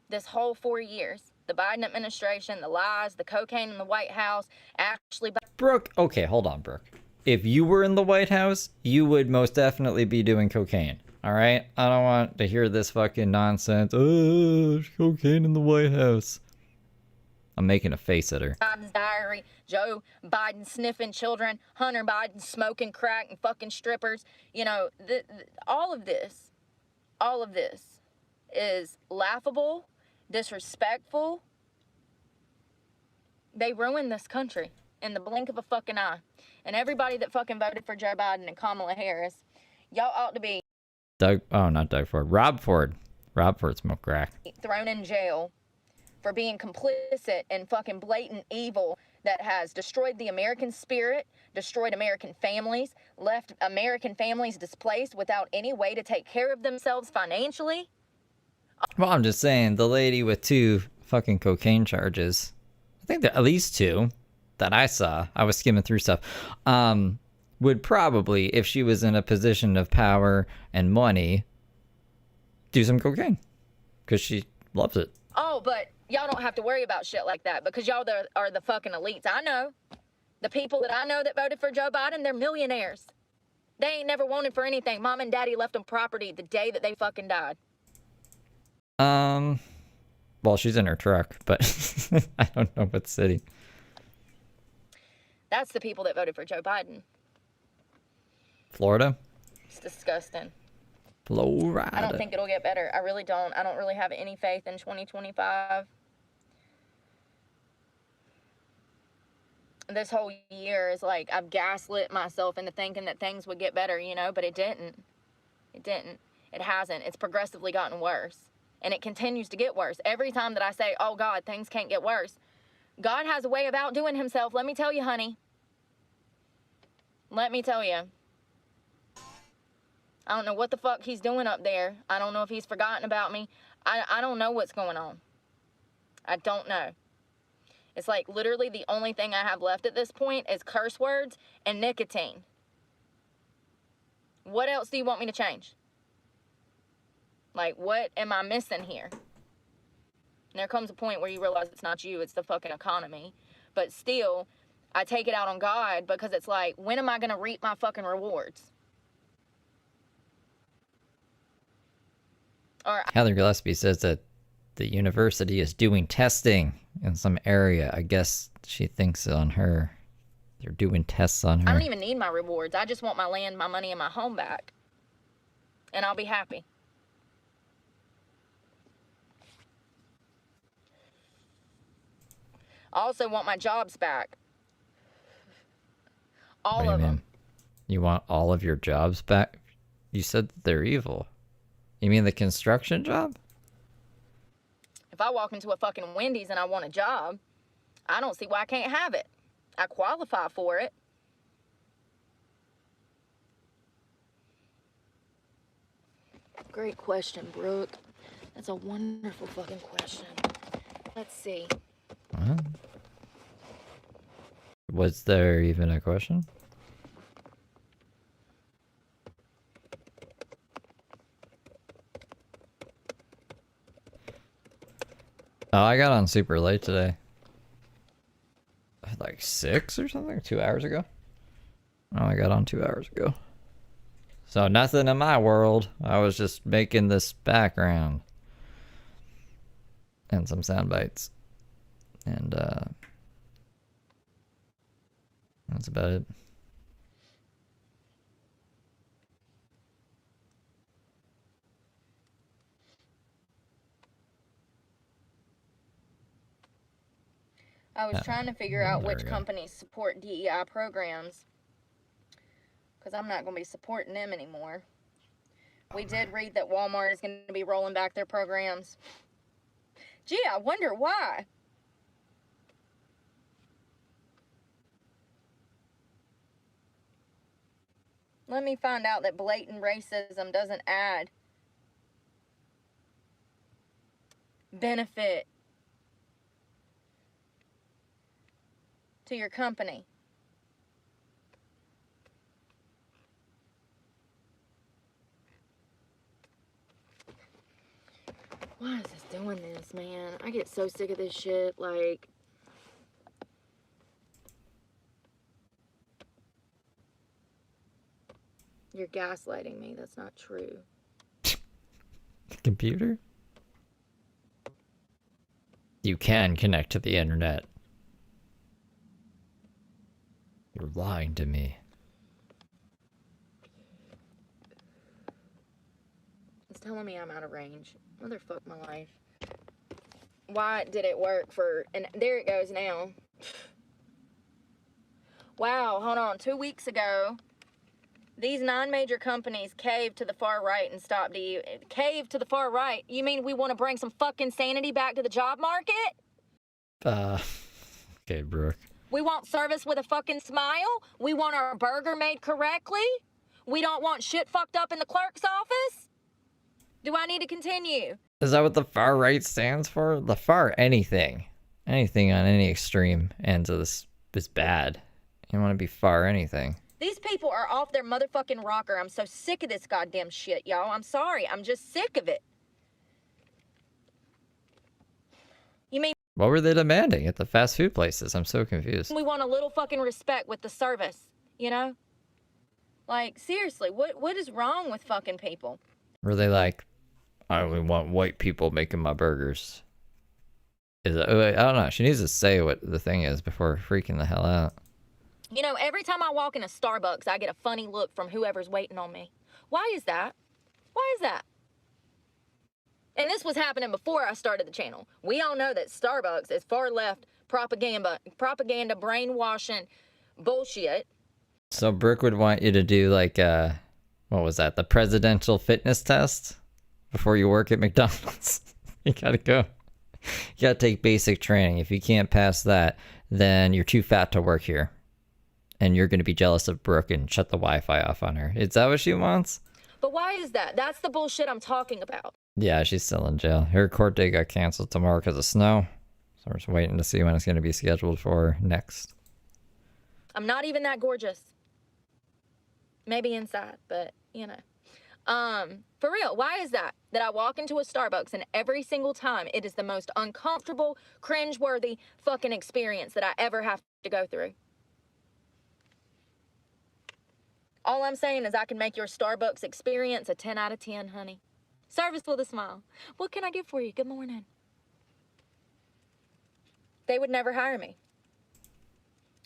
This whole 4 years, the Biden administration, the lies, the cocaine in the White House, actually. Brooke, okay, hold on, Brooke. if you were in the White House, you would most definitely be doing cocaine. All right? I don't want to hear this fucking nonsense. Oh, there's cocaine in the White House. I'm making a face at her. Biden's diary, Joe Biden sniffing children, Hunter Biden smoking crack and fucking strippers. You know, all of this is laughable, disrespectful. They ruined this country in the blink of a fucking eye. And everybody that fucking voted for Joe Biden and Kamala Harris, y'all ought to be not Doug Ford. Rob Ford. Rob Ford smoked crack. thrown in jail for being complicit in fucking blatant evil that has destroyed the American spirit, destroyed American families, left American families displaced without any way to take care of themselves financially. Well, I'm just saying, the lady with 2 fucking cocaine charges, I think there at least 2 that I saw, I was skimming through stuff, would probably, if she was in a position of power and money, do some cocaine. Because she loves it. Oh, but y'all don't have to worry about shit like that because y'all are the fucking elites. I know. The people that I know that voted for Joe Biden, they're millionaires. They ain't never wanted for anything. Mom and daddy left them property the day that they fucking died. Well, she's in her truck, but I don't know what city. That's the people that voted for Joe Biden. Florida? It's disgusting. Florida. I don't think it'll get better. I really don't. I don't really have any faith in 2025. This whole year is like I've gaslit myself into thinking that things would get better, you know, but it didn't. It didn't. It hasn't. It's progressively gotten worse. And it continues to get worse. Every time that I say, oh God, things can't get worse, God has a way of outdoing himself. Let me tell you, honey. Let me tell you. I don't know what the fuck he's doing up there. I don't know if he's forgotten about me. I don't know what's going on. I don't know. It's like literally the only thing I have left at this point is curse words and nicotine. What else do you want me to change? Like, what am I missing here? And there comes a point where you realize it's not you, it's the fucking economy. But still, I take it out on God because it's like, when am I going to reap my fucking rewards? Heather Gillespie says that the university is doing testing in some area. I guess she thinks on her. They're doing tests on her. I don't even need my rewards. I just want my land, my money, and my home back. And I'll be happy. I also want my jobs back. All of them. You want all of your jobs back? You said that they're evil. You mean the construction job? If I walk into a fucking Wendy's and I want a job, I don't see why I can't have it. I qualify for it. Great question, Brooke. That's a wonderful fucking question. Let's see. What? Was there even a question? Oh, I got on super late today. Like 6 or something? 2 hours ago? Oh, I got on 2 hours ago. So nothing in my world. I was just making this background. And some sound bites. And that's about it. I was trying to figure out which companies support DEI programs, because I'm not going to be supporting them anymore. We did read that Walmart is going to be rolling back their programs. Gee, I wonder why. Let me find out that blatant racism doesn't add benefit to your company. Why is this doing this, man? I get so sick of this shit. Like, You're gaslighting me. That's not true. Computer? You can connect to the internet. You're lying to me. It's telling me I'm out of range. Motherfuck my life. Why did it work for... And there it goes now. Wow, hold on. 2 weeks ago, these 9 major companies caved to the far right and stopped DU. Caved to the far right? You mean we want to bring some fucking sanity back to the job market? Okay, Brooke. We want service with a fucking smile? We want our burger made correctly? We don't want shit fucked up in the clerk's office? Do I need to continue? Is that what the far right stands for? The far anything. Anything on any extreme ends of this is bad. You want to be far anything. These people are off their motherfucking rocker. I'm so sick of this goddamn shit, y'all. I'm sorry. I'm just sick of it. You mean What were they demanding at the fast food places? I'm so confused. we want a little fucking respect with the service, you know? Like, seriously, what is wrong with fucking people? Were they like, I only want white people making my burgers? I don't know. She needs to say what the thing is before freaking the hell out. You know, every time I walk in a Starbucks, I get a funny look from whoever's waiting on me. Why is that? Why is that? And this was happening before I started the channel. We all know that Starbucks is far left propaganda brainwashing bullshit. So Brooke would want you to do like, what was that? The presidential fitness test before you work at McDonald's. You gotta go. You gotta take basic training. If you can't pass that, then you're too fat to work here. And you're going to be jealous of Brooke and shut the Wi-Fi off on her. Is that what she wants? But why is that? That's the bullshit I'm talking about. Yeah, she's still in jail. Her court date got canceled tomorrow because of snow. So we're just waiting to see when it's going to be scheduled for next. I'm not even that gorgeous. Maybe inside, but, you know. For real, why is that? That I walk into a Starbucks and every single time it is the most uncomfortable, cringeworthy fucking experience that I ever have to go through. All I'm saying is I can make your Starbucks experience a 10 out of 10, honey. Service with a smile. What can I get for you? Good morning. They would never hire me.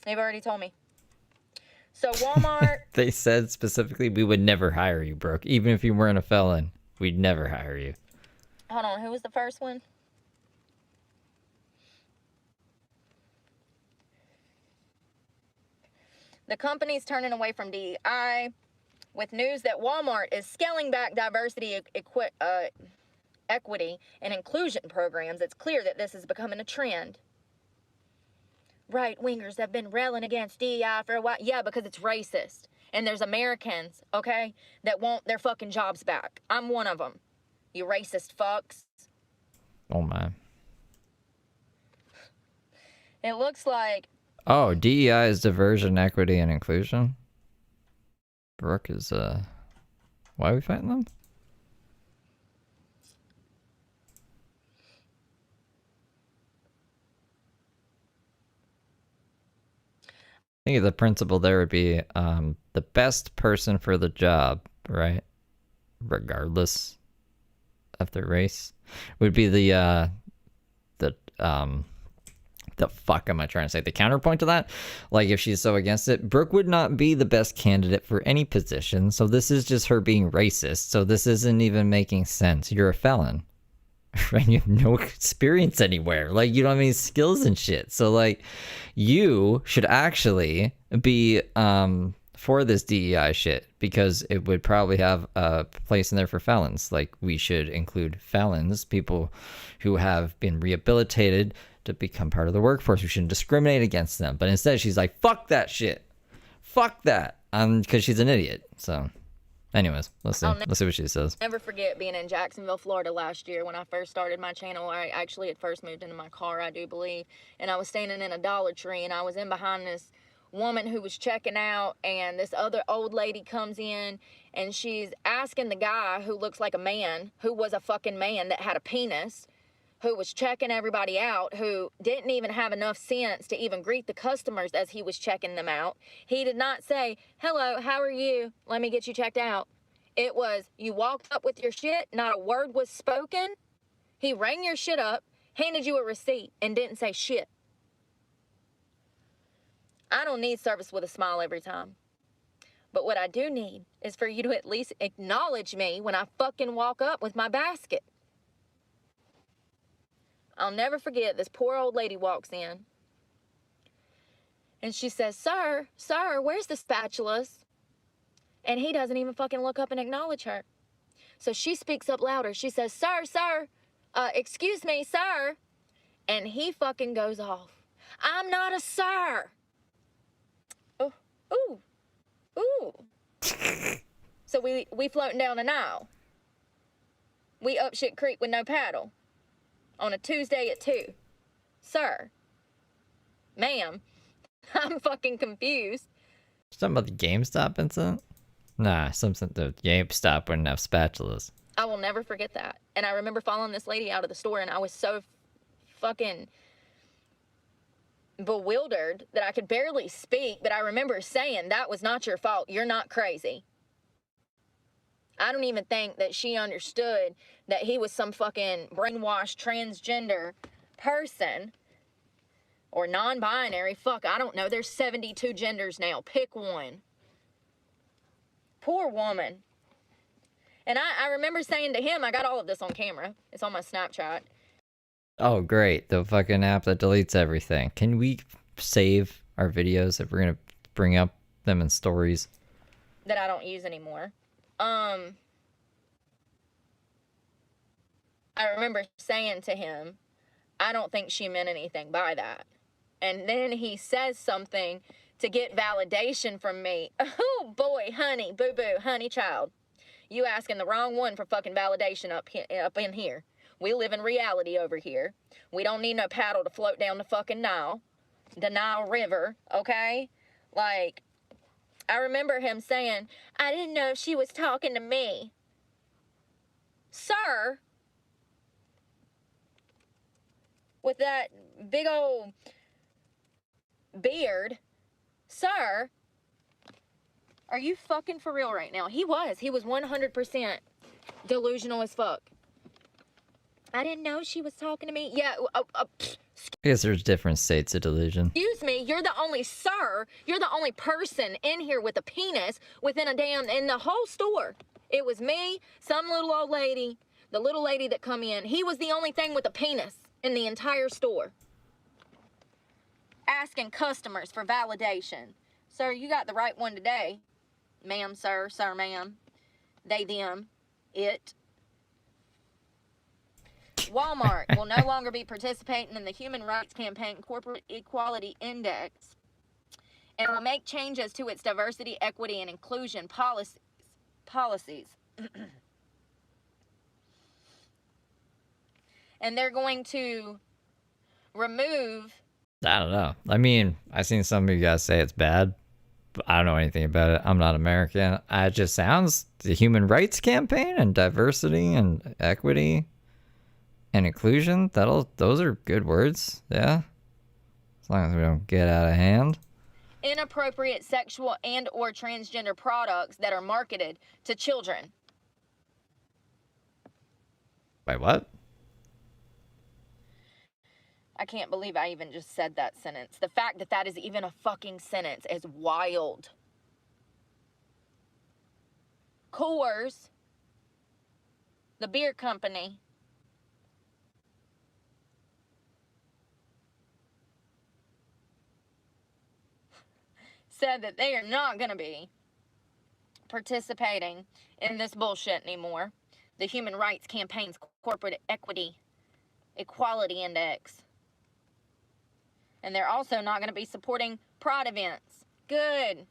They've already told me. So Walmart... They said specifically we would never hire you, Brooke. Even if you weren't a felon, we'd never hire you. Hold on, who was the first one? The company's turning away from DEI with news that Walmart is scaling back diversity, equity, and inclusion programs. It's clear that this is becoming a trend. Right-wingers have been railing against DEI for a while. Yeah, because it's racist. And there's Americans, okay, that want their fucking jobs back. I'm one of them. You racist fucks. Oh, my. It looks like... Oh, DEI is diversion, equity, and inclusion? Brooke is, why are we fighting them? I think the principle there would be the best person for the job, right? Regardless of their race, would be the fuck am I trying to say? The counterpoint to that? Like, if she's so against it, Brooke would not be the best candidate for any position. So this is just her being racist. So this isn't even making sense. You're a felon. Right? You have no experience anywhere. Like, you don't have any skills and shit. So, like, you should actually be for this DEI shit, because it would probably have a place in there for felons. Like, we should include felons, people who have been rehabilitated to become part of the workforce. We shouldn't discriminate against them. But instead, she's like, fuck that shit. Fuck that. Because she's an idiot. So, anyways, let's see. Let's see what she says. Never forget being in Jacksonville, Florida last year when I first started my channel. I actually had first moved into my car, I do believe. And I was standing in a Dollar Tree, and I was in behind this woman who was checking out, and this other old lady comes in, and she's asking the guy who looks like a man, who was a fucking man that had a penis, who was checking everybody out, who didn't even have enough sense to even greet the customers as he was checking them out. He did not say, hello, how are you? Let me get you checked out. It was, you walked up with your shit, not a word was spoken. He rang your shit up, handed you a receipt, and didn't say shit. I don't need service with a smile every time. But what I do need is for you to at least acknowledge me when I fucking walk up with my basket. I'll never forget, this poor old lady walks in. And she says, sir, where's the spatulas? And he doesn't even fucking look up and acknowledge her. So she speaks up louder. She says, sir, excuse me, sir. And he fucking goes off. I'm not a sir. Oh, ooh. So we floating down an aisle. We up shit creek with no paddle. On a Tuesday at 2. Sir. Ma'am. I'm fucking confused. Something about the GameStop incident? Nah, something the GameStop wouldn't have spatulas. I will never forget that. And I remember following this lady out of the store, and I was so fucking bewildered that I could barely speak, but I remember saying, that was not your fault. You're not crazy. I don't even think that she understood that he was some fucking brainwashed transgender person or non-binary. Fuck, I don't know. There's 72 genders now. Pick one. Poor woman. And I remember saying to him, I got all of this on camera. It's on my Snapchat. Oh, great. The fucking app that deletes everything. Can we save our videos if we're going to bring up them in stories? That I don't use anymore. I remember saying to him, I don't think she meant anything by that. And then he says something to get validation from me. Oh boy, honey, boo-boo, honey child. You asking the wrong one for fucking validation up in here. We live in reality over here. We don't need no paddle to float down the fucking Nile. The Nile River, okay? Like, I remember him saying, I didn't know if she was talking to me. Sir, with that big old beard, sir, are you fucking for real right now? He was 100% delusional as fuck. I didn't know she was talking to me. Yeah, I guess there's different states of delusion. excuse me, you're the only person in here with a penis within in the whole store. It was me, some little old lady, the little lady that come in. He was the only thing with a penis in the entire store. Asking customers for validation. Sir, you got the right one today. Ma'am, sir, ma'am. They, them, it. Walmart will no longer be participating in the Human Rights Campaign Corporate Equality Index and will make changes to its diversity, equity, and inclusion policies. And they're going to remove... I don't know. I mean, I've seen some of you guys say it's bad, but I don't know anything about it. I'm not American. It just sounds the Human Rights Campaign and diversity and equity and inclusion. Those are good words. Yeah. As long as we don't get out of hand. Inappropriate sexual and or transgender products that are marketed to children. Wait, what? I can't believe I even just said that sentence. The fact that that is even a fucking sentence is wild. Coors, the beer company, said that they are not going to be participating in this bullshit anymore. The Human Rights Campaign's Corporate Equality Index. And they're also not going to be supporting pride events. Good.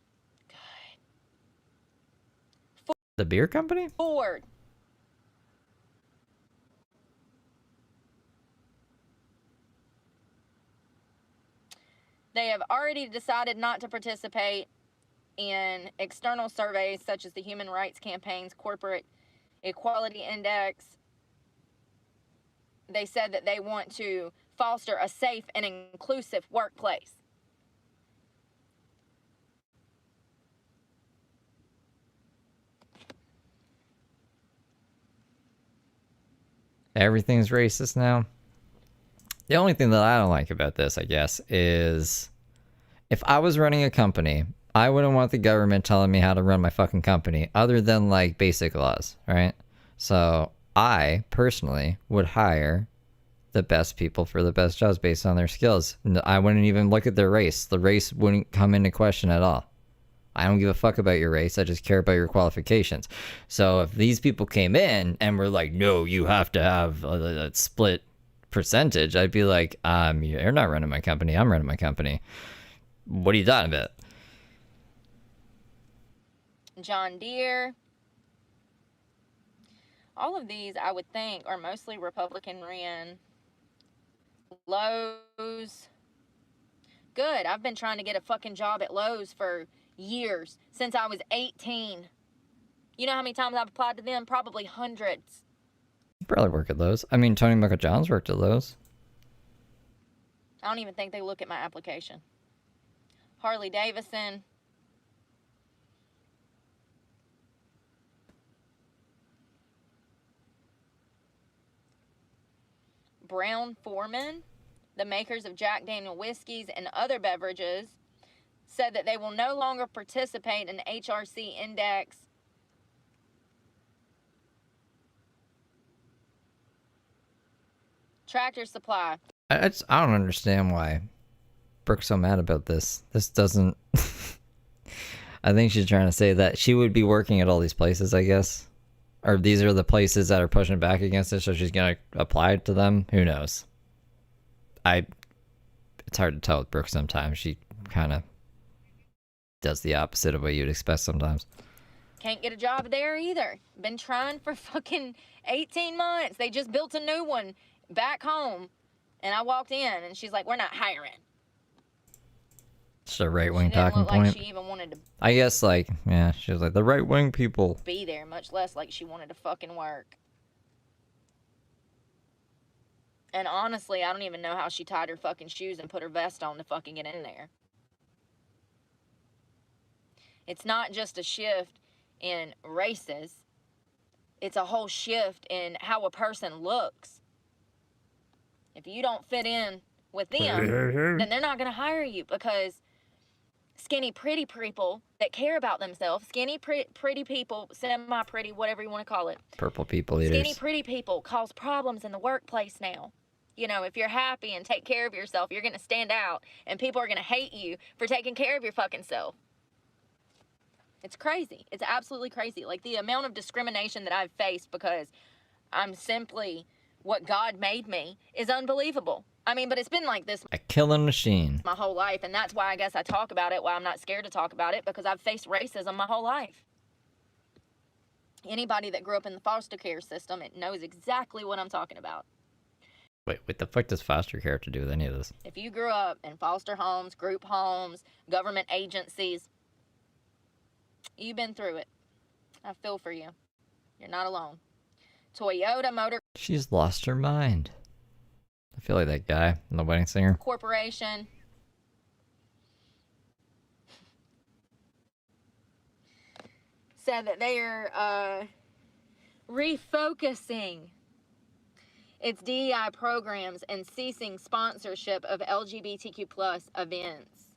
The beer company? Ford. They have already decided not to participate in external surveys such as the Human Rights Campaign's Corporate Equality Index. they said that they want to foster a safe and inclusive workplace. Everything's racist now. The only thing that I don't like about this, I guess, is if I was running a company, I wouldn't want the government telling me how to run my fucking company other than like basic laws, right? So I personally would hire the best people for the best jobs based on their skills. I wouldn't even look at their race. The race wouldn't come into question at all. I don't give a fuck about your race. I just care about your qualifications. So if these people came in and were like, no, you have to have a split percentage, I'd be like, you're not running my company. I'm running my company. What are you talking about? John Deere. All of these, I would think, are mostly Republican ran. Lowe's. Good. I've been trying to get a fucking job at Lowe's for years, since I was 18. You know how many times I've applied to them? Probably hundreds. You probably work at Lowe's. I mean, Tony Michael Johns worked at Lowe's. I don't even think they look at my application. Harley Davidson. Brown-Forman, the makers of Jack Daniel whiskeys and other beverages, said that they will no longer participate in HRC index. Tractor Supply. I don't understand why Brooke's so mad about this. This doesn't... I think she's trying to say that she would be working at all these places, I guess. Or these are the places that are pushing back against it, so she's going to apply to them? Who knows? It's hard to tell with Brooke sometimes. She kind of does the opposite of what you'd expect sometimes. Can't get a job there either. Been trying for fucking 18 months. They just built a new one back home. And I walked in and she's like, we're not hiring. It's a right-wing talking look point. like she even wanted to I guess, like, yeah, she was like, the right-wing people. be there, much less like she wanted to fucking work. And honestly, I don't even know how she tied her fucking shoes and put her vest on to fucking get in there. It's not just a shift in races. It's a whole shift in how a person looks. If you don't fit in with them, then they're not going to hire you, because skinny, pretty people that care about themselves, skinny, pretty people, semi-pretty, whatever you want to call it. Purple people eaters. Skinny, pretty people cause problems in the workplace now. You know, if you're happy and take care of yourself, you're going to stand out, and people are going to hate you for taking care of your fucking self. It's crazy. It's absolutely crazy. Like, the amount of discrimination that I've faced because I'm simply what God made me is unbelievable. I mean, but it's been like this A killing machine. my whole life, and that's why I guess I talk about it, why I'm not scared to talk about it, because I've faced racism my whole life. Anybody that grew up in the foster care system, it knows exactly what I'm talking about. Wait, what the fuck does foster care have to do with any of this? If you grew up in foster homes, group homes, government agencies, you've been through it. I feel for you. You're not alone. Toyota Motor She's lost her mind. I feel like that guy in The Wedding Singer. Corporation said that they are refocusing its DEI programs and ceasing sponsorship of LGBTQ plus events.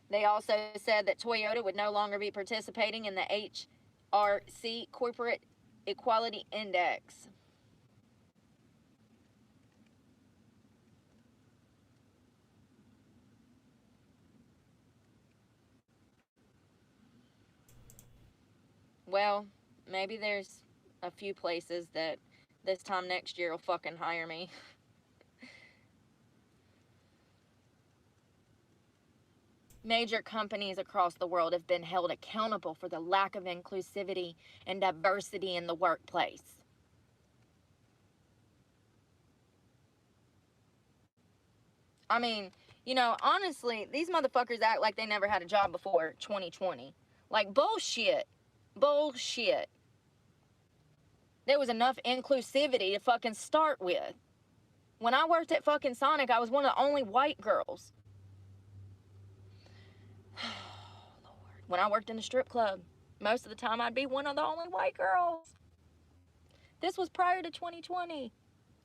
They also said that Toyota would no longer be participating in the HRC Corporate Equality Index. Well, maybe there's a few places that this time next year will fucking hire me. Major companies across the world have been held accountable for the lack of inclusivity and diversity in the workplace. I mean, you know, honestly, these motherfuckers act like they never had a job before 2020. Like, bullshit. Bullshit. There was enough inclusivity to fucking start with. When I worked at fucking Sonic, I was one of the only white girls. Lord. When I worked in the strip club, most of the time I'd be one of the only white girls. This was prior to 2020.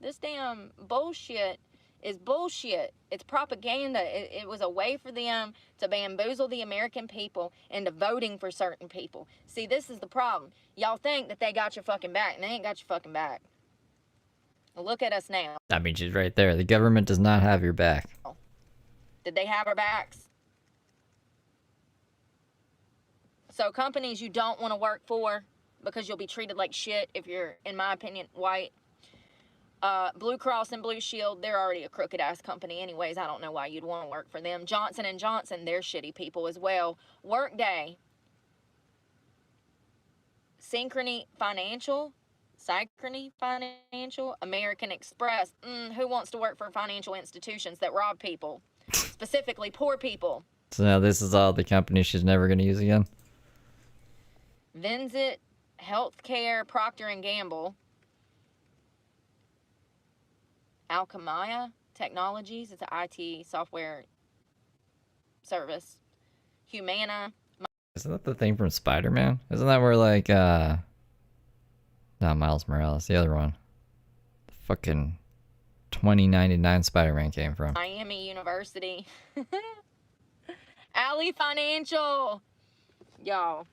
This damn bullshit is bullshit. It's propaganda. It was a way for them to bamboozle the American people into voting for certain people. See, this is the problem. Y'all think that they got your fucking back, and they ain't got your fucking back. Look at us now. I mean, she's right there. The government does not have your back. Did they have our backs? So companies you don't want to work for because you'll be treated like shit if you're, in my opinion, white. Blue Cross and Blue Shield, they're already a crooked ass company anyways. I don't know why you'd want to work for them. Johnson & Johnson, they're shitty people as well. Workday. Synchrony Financial, American Express. Who wants to work for financial institutions that rob people? Specifically poor people. So now this is all the companies she's never going to use again? Vincent Healthcare, Procter & Gamble. Alchemia Technologies, it's an IT software service. Humana. Isn't that the thing from Spider-Man? Isn't that where, like, not Miles Morales, the other one. The fucking 2099 Spider-Man came from. Miami University. Alley Financial. Y'all.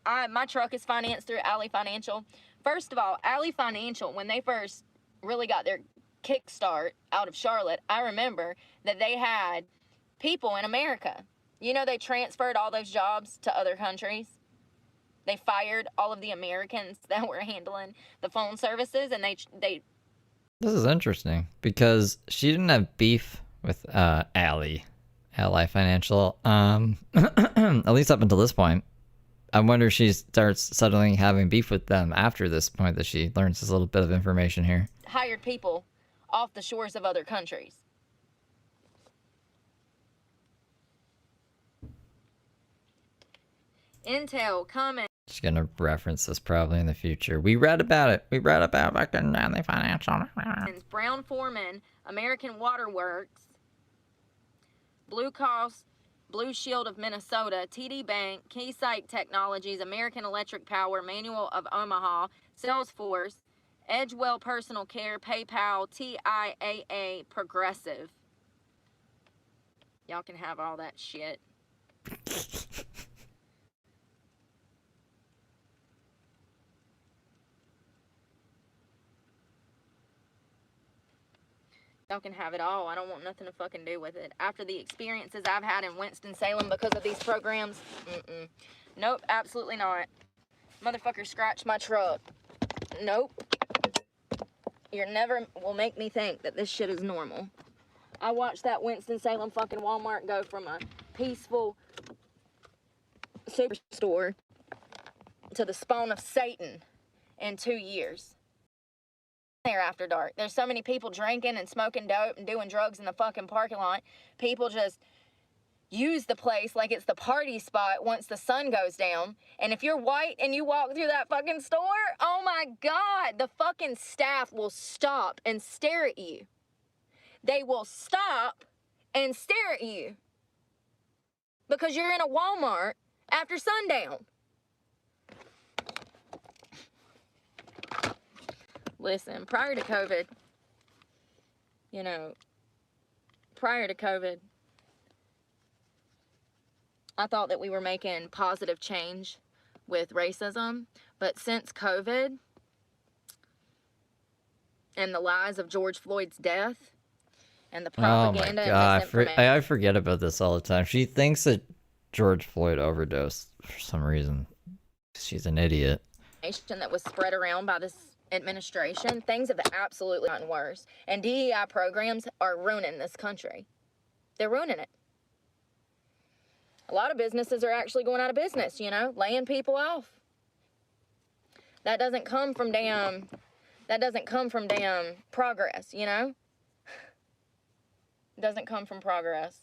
My truck is financed through Alley Financial. First of all, Alley Financial, when they first really got their kickstart out of Charlotte, I remember that they had people in America. You know, they transferred all those jobs to other countries. They fired all of the Americans that were handling the phone services, and they. This is interesting because she didn't have beef with Ally Financial. At least up until this point. I wonder if she starts suddenly having beef with them after this point that she learns this little bit of information here. Hired people off the shores of other countries. Intel coming. She's gonna reference this probably in the future. We read about it. We read about fucking Ally Financial. Brown Forman, American Water Works, Blue Cross Blue Shield of Minnesota, TD Bank, Keysight Technologies, American Electric Power, Manual of Omaha, Salesforce, Edgewell Personal Care, PayPal, TIAA, Progressive. Y'all can have all that shit. Y'all can have it all. I don't want nothing to fucking do with it. After the experiences I've had in Winston-Salem because of these programs, nope, absolutely not. Motherfucker scratched my truck. Nope. You never will make me think that this shit is normal. I watched that Winston-Salem fucking Walmart go from a peaceful superstore to the spawn of Satan in 2 years. There after dark. There's so many people drinking and smoking dope and doing drugs in the fucking parking lot. People just use the place like it's the party spot once the sun goes down. And if you're white and you walk through that fucking store, oh my God, the fucking staff will stop and stare at you. They will stop and stare at you because you're in a Walmart after sundown. Listen, prior to COVID, I thought that we were making positive change with racism, but since COVID and the lies of George Floyd's death and the propaganda and misinformation. I forget about this all the time. She thinks that George Floyd overdosed for some reason. She's an idiot. That was spread around by this administration, things have absolutely gotten worse. And DEI programs are ruining this country. They're ruining it. A lot of businesses are actually going out of business, laying people off. That doesn't come from damn progress, It doesn't come from progress.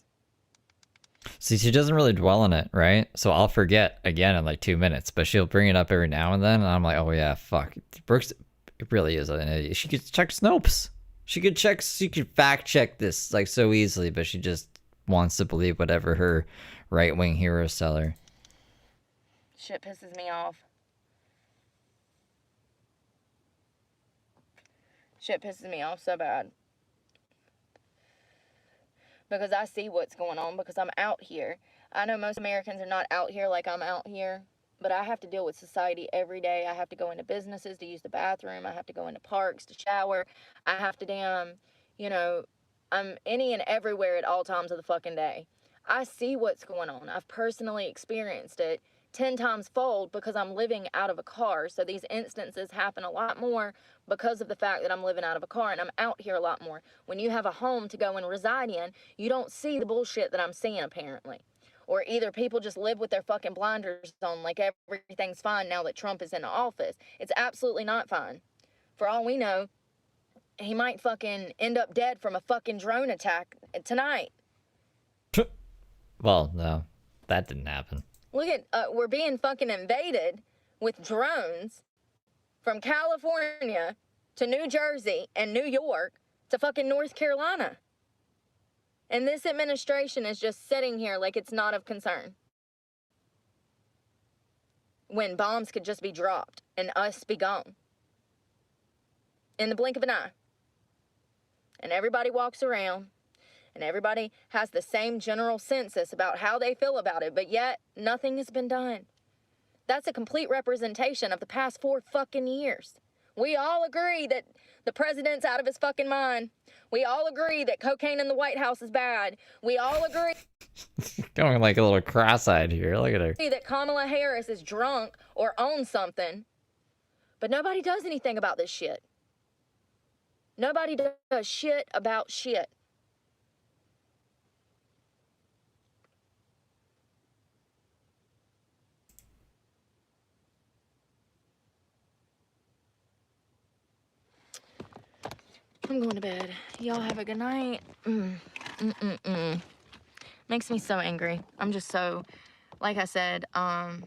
See, she doesn't really dwell on it, right? So I'll forget again in like 2 minutes, but she'll bring it up every now and then, and I'm like, oh yeah, fuck. Brooks, it really is an idiot. She could check Snopes. She could fact check this like so easily, but she just wants to believe whatever her right-wing heroes tell her. Shit pisses me off. Shit pisses me off so bad. Because I see what's going on, because I'm out here. I know most Americans are not out here like I'm out here, but I have to deal with society every day. I have to go into businesses to use the bathroom. I have to go into parks to shower. I have to I'm any and everywhere at all times of the fucking day. I see what's going on. I've personally experienced it 10 times fold because I'm living out of a car. So these instances happen a lot more because of the fact that I'm living out of a car and I'm out here a lot more. When you have a home to go and reside in, you don't see the bullshit that I'm seeing apparently. Or either people just live with their fucking blinders on like everything's fine now that Trump is in office. It's absolutely not fine. For all we know, he might fucking end up dead from a fucking drone attack tonight. Well, no, that didn't happen. Look at, we're being fucking invaded with drones from California to New Jersey and New York to fucking North Carolina. And this administration is just sitting here like it's not of concern. When bombs could just be dropped and us be gone. In the blink of an eye. And everybody walks around. And everybody has the same general census about how they feel about it, but yet nothing has been done. That's a complete representation of the past 4 fucking years. We all agree that the president's out of his fucking mind. We all agree that cocaine in the White House is bad. We all agree Going like a little cross-eyed here. Look at her. that Kamala Harris is drunk or owns something. But nobody does anything about this shit. Nobody does shit about shit. I'm going to bed. Y'all have a good night. Makes me so angry. I'm just so, like I said, I'm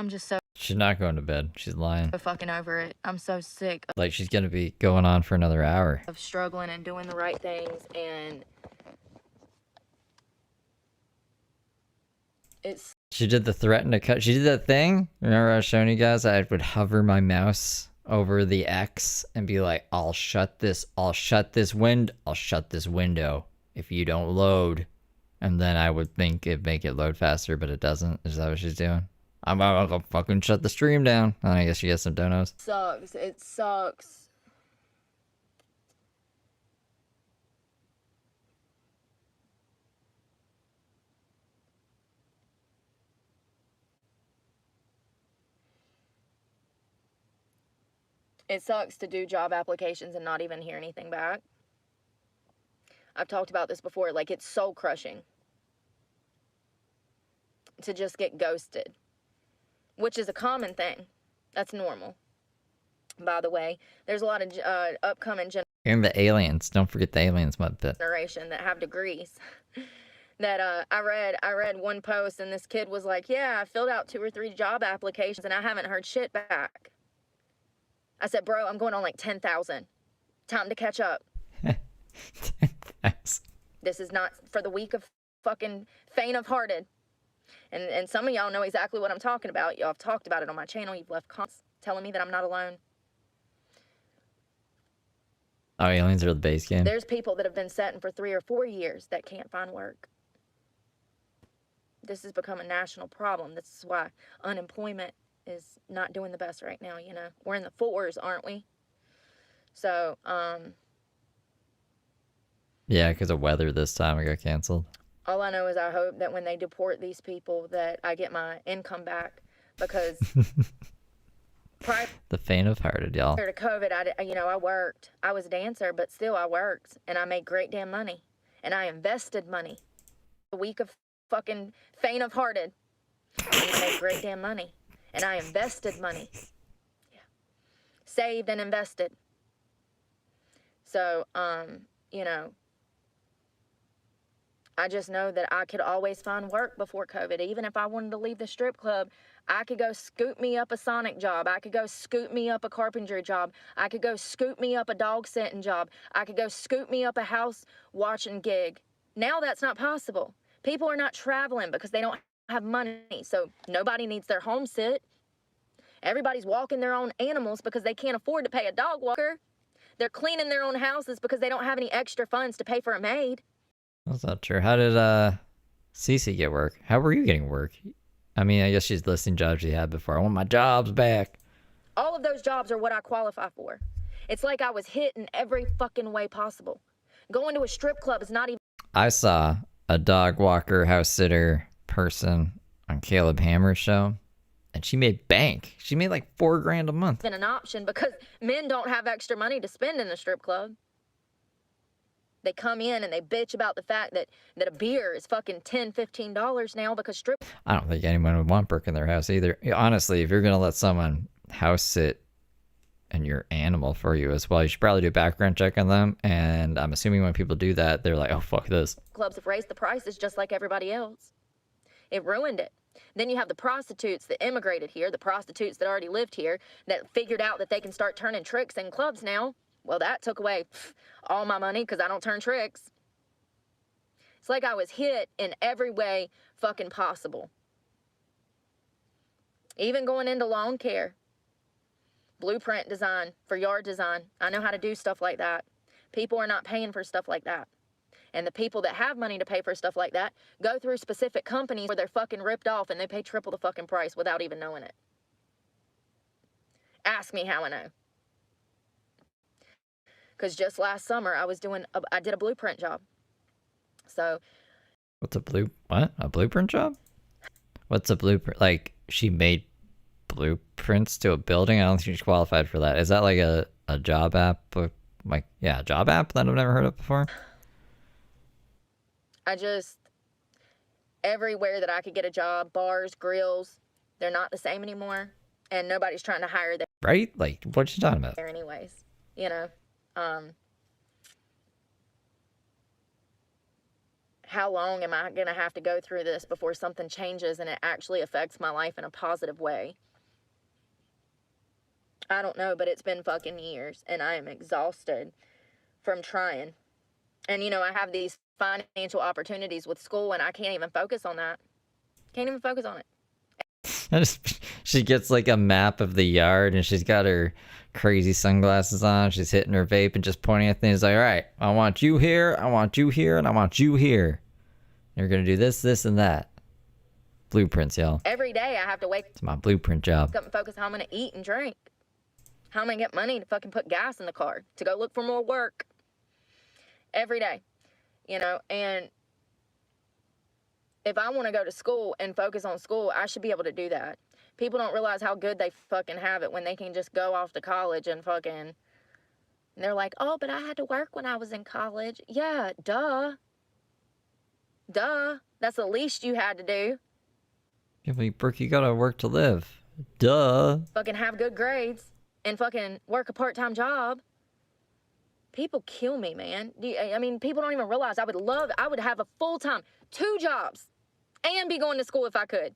just so She's not going to bed. She's lying. fucking over it. I'm so sick Like she's gonna be going on for another hour. of struggling and doing the right things, and it's She did the threaten to cut. She did that thing. Remember I was showing you guys? I would hover my mouse over the X and be like, I'll shut this window if you don't load. And then I would think it'd make it load faster, but it doesn't. Is that what she's doing? I'm gonna fucking shut the stream down. And I guess she gets some donos. sucks. It sucks. It sucks to do job applications and not even hear anything back. I've talked about this before, like it's soul crushing to just get ghosted, which is a common thing. That's normal. By the way, there's a lot of upcoming And the aliens. Don't forget the aliens, Mudpit. generation that have degrees. That I read one post and this kid was like, yeah, I filled out 2 or 3 job applications and I haven't heard shit back. I said, bro, I'm going on like 10,000. Time to catch up. This is not for the weak of fucking faint of hearted. And some of y'all know exactly what I'm talking about. Y'all have talked about it on my channel. You've left comments telling me that I'm not alone. Oh, aliens are the base game. There's people that have been setting for 3 or 4 years that can't find work. This has become a national problem. This is why unemployment is not doing the best right now, you know. We're in the 4s, aren't we? So, Yeah, because of weather this time it got canceled. all I know is I hope that when they deport these people that I get my income back, because prior The faint of hearted, y'all. to COVID, I worked. I was a dancer, but still I worked, and I made great damn money, and I invested money. A week of fucking faint of hearted, and I made great damn money, and I invested money. Yeah. Saved and invested. So, I just know that I could always find work before COVID. Even if I wanted to leave the strip club, I could go scoop me up a Sonic job. I could go scoop me up a carpentry job. I could go scoop me up a dog sitting job. I could go scoop me up a house watching gig. Now that's not possible. People are not traveling because they don't have money, so nobody needs their home sit. Everybody's walking their own animals because they can't afford to pay a dog walker. They're cleaning their own houses because they don't have any extra funds to pay for a maid. That's not true. How did Cece get work? How were you getting work? I mean, I guess she's listing jobs she had before. I want my jobs back. All of those jobs are what I qualify for. It's like I was hit in every fucking way possible. Going to a strip club is not even... I saw a dog walker, house sitter person on Caleb Hammer's show, and she made bank. She made like $4,000 a month. ...an option because men don't have extra money to spend in a strip club. They come in and they bitch about the fact that a beer is fucking $10, $15 now because strip... I don't think anyone would want Brooke in their house either. Honestly, if you're going to let someone house sit and your animal for you as well, you should probably do a background check on them. And I'm assuming when people do that, they're like, oh, fuck this. Clubs have raised the prices just like everybody else. It ruined it. Then you have the prostitutes that immigrated here, the prostitutes that already lived here, that figured out that they can start turning tricks in clubs now. Well, that took away all my money because I don't turn tricks. It's like I was hit in every way fucking possible. Even going into lawn care, blueprint design for yard design. I know how to do stuff like that. People are not paying for stuff like that. And the people that have money to pay for stuff like that go through specific companies where they're fucking ripped off and they pay triple the fucking price without even knowing it. Ask me how I know. Because just last summer, I did a blueprint job. So. What's a blueprint job? What's a blueprint? Like, she made blueprints to a building? I don't think she's qualified for that. Is that like a job app? Like, yeah, a job app that I've never heard of before? Everywhere that I could get a job, bars, grills, they're not the same anymore. And nobody's trying to hire them. Right? Like, what you talking about? Anyways, you know. How long am I going to have to go through this before something changes and it actually affects my life in a positive way? I don't know, but it's been fucking years and I am exhausted from trying. And, you know, I have these financial opportunities with school and I can't even focus on that. Can't even focus on it. She gets like a map of the yard and she's got her crazy sunglasses on. She's hitting her vape and just pointing at things like, all right, I want you here, I want you here, and I want you here. You're going to do this, this, and that. Blueprints, y'all. Every day I have to wake It's my blueprint job. up and focus how I'm going to eat and drink. How am I going to get money to fucking put gas in the car, to go look for more work. Every day, you know, and if I want to go to school and focus on school, I should be able to do that. People don't realize how good they fucking have it when they can just go off to college and fucking... And they're like, oh, but I had to work when I was in college. Yeah, duh. Duh. That's the least you had to do. Yeah, but Brooke, you gotta work to live. Duh. Fucking have good grades and fucking work a part-time job. People kill me, man. I mean, people don't even realize I would have a full-time, 2 jobs, and be going to school if I could.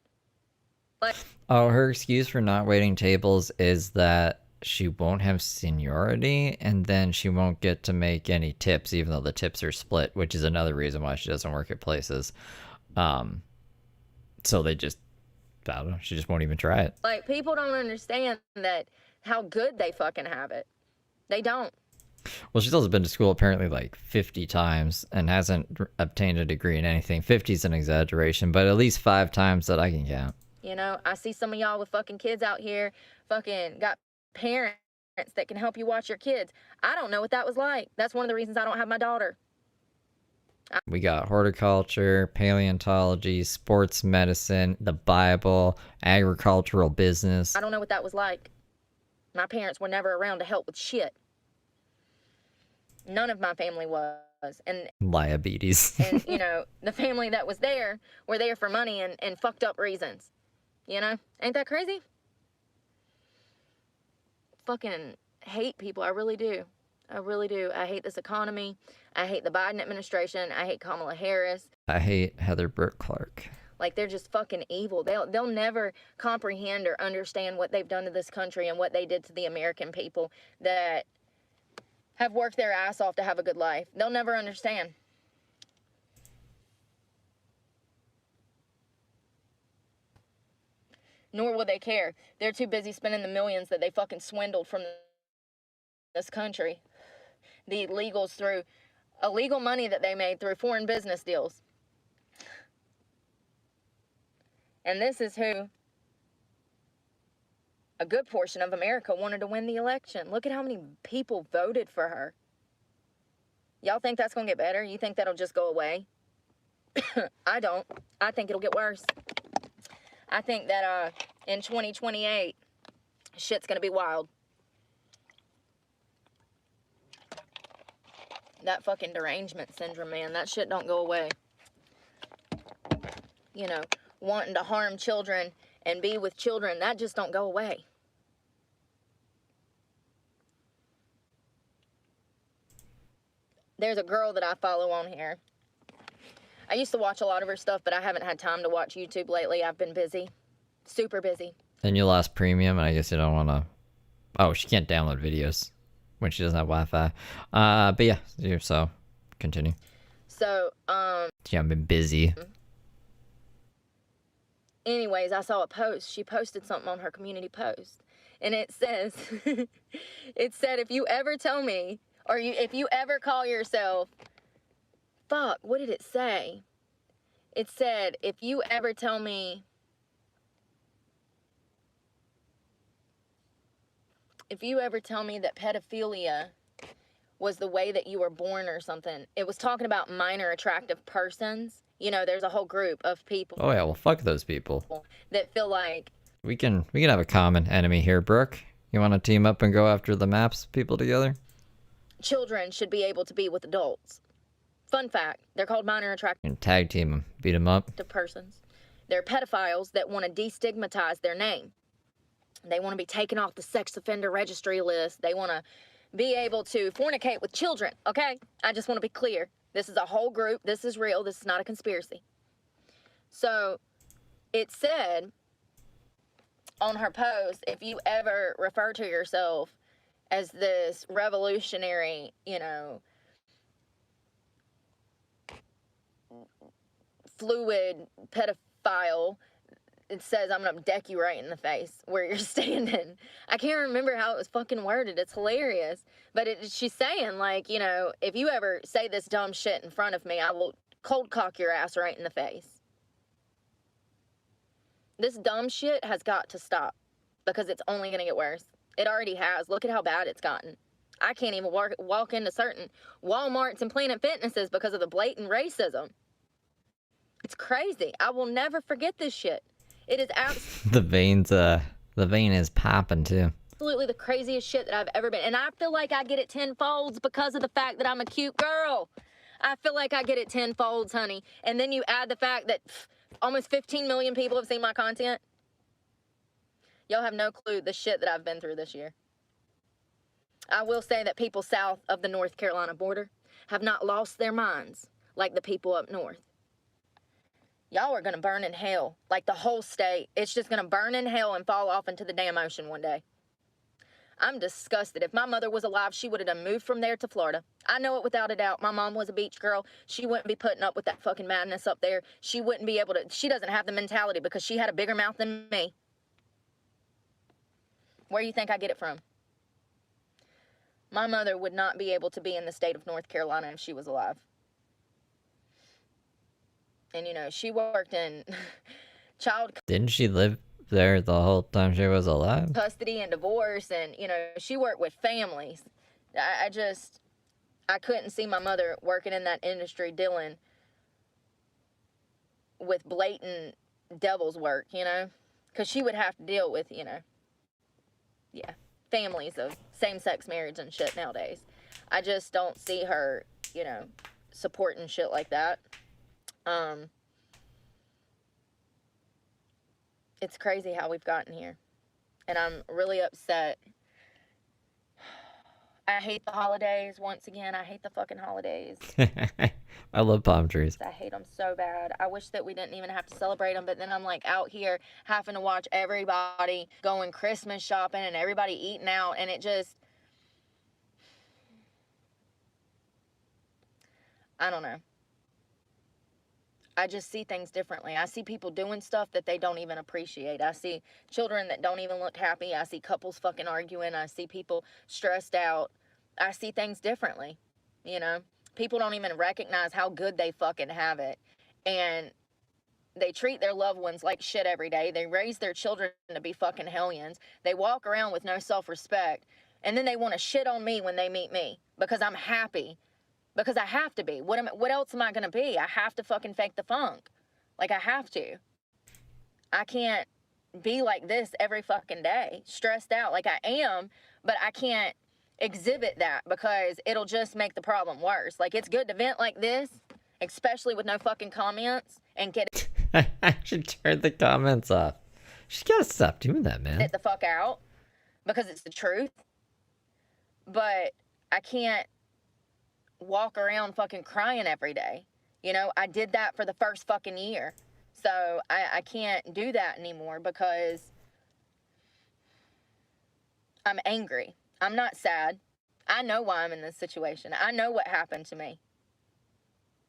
Like, oh, her excuse for not waiting tables is that she won't have seniority, and then she won't get to make any tips, even though the tips are split, which is another reason why she doesn't work at places. So they just, I don't know, she just won't even try it. Like, people don't understand that how good they fucking have it. They don't. Well, she's also been to school apparently like 50 times and hasn't obtained a degree in anything. 50 is an exaggeration, but at least 5 times that I can count. You know, I see some of y'all with fucking kids out here, fucking got parents that can help you watch your kids. I don't know what that was like. That's one of the reasons I don't have my daughter. We got horticulture, paleontology, sports medicine, the Bible, agricultural business. I don't know what that was like. My parents were never around to help with shit. None of my family was. And diabetes. And, you know, the family that was there were there for money and fucked up reasons. You know? Ain't that crazy? Fucking hate people. I really do. I really do. I hate this economy. I hate the Biden administration. I hate Kamala Harris. I hate Heather Burke Clark. Like, they're just fucking evil. They'll never comprehend or understand what they've done to this country and what they did to the American people that have worked their ass off to have a good life. They'll never understand. Nor will they care. They're too busy spending the millions that they fucking swindled from this country. The illegals through illegal money that they made through foreign business deals. And this is who a good portion of America wanted to win the election. Look at how many people voted for her. Y'all think that's going to get better? You think that'll just go away? I don't. I think it'll get worse. I think that in 2028, shit's going to be wild. That fucking derangement syndrome, man, that shit don't go away. You know, wanting to harm children and be with children, that just don't go away. There's a girl that I follow on here. I used to watch a lot of her stuff, but I haven't had time to watch YouTube lately. I've been busy. Super busy. And you lost premium, and I guess you don't want to... Oh, she can't download videos when she doesn't have Wi-Fi. But yeah, so continue. So, Yeah, I've been busy. Anyways, I saw a post. She posted something on her community post. And it says, it said, if you ever tell me, or if you ever call yourself, fuck, what did it say? It said, if you ever tell me, that pedophilia was the way that you were born or something, it was talking about minor attractive persons. You know, there's a whole group of people. Oh yeah, well fuck those people. That feel like We can have a common enemy here, Brooke. You want to team up and go after the MAPS people together? children should be able to be with adults. Fun fact, they're called minor attractive And tag team them, beat them up. persons. They're pedophiles that want to destigmatize their name. They want to be taken off the sex offender registry list. They want to be able to fornicate with children, okay? I just want to be clear. This is a whole group. This is real. This is not a conspiracy. So it said on her post, if you ever refer to yourself as this revolutionary, fluid pedophile, it says I'm gonna deck you right in the face where you're standing. I can't remember how it was fucking worded. It's hilarious. But she's saying, like, if you ever say this dumb shit in front of me, I will cold cock your ass right in the face. This dumb shit has got to stop because it's only gonna get worse. It already has. Look at how bad it's gotten. I can't even walk into certain Walmarts and Planet Fitnesses because of the blatant racism. It's crazy. I will never forget this shit. It is The vein is popping too. absolutely the craziest shit that I've ever been. And I feel like I get it tenfolds because of the fact that I'm a cute girl. I feel like I get it tenfolds, honey. And then you add the fact that almost 15 million people have seen my content. Y'all have no clue the shit that I've been through this year. I will say that people south of the North Carolina border have not lost their minds like the people up north. Y'all are going to burn in hell, like the whole state. It's just going to burn in hell and fall off into the damn ocean one day. I'm disgusted. If my mother was alive, she would have done moved from there to Florida. I know it without a doubt. My mom was a beach girl. She wouldn't be putting up with that fucking madness up there. She wouldn't be able to. She doesn't have the mentality because she had a bigger mouth than me. Where do you think I get it from? My mother would not be able to be in the state of North Carolina if she was alive. And, she worked in child Didn't she live there the whole time she was alive? custody and divorce, and, she worked with families. I couldn't see my mother working in that industry dealing with blatant devil's work, because she would have to deal with, families of same-sex marriage and shit nowadays. I just don't see her, supporting shit like that. It's crazy how we've gotten here. And I'm really upset. I hate the holidays. Once again, I hate the fucking holidays. I love palm trees. I hate them so bad. I wish that we didn't even have to celebrate them, but then I'm like out here having to watch everybody going Christmas shopping and everybody eating out, and it just, I don't know. I just see things differently. I see people doing stuff that they don't even appreciate. I see children that don't even look happy. I see couples fucking arguing. I see people stressed out. I see things differently, you know? People don't even recognize how good they fucking have it. And they treat their loved ones like shit every day. They raise their children to be fucking hellions. They walk around with no self-respect. And then they want to shit on me when they meet me because I'm happy. Because I have to be. What else am I going to be? I have to fucking fake the funk. Like, I have to. I can't be like this every fucking day, stressed out like I am, but I can't exhibit that because it'll just make the problem worse. Like, it's good to vent like this, especially with no fucking comments, and get I should turn the comments off. She's gotta stop doing that, man. it the fuck out because it's the truth. But I can't walk around fucking crying every day. You know, I did that for the first fucking year. So I can't do that anymore because I'm angry. I'm not sad. I know why I'm in this situation. I know what happened to me.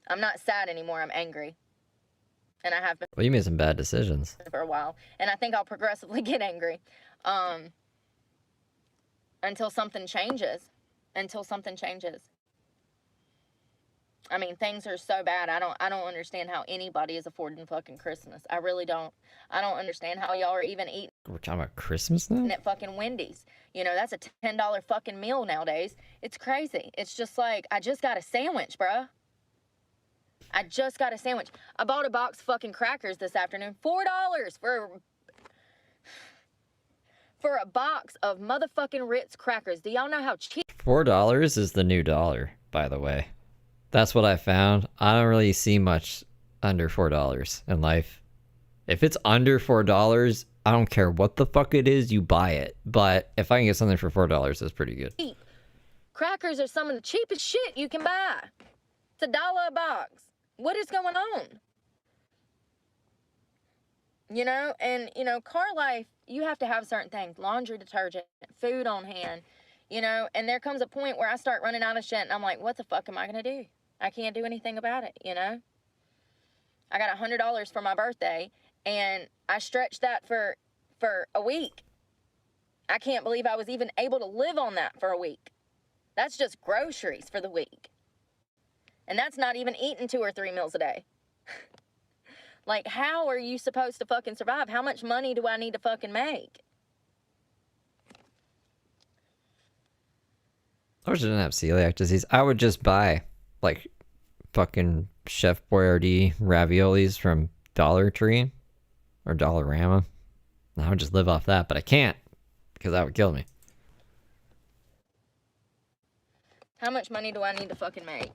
I'm not sad anymore. I'm angry. And I have been Well, you made some bad decisions. for a while. And I think I'll progressively get angry. Until something changes. Until something changes. I mean, things are so bad. I don't understand how anybody is affording fucking Christmas. I really don't. I don't understand how y'all are even eating We're talking about Christmas now? at fucking Wendy's. You know, that's a $10 fucking meal nowadays. It's crazy. It's just like, I just got a sandwich, bruh. I just got a sandwich. I bought a box of fucking crackers this afternoon. $4 for a box of motherfucking Ritz crackers. Do y'all know how cheap $4 is the new dollar, by the way. That's what I found. I don't really see much under $4 in life. If it's under $4, I don't care what the fuck it is, you buy it. But if I can get something for $4, that's pretty good. crackers are some of the cheapest shit you can buy. It's $1 a box. What is going on? You know, and, you know, car life, you have to have certain things. Laundry detergent, food on hand, you know, and there comes a point where I start running out of shit and I'm like, what the fuck am I going to do? I can't do anything about it, you know? I got $100 for my birthday and I stretched that for a week. I can't believe I was even able to live on that for a week. That's just groceries for the week. And that's not even eating 2 or 3 meals a day. Like, how are you supposed to fucking survive? How much money do I need to fucking make? I wish I didn't have celiac disease. I would just buy, like, fucking Chef Boyardee raviolis from Dollar Tree or Dollarama. And I would just live off that, but I can't because that would kill me. How much money do I need to fucking make?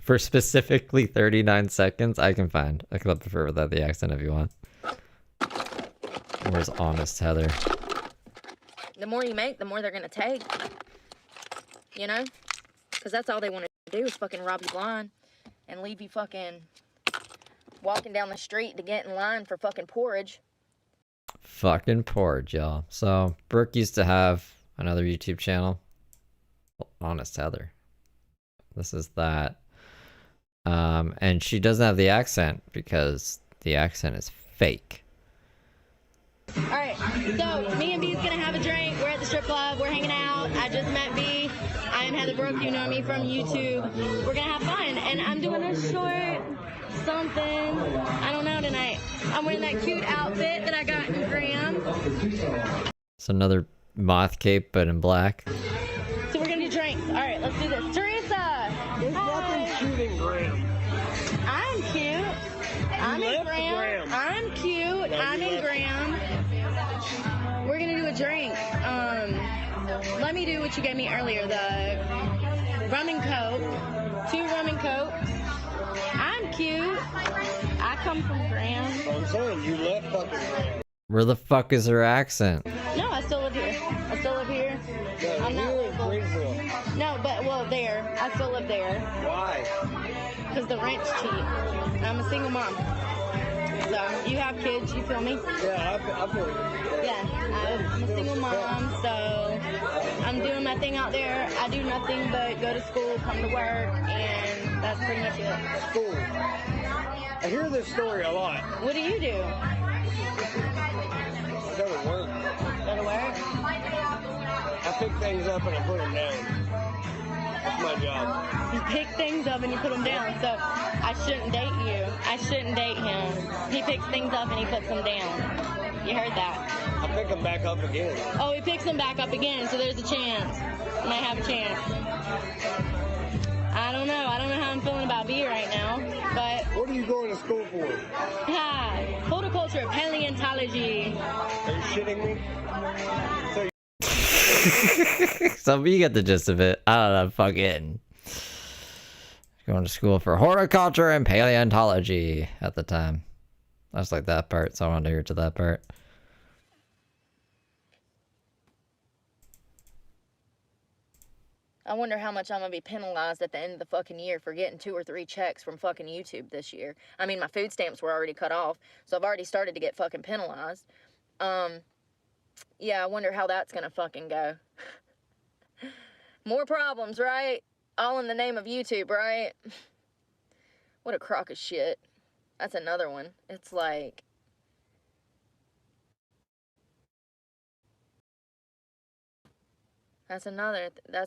For specifically 39 seconds, I can find a clip of her without the accent if you want. Where's Honest Heather? The more you make, the more they're gonna take. You know? Because that's all they want to do is fucking rob you blind and leave you fucking walking down the street to get in line for fucking porridge. Fucking porridge, y'all. So, Brooke used to have another YouTube channel. Honest Heather. This is that. And she doesn't have the accent because the accent is fake. Alright, so me and B's gonna have a drink. We're at the strip club, we're hanging out. I just met B. I am Heather Brooke, you know me from YouTube. We're gonna have fun, and I'm doing a short something. I don't know tonight. I'm wearing that cute outfit that I got in Graham. It's another moth cape, but in black. So we're gonna do drinks. Alright, let's do this. Teresa! There's nothing cute in Graham. I'm cute. I'm in Graham. I'm cute. I'm in Graham. We're gonna do a drink. Let me do what you gave me earlier, the rum and coke. 2 rum and cokes. I'm cute. I come from Graham. I'm saying, you left fucking Graham. Where the fuck is her accent? No, I still live here. I still live here. still live there. Why? Because the rent's cheap. I'm a single mom. So, you have kids, you feel me? Yeah, I feel you. Yeah, I'm a single mom, so I'm doing my thing out there. I do nothing but go to school, come to work, and that's pretty much it. School. I hear this story a lot. What do you do? I go to work. Go to work? I pick things up and I put them down. That's my job. You pick things up and you put them down, so I shouldn't date you. I shouldn't date him. He picks things up and he puts them down. You heard that? I pick them back up again. Oh, he picks them back up again, so there's a chance. Might have a chance. I don't know. I don't know how I'm feeling about B right now, but... What are you going to school for? Horticulture, paleontology. Are you shitting me? So you get the gist of it. I don't know, fucking going to school for horticulture and paleontology at the time. I was like that part, so I wanted to hear to that part. I wonder how much I'm gonna be penalized at the end of the fucking year for getting 2 or 3 checks from fucking YouTube this year. I mean, my food stamps were already cut off, so I've already started to get fucking penalized. Yeah, I wonder how that's gonna fucking go. More problems, right? All in the name of YouTube, right? What a crock of shit. That's another one. It's like... That's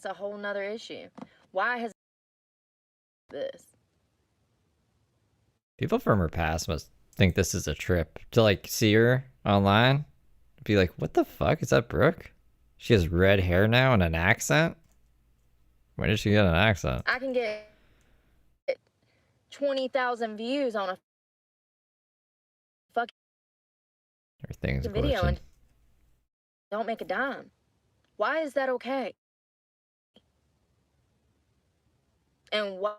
a whole nother issue. Why has this? People from her past must think this is a trip to like see her online. Be like, what the fuck? Is that Brooke? She has red hair now and an accent? When did she get an accent? I can get 20,000 views on a fucking Everything's video glitching. and don't make a dime. Why is that okay? And why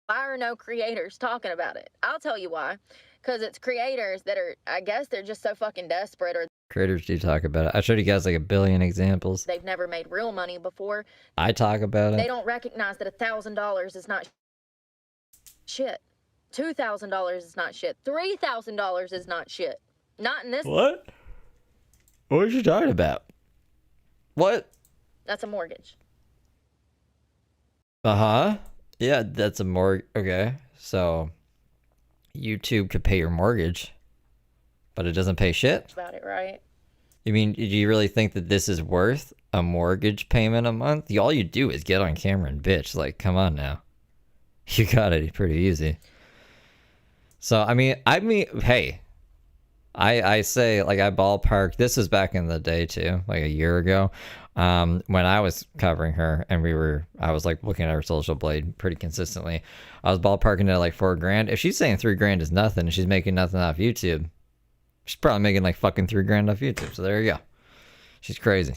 are no creators talking about it? I'll tell you why. Because it's creators that are, I guess they're just so fucking desperate, or Creators do talk about it. I showed you guys like a billion examples. they've never made real money before. I talk about They it. don't recognize that $1,000 is not shit. $2,000 is not shit. $3,000 is not shit. Not in this. What? What was you talking about? What? That's a mortgage. Uh-huh. Yeah, that's a mortgage. Okay, so YouTube could pay your mortgage, but it doesn't pay shit? About it, right? You mean, do you really think that this is worth a mortgage payment a month? All you do is get on camera and bitch. Like, come on now. You got it pretty easy. So, I mean, hey, I say, like, I ballpark, this is back in the day too, like a year ago, when I was covering her and I was like looking at her social blade pretty consistently. I was ballparking it at like $4,000. If she's saying $3,000 is nothing and she's making nothing off YouTube, she's probably making like fucking $3,000 off YouTube. So there you go. She's crazy.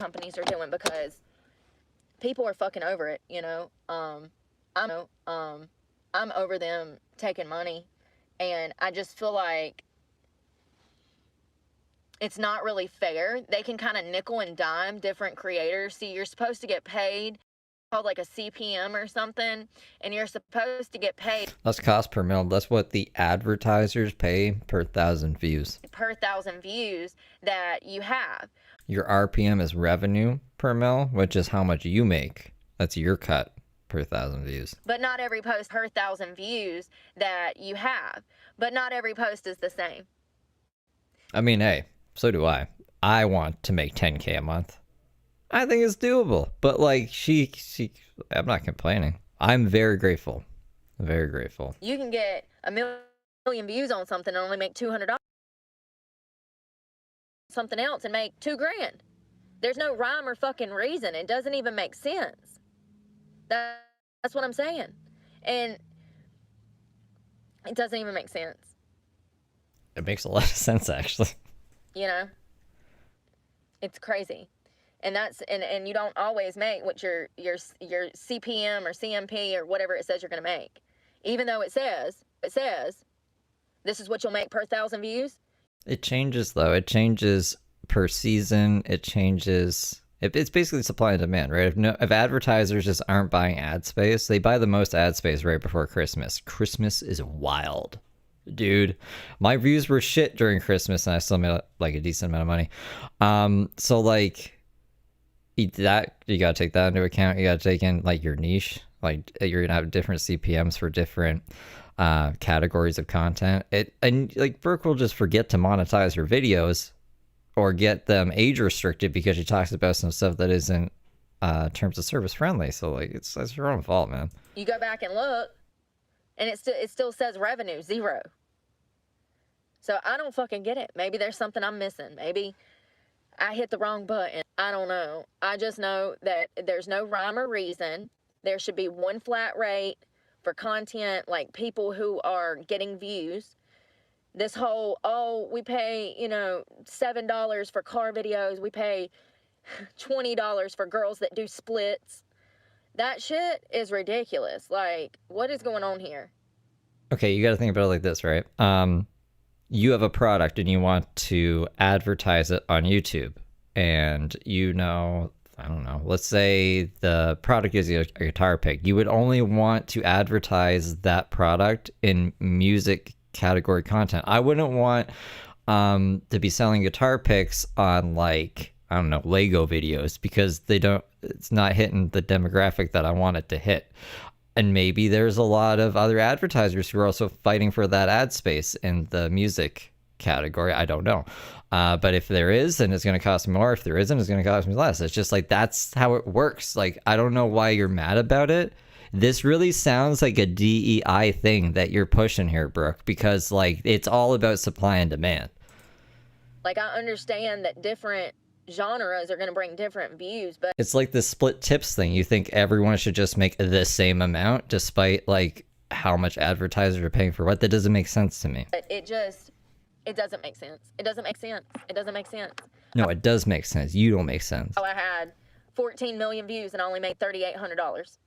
Companies are doing, because people are fucking over it, you know. I'm over them taking money, and I just feel like it's not really fair. They can kind of nickel and dime different creators. See, you're supposed to get paid, called like a CPM or something, and you're supposed to get paid That's cost per mil. That's what the advertisers pay per 1,000 views. per 1,000 views that you have. Your RPM is revenue per mil, which is how much you make. That's your cut per 1,000 views. But not every post per 1,000 views that you have. But not every post is the same. I mean, hey, so do I. I want to make 10K a month. I think it's doable. But like, I'm not complaining. I'm very grateful. Very grateful. You can get 1,000,000 views on something and only make $200. Something else and make $2,000. There's no rhyme or fucking reason. It doesn't even make sense. That's what I'm saying. And it doesn't even make sense. It makes a lot of sense, actually. You know? It's crazy. And that's and you don't always make what your CPM or CMP or whatever it says you're going to make. Even though it says this is what you'll make per 1,000 views. It changes, though. It changes per season. It changes. It's basically supply and demand, right? If advertisers just aren't buying ad space, they buy the most ad space right before Christmas. Christmas is wild, dude. My views were shit during Christmas, and I still made like a decent amount of money. So like, that you gotta take that into account. You gotta take in like your niche. Like you're gonna have different CPMs for different categories of content. And like Brooke will just forget to monetize her videos or get them age restricted because she talks about some stuff that isn't terms of service friendly. So like it's your own fault, man. You go back and look, and it still says revenue 0. So I don't fucking get it. Maybe there's something I'm missing. Maybe I hit the wrong button. I don't know. I just know that there's no rhyme or reason. There should be one flat rate for content, like people who are getting views. This whole, we pay, $7 for car videos. We pay $20 for girls that do splits. That shit is ridiculous. Like, what is going on here? Okay, you got to think about it like this, right? You have a product and you want to advertise it on YouTube. And I don't know, let's say the product is a guitar pick. You would only want to advertise that product in music category content. I wouldn't want to be selling guitar picks on like, I don't know, Lego videos because it's not hitting the demographic that I want it to hit. And maybe there's a lot of other advertisers who are also fighting for that ad space in the music category. I don't know. But if there is, then it's going to cost me more. If there isn't, it's going to cost me less. It's just like, that's how it works. Like, I don't know why you're mad about it. This really sounds like a DEI thing that you're pushing here, Brooke, because like it's all about supply and demand. Like, I understand that different genres are going to bring different views, but it's like the split tips thing. You think everyone should just make the same amount despite like how much advertisers are paying for what? That doesn't make sense to me. it doesn't make sense. It doesn't make sense. It doesn't make sense. No, it does make sense. You don't make sense. I had 14 million views and I only made $3,800.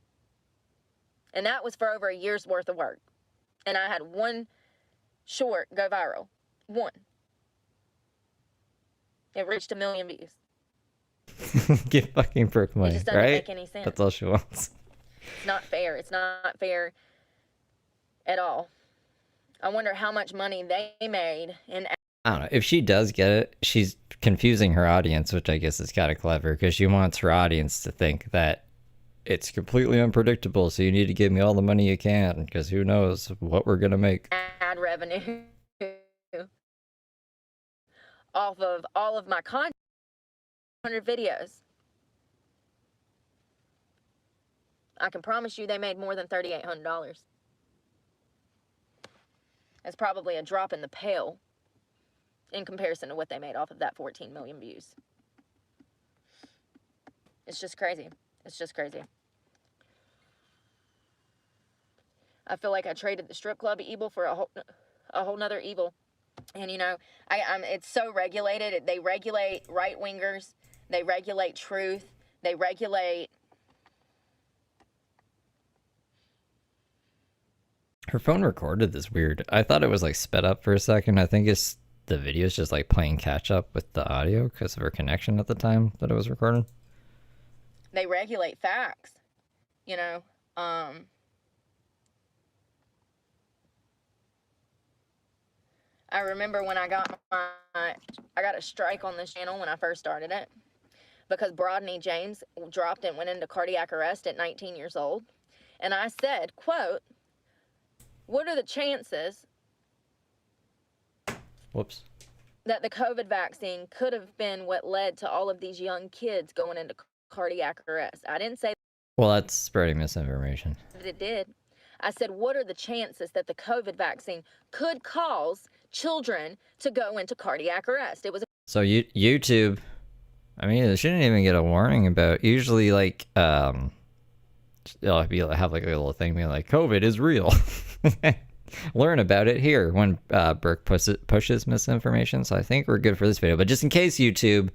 And that was for over a year's worth of work. And I had one short go viral. One. It reached 1 million views. Give fucking Brooke money, it just doesn't right? make any sense. That's all she wants. It's not fair. It's not fair at all. I wonder how much money they made. I don't know. If she does get it, she's confusing her audience, which I guess is kind of clever because she wants her audience to think that it's completely unpredictable. So you need to give me all the money you can because who knows what we're going to make. Ad revenue off of all of my content, 100 videos. I can promise you they made more than $3,800. That's probably a drop in the pail in comparison to what they made off of that 14 million views. It's just crazy. It's just crazy. I feel like I traded the strip club evil for a whole nother evil. And it's so regulated. They regulate right-wingers. They regulate truth. They regulate. Her phone recorded this weird. I thought it was like sped up for a second. I think the video is just like playing catch up with the audio because of her connection at the time that it was recorded. They regulate facts, I remember when I got a strike on this channel when I first started it because Brodney James dropped and went into cardiac arrest at 19 years old. And I said, quote, "What are the chances Whoops. that the COVID vaccine could have been what led to all of these young kids going into cardiac arrest?" I didn't say Well, that's spreading misinformation. that it did. I said, what are the chances that the COVID vaccine could cause children to go into cardiac arrest? It was So YouTube, I mean, it shouldn't even get a warning about. Usually, like, they'll have like a little thing being like, "COVID is real." Learn about it here when Brooke pushes misinformation. So I think we're good for this video. But just in case, YouTube,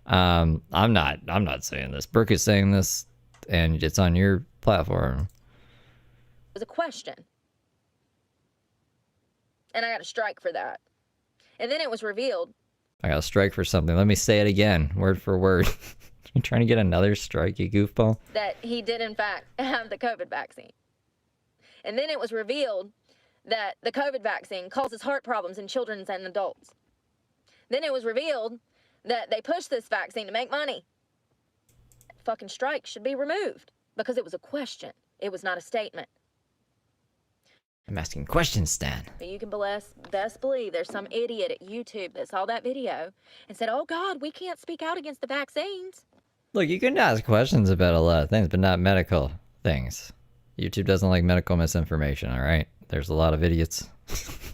I'm not saying this. Brooke is saying this, and it's on your platform. It was a question. And I got a strike for that. And then it was revealed I got a strike for something. Let me say it again, word for word. You trying to get another strike, you goofball? That he did, in fact, have the COVID vaccine. And then it was revealed that the COVID vaccine causes heart problems in children and adults. Then it was revealed that they pushed this vaccine to make money. Fucking strike should be removed because it was a question. It was not a statement. I'm asking questions, Stan. But you can best believe there's some idiot at YouTube that saw that video and said, oh God, we can't speak out against the vaccines. Look, you can ask questions about a lot of things, but not medical things. YouTube doesn't like medical misinformation, all right? There's a lot of idiots.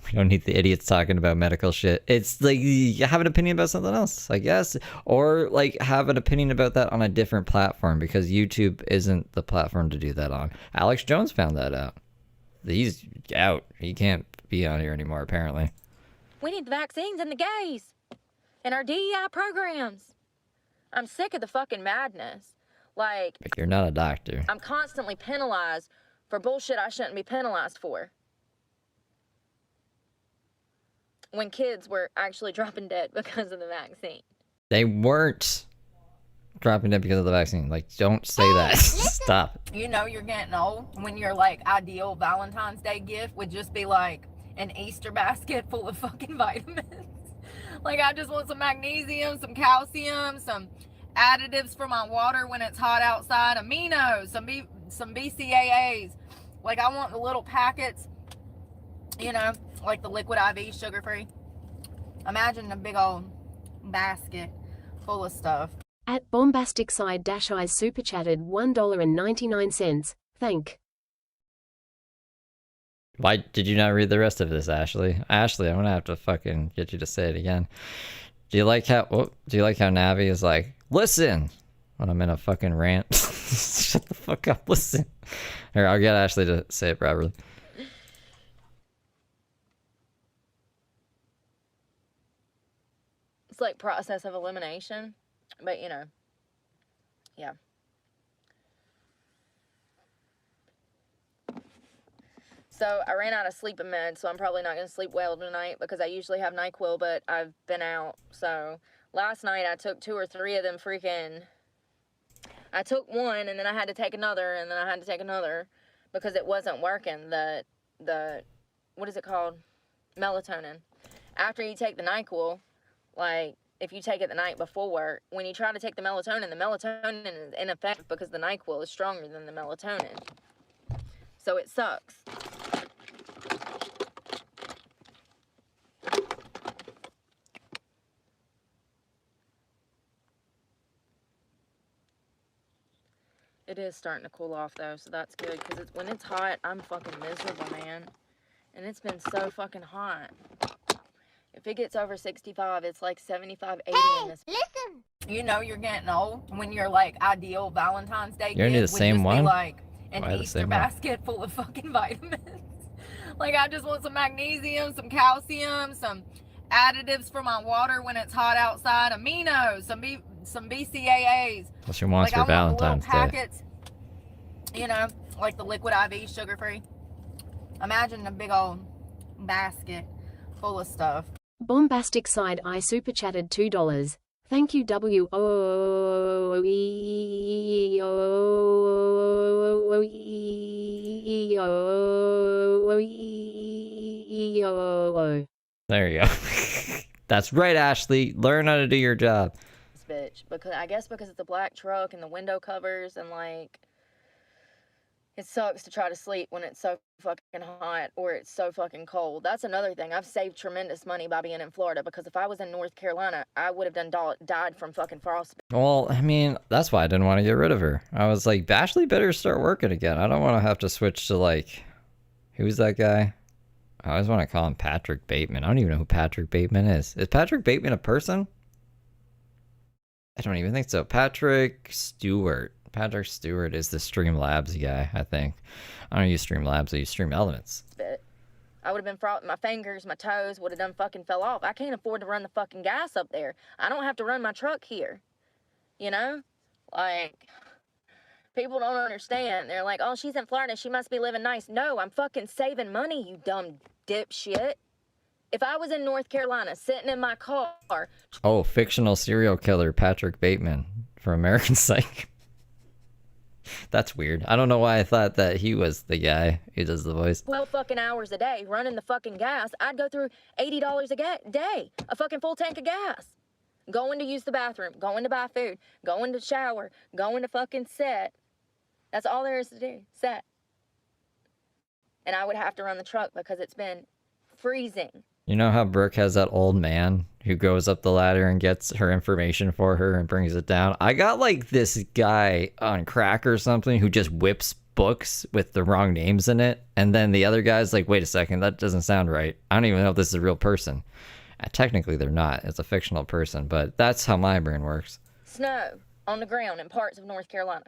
We don't need the idiots talking about medical shit. It's like, you have an opinion about something else, I guess. Or, like, have an opinion about that on a different platform, because YouTube isn't the platform to do that on. Alex Jones found that out. He's out. He can't be on here anymore, apparently. We need the vaccines and the gays and our DEI programs. I'm sick of the fucking madness. Like, But you're not a doctor. I'm constantly penalized for bullshit I shouldn't be penalized for. When kids were actually dropping dead because of the vaccine. They weren't dropping dead because of the vaccine. Like, don't say that. Stop. You know you're getting old when your like ideal Valentine's Day gift would just be like an Easter basket full of fucking vitamins. Like, I just want some magnesium, some calcium, some additives for my water when it's hot outside, aminos, some BCAAs. Like, I want the little packets, you know, like the liquid IV, sugar-free. Imagine a big old basket full of stuff. At Bombastic Side Dash Eyes super chatted $1.99. Thank. Why did you not read the rest of this, Ashley? Ashley, I'm gonna have to fucking get you to say it again. Do you like how Navi is like, listen, when I'm in a fucking rant? Shut the fuck up, listen. Here, I'll get Ashley to say it properly. It's like process of elimination, but you know, yeah. So I ran out of sleeping meds, so I'm probably not going to sleep well tonight because I usually have NyQuil, but I've been out. So last night I took 2 or 3 of them freaking... I took one, and then I had to take another, and then I had to take another because it wasn't working. The what is it called? Melatonin. After you take the NyQuil, like, if you take it the night before, when you try to take the melatonin is ineffective because the NyQuil is stronger than the melatonin. So it sucks. It is starting to cool off though, so that's good, because when it's hot, I'm fucking miserable, man. And it's been so fucking hot. If it gets over 65, it's like 75, 80 in this. Listen. You know you're getting old when your like ideal Valentine's Day You're into gift the would same just one? be like an Why the Easter same one? basket full of fucking vitamins. Like, I just want some magnesium, some calcium, some additives for my water when it's hot outside, aminos, some BCAAs. What she wants Like, for I want the little Valentine's Day. packets, you know, like the liquid IV, sugar-free. Imagine a big old basket full of stuff. Bombastic Side Eye super chatted $2. Thank you There you go. That's right, Ashley. Learn how to do your job. Bitch, because I guess because it's a black truck and the window covers, and like, it sucks to try to sleep when it's so fucking hot or it's so fucking cold. That's another thing. I've saved tremendous money by being in Florida, because if I was in North Carolina, I would have died from fucking frostbite. Well, I mean, that's why I didn't want to get rid of her. I was like, Ashley better start working again. I don't want to have to switch to, like, who's that guy? I always want to call him Patrick Bateman. I don't even know who Patrick Bateman is. Is Patrick Bateman a person? I don't even think so. Patrick Stewart. Patrick Stewart is the Streamlabs guy, I think. I don't use Streamlabs, I use Stream Elements. I would have been my fingers, my toes would have done fucking fell off. I can't afford to run the fucking gas up there. I don't have to run my truck here. You know? Like, people don't understand. They're like, oh, she's in Florida, she must be living nice. No, I'm fucking saving money, you dumb dipshit. If I was in North Carolina sitting in my car, Oh, fictional serial killer Patrick Bateman from American Psych. That's weird. I don't know why I thought that he was the guy who does the voice. 12 fucking hours a day running the fucking gas, I'd go through $80 a day, a fucking full tank of gas. Going to use the bathroom, going to buy food, going to shower, going to fucking set. That's all there is to do, set. And I would have to run the truck because it's been freezing. You know how Brooke has that old man who goes up the ladder and gets her information for her and brings it down? I got like this guy on crack or something who just whips books with the wrong names in it. And then the other guy's like, wait a second, that doesn't sound right. I don't even know if this is a real person. Technically, they're not. It's a fictional person, but that's how my brain works. Snow on the ground in parts of North Carolina.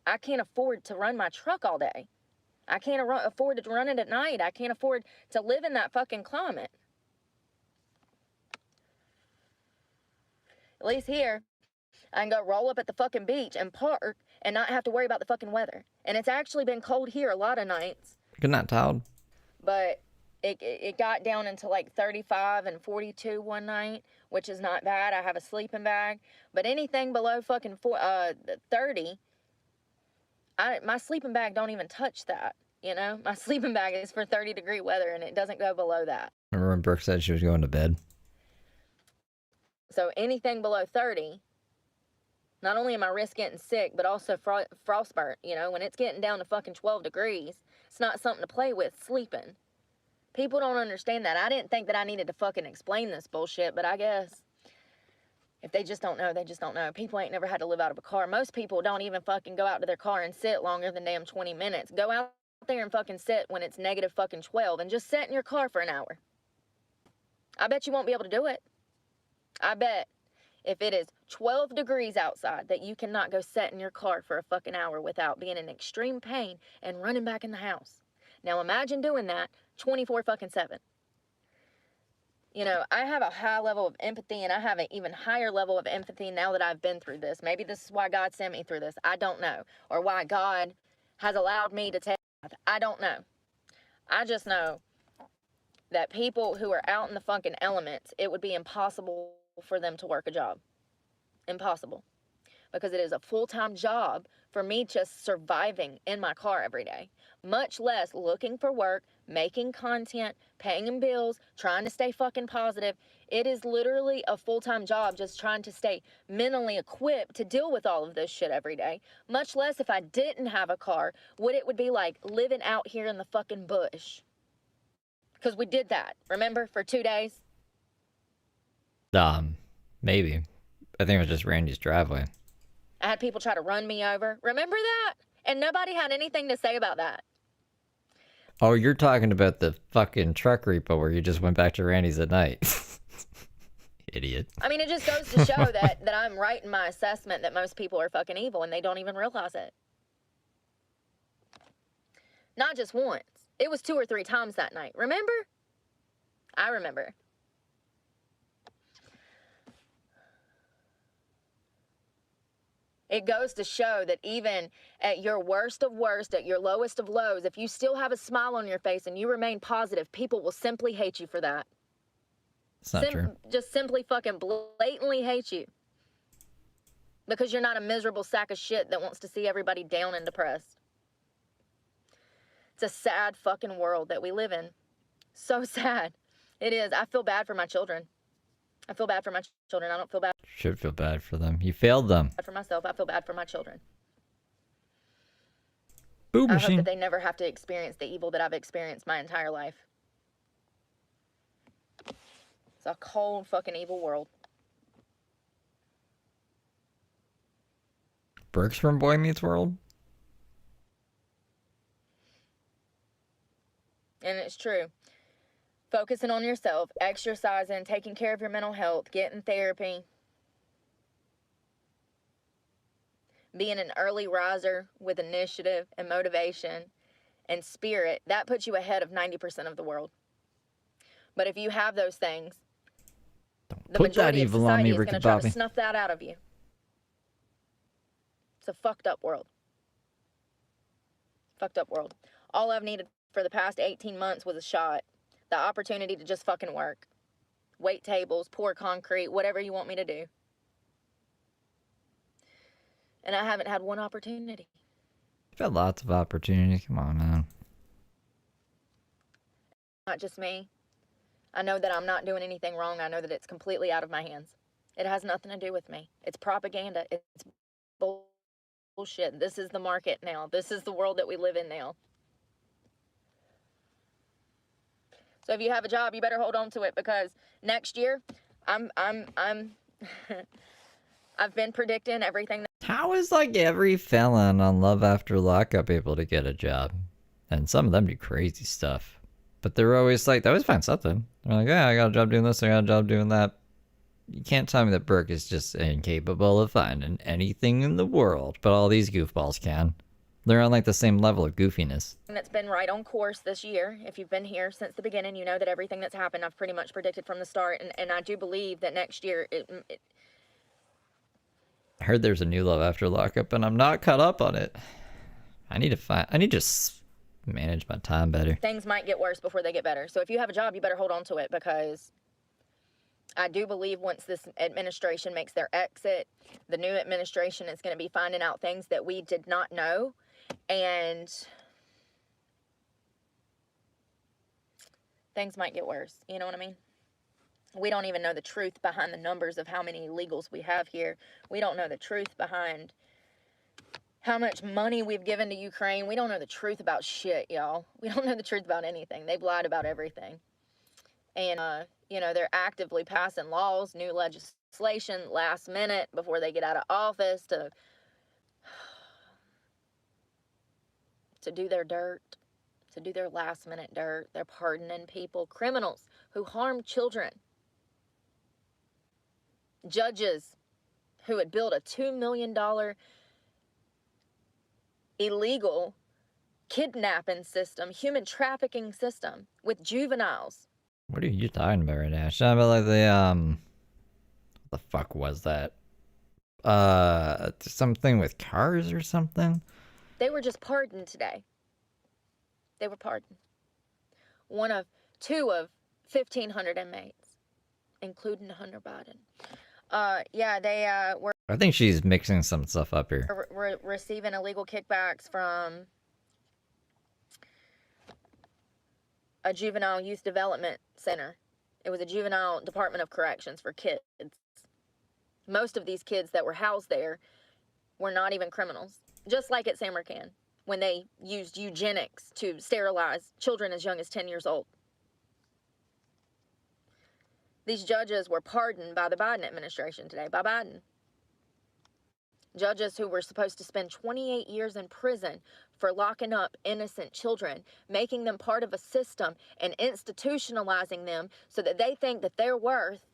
I can't afford to run my truck all day. I can't afford to run it at night. I can't afford to live in that fucking climate. At least here, I can go roll up at the fucking beach and park and not have to worry about the fucking weather. And it's actually been cold here a lot of nights. Good night, Todd. But it got down into like 35 and 42 one night, which is not bad. I have a sleeping bag. But anything below fucking 30, my sleeping bag don't even touch that, you know? My sleeping bag is for 30-degree weather, and it doesn't go below that. Remember when Brooke said she was going to bed? So anything below 30, not only am I risk getting sick, but also frostbite. You know, when it's getting down to fucking 12 degrees, it's not something to play with sleeping. People don't understand that. I didn't think that I needed to fucking explain this bullshit, but I guess if they just don't know, they just don't know. People ain't never had to live out of a car. Most people don't even fucking go out to their car and sit longer than damn 20 minutes. Go out there and fucking sit when it's negative fucking 12 and just sit in your car for an hour. I bet you won't be able to do it. I bet if it is 12 degrees outside that you cannot go sit in your car for a fucking hour without being in extreme pain and running back in the house. Now imagine doing that 24/7. You know, I have a high level of empathy, and I have an even higher level of empathy now that I've been through this. Maybe this is why God sent me through this. I don't know. Or why God has allowed me to take. I don't know. I just know that people who are out in the fucking elements, it would be impossible for them to work a job. Impossible. Because it is a full-time job for me just surviving in my car every day. Much less looking for work, making content, paying bills, trying to stay fucking positive. It is literally a full-time job just trying to stay mentally equipped to deal with all of this shit every day. Much less if I didn't have a car, what it would be like living out here in the fucking bush. Because we did that, remember, for 2 days? Maybe. I think it was just Randy's driveway. I had people try to run me over. Remember that? And nobody had anything to say about that. Oh, you're talking about the fucking truck repo where you just went back to Randy's at night. Idiot. I mean, it just goes to show that I'm right in my assessment that most people are fucking evil and they don't even realize it. Not just once. It was 2 or 3 times that night. Remember? I remember. It goes to show that even at your worst of worst, at your lowest of lows, if you still have a smile on your face and you remain positive, people will simply hate you for that. It's not true. Just simply fucking blatantly hate you. Because you're not a miserable sack of shit that wants to see everybody down and depressed. It's a sad fucking world that we live in. So sad. It is. I feel bad for my children. I feel bad for my children. I don't feel bad. Should feel bad for them. You failed them. For myself. I feel bad for my children. Boo I machine. hope that they never have to experience the evil that I've experienced my entire life. It's a cold fucking evil world. Brooks from Boy Meets World? And it's true. Focusing on yourself, exercising, taking care of your mental health, getting therapy, being an early riser with initiative and motivation and spirit, that puts you ahead of 90% of the world. But if you have those things, the Put that majority of evil on society me, is going Ricky to try Bobby. to snuff that out of you. It's a fucked up world. Fucked up world. All I've needed for the past 18 months was a shot. the opportunity to just fucking work. Wait tables, pour concrete, whatever you want me to do. And I haven't had one opportunity. You've had lots of opportunities. Come on, man. Not just me. I know that I'm not doing anything wrong. I know that it's completely out of my hands. It has nothing to do with me. It's propaganda. It's bullshit. This is the market now. This is the world that we live in now. So if you have a job, you better hold on to it, because next year, I've been predicting everything. How is like every felon on Love After Lockup able to get a job? And some of them do crazy stuff. But they're always like, they always find something. They're like, yeah, I got a job doing this, I got a job doing that. You can't tell me that Burke is just incapable of finding anything in the world, but all these goofballs can. They're on like the same level of goofiness. That's been right on course this year. If you've been here since the beginning, you know that everything that's happened, I've pretty much predicted from the start. And I do believe that next year, I heard there's a new Love After Lockup, and I'm not caught up on it. I need to manage my time better. things might get worse before they get better. So if you have a job, you better hold on to it, because I do believe once this administration makes their exit, the new administration is going to be finding out things that we did not know. And things might get worse. You know what I mean? We don't even know the truth behind the numbers of how many illegals we have here. We don't know the truth behind how much money we've given to Ukraine. We don't know the truth about shit, y'all. We don't know the truth about anything. They've lied about everything. And, you know, they're actively passing laws, new legislation, last minute before they get out of office to do their dirt, to do their last minute dirt. They're pardoning people, criminals who harm children. Judges who had built a $2 million illegal kidnapping system, human trafficking system with juveniles. What are you talking about right now? Talking about like the what the fuck was that? Something with cars or something? They were just pardoned today. They were pardoned. Two of 1,500 inmates, including Hunter Biden. Yeah, they were. I think she's mixing some stuff up here. Receiving illegal kickbacks from a juvenile youth development center. It was a juvenile department of corrections for kids. Most of these kids that were housed there were not even criminals. Just like at Samarkand, when they used eugenics to sterilize children as young as 10 years old. These judges were pardoned by the Biden administration today, by Biden. Judges who were supposed to spend 28 years in prison for locking up innocent children, making them part of a system and institutionalizing them so that they think that their worth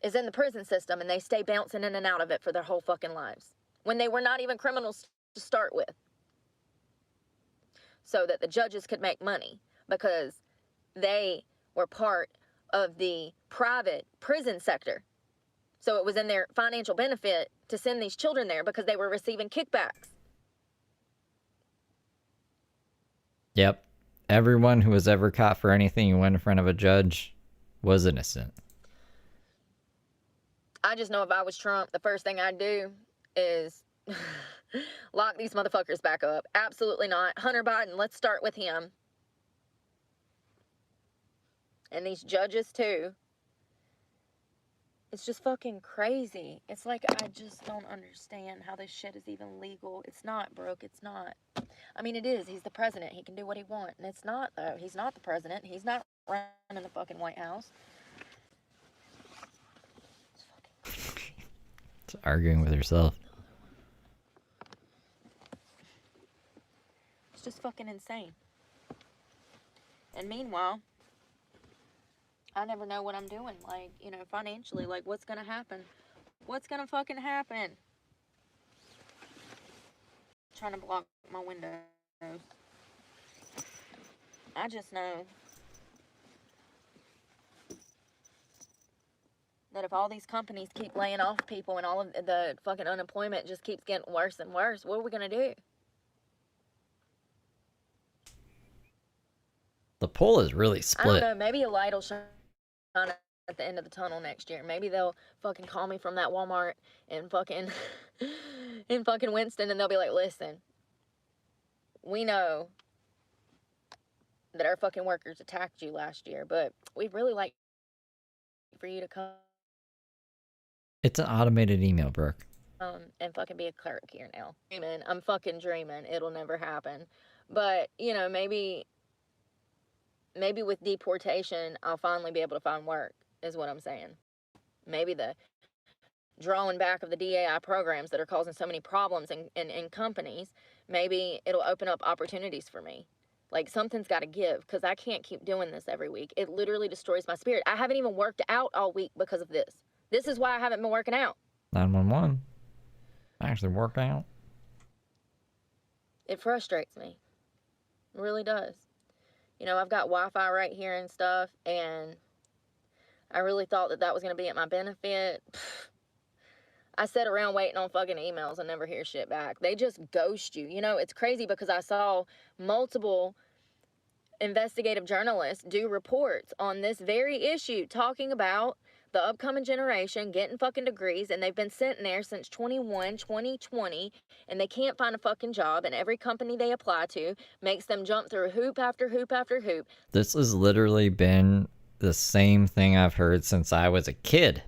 is in the prison system and they stay bouncing in and out of it for their whole fucking lives, when they were not even criminals to start with. So that the judges could make money because they were part of the private prison sector. So it was in their financial benefit to send these children there because they were receiving kickbacks. Yep. Everyone who was ever caught for anything who went in front of a judge was innocent. I just know if I was Trump, the first thing I'd do is lock these motherfuckers back up. Absolutely not. Hunter Biden, let's start with him. And these judges too. It's just fucking crazy. It's like, I just don't understand how this shit is even legal. It's not, Brooke. It's not. I mean, it is. He's the president. He can do what he wants. And it's not, though. He's not the president. He's not running the fucking White House. It's arguing with herself. It's just fucking insane. And meanwhile, I never know what I'm doing, like, you know, financially, like, what's gonna happen? What's gonna fucking happen? I'm trying to block my windows. I just know that if all these companies keep laying off people and all of the fucking unemployment just keeps getting worse and worse, what are we gonna do? The poll is really I don't split. know, maybe a light will shine at the end of the tunnel next year. Maybe they'll fucking call me from that Walmart in fucking in fucking Winston, and they'll be like, listen, we know that our fucking workers attacked you last year, but we'd really like for you to come It's an automated email, Brooke. and fucking be a clerk here now. I'm fucking dreaming. It'll never happen. But, you know, maybe with deportation, I'll finally be able to find work, is what I'm saying. Maybe the drawing back of the DAI programs that are causing so many problems in companies, maybe it'll open up opportunities for me. Like, something's got to give, because I can't keep doing this every week. It literally destroys my spirit. I haven't even worked out all week because of this. This is why I haven't been working out. 911. Actually worked out. It frustrates me. It really does. You know, I've got Wi-Fi right here and stuff, and I really thought that was going to be at my benefit. I sit around waiting on fucking emails and never hear shit back. They just ghost you. You know, it's crazy because I saw multiple investigative journalists do reports on this very issue, talking about the upcoming generation getting fucking degrees, and they've been sitting there since 2020, and they can't find a fucking job, and every company they apply to makes them jump through hoop after hoop after hoop. This has literally been the same thing I've heard since I was a kid.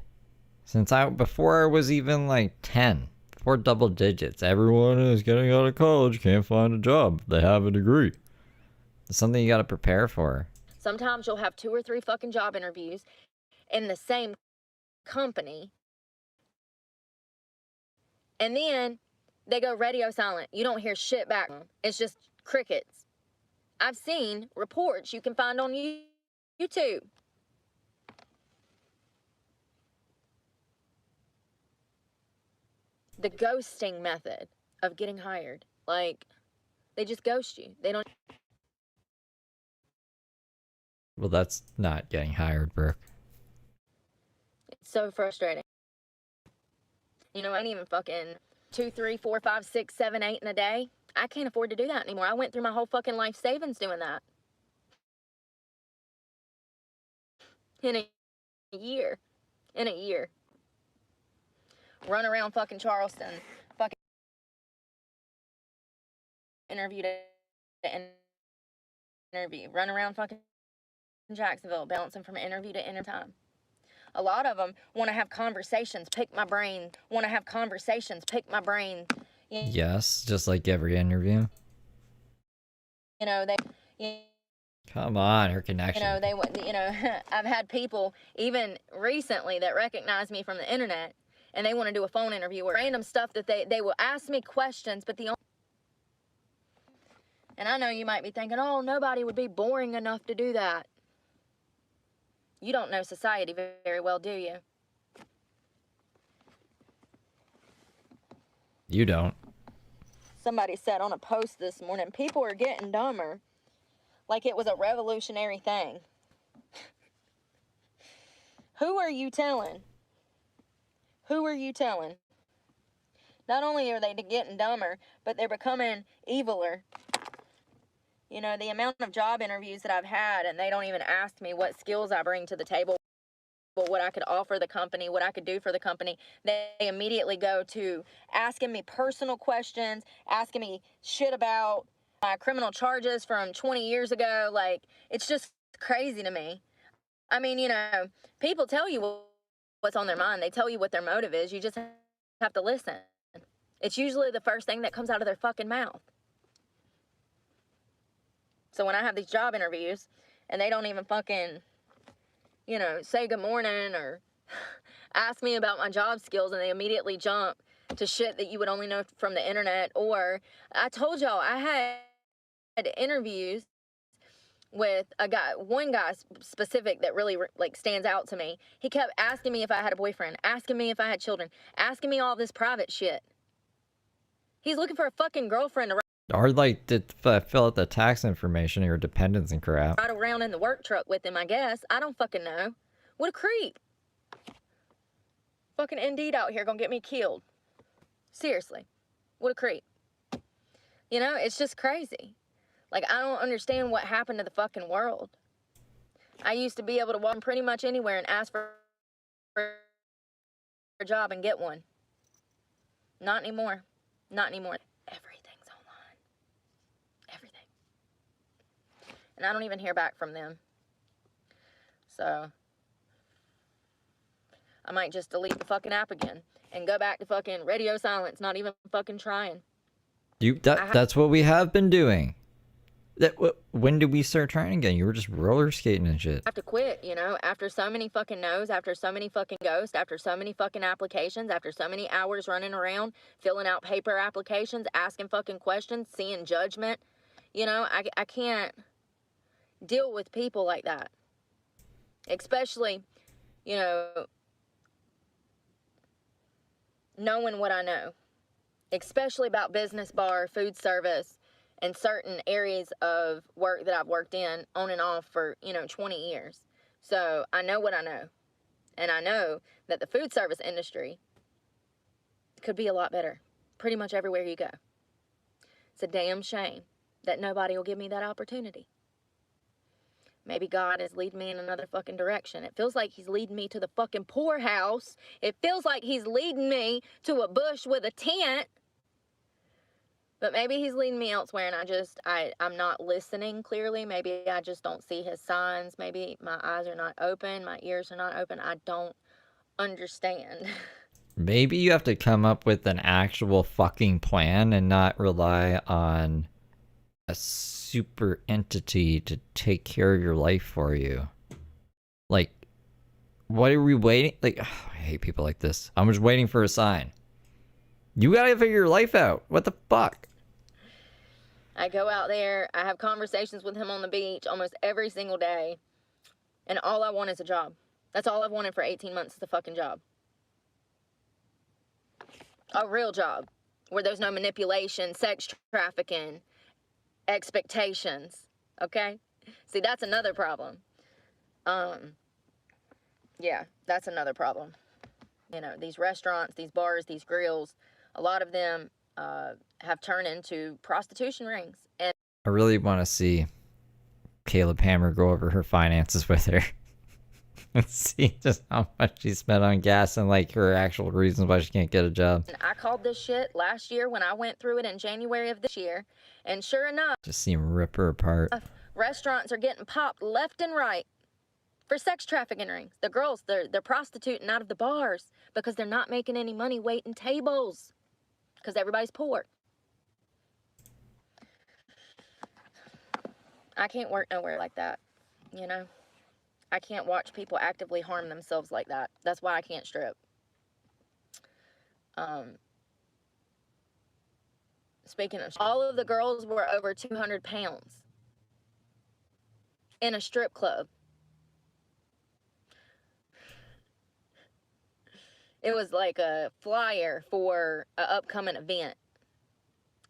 Before I was even like 10, before double digits. Everyone is getting out of college, can't find a job. They have a degree. It's something you gotta prepare for. Sometimes you'll have 2 or 3 fucking job interviews in the same company, and then they go radio silent. You don't hear shit back. It's just crickets. I've seen reports you can find on YouTube. The ghosting method of getting hired. Like, they just ghost you. They don't. Well, that's not getting hired, Brooke. It's so frustrating. You know, I ain't even fucking 2, 3, 4, 5, 6, 7, 8 in a day. I can't afford to do that anymore. I went through my whole fucking life savings doing that. In a year. Run around fucking Charleston. Fucking interview to interview. Run around fucking Jacksonville, bouncing from interview to interview time. A lot of them want to have conversations, pick my brain. Yes, just like every interview. You know, Come on, her connection. I've had people even recently that recognize me from the internet, and they want to do a phone interview or random stuff that they will ask me questions, but and I know you might be thinking, oh, nobody would be boring enough to do that. You don't know society very well, do you? You don't. Somebody said on a post this morning, people are getting dumber. Like it was a revolutionary thing. Who are you telling? Not only are they getting dumber, but they're becoming eviler. You know, the amount of job interviews that I've had, and they don't even ask me what skills I bring to the table, what I could offer the company, what I could do for the company. They immediately go to asking me personal questions, asking me shit about my criminal charges from 20 years ago. Like, it's just crazy to me. I mean, you know, people tell you what's on their mind. They tell you what their motive is. You just have to listen. It's usually the first thing that comes out of their fucking mouth. So when I have these job interviews and they don't even fucking, you know, say good morning or ask me about my job skills, and they immediately jump to shit that you would only know from the internet. Or I told y'all I had interviews with one guy specific that really like stands out to me. He kept asking me if I had a boyfriend, asking me if I had children, asking me all this private shit. He's looking for a fucking girlfriend to Or like to fill out the tax information or your dependents and crap. ride around in the work truck with him, I guess. I don't fucking know. What a creep. Fucking Indeed out here gonna get me killed. Seriously. What a creep. You know, it's just crazy. Like, I don't understand what happened to the fucking world. I used to be able to walk pretty much anywhere and ask for a job and get one. Not anymore. Not anymore. Everything's online. Everything. And I don't even hear back from them. So I might just delete the fucking app again and go back to fucking radio silence, not even fucking trying. That's what we have been doing. When did we start trying again? You were just roller skating and shit. I have to quit, you know, after so many fucking no's, after so many fucking ghosts, after so many fucking applications, after so many hours running around, filling out paper applications, asking fucking questions, seeing judgment. You know, I can't deal with people like that. Especially, you know, knowing what I know. Especially about business, bar, food service, and certain areas of work that I've worked in on and off for, 20 years. So I know what I know. And I know that the food service industry could be a lot better pretty much everywhere you go. It's a damn shame that nobody will give me that opportunity. Maybe God is leading me in another fucking direction. It feels like he's leading me to the fucking poorhouse. It feels like he's leading me to a bush with a tent. But maybe he's leading me elsewhere and I'm not listening clearly. Maybe I just don't see his signs. Maybe my eyes are not open. My ears are not open. I don't understand. Maybe you have to come up with an actual fucking plan and not rely on a super entity to take care of your life for you. Like, what are we waiting? Like, I hate people like this. I'm just waiting for a sign. You gotta figure your life out. What the fuck? I go out there, I have conversations with him on the beach almost every single day, and all I want is a job. That's all I've wanted for 18 months is a fucking job. A real job, where there's no manipulation, sex trafficking, expectations, okay? See, that's another problem. Yeah, that's another problem. You know, these restaurants, these bars, these grills, a lot of them have turned into prostitution rings. And I really want to see Caleb Hammer go over her finances with her and see just how much she spent on gas and like her actual reasons why she can't get a job. I called this shit last year when I went through it in January of this year, and sure enough, Just see him rip her apart. restaurants are getting popped left and right for sex trafficking rings. The girls, they're prostituting out of the bars because they're not making any money waiting tables because everybody's poor. I can't work nowhere like that, you know? I can't watch people actively harm themselves like that. That's why I can't strip. Speaking of, all of the girls were over 200 pounds in a strip club. It was like a flyer for an upcoming event.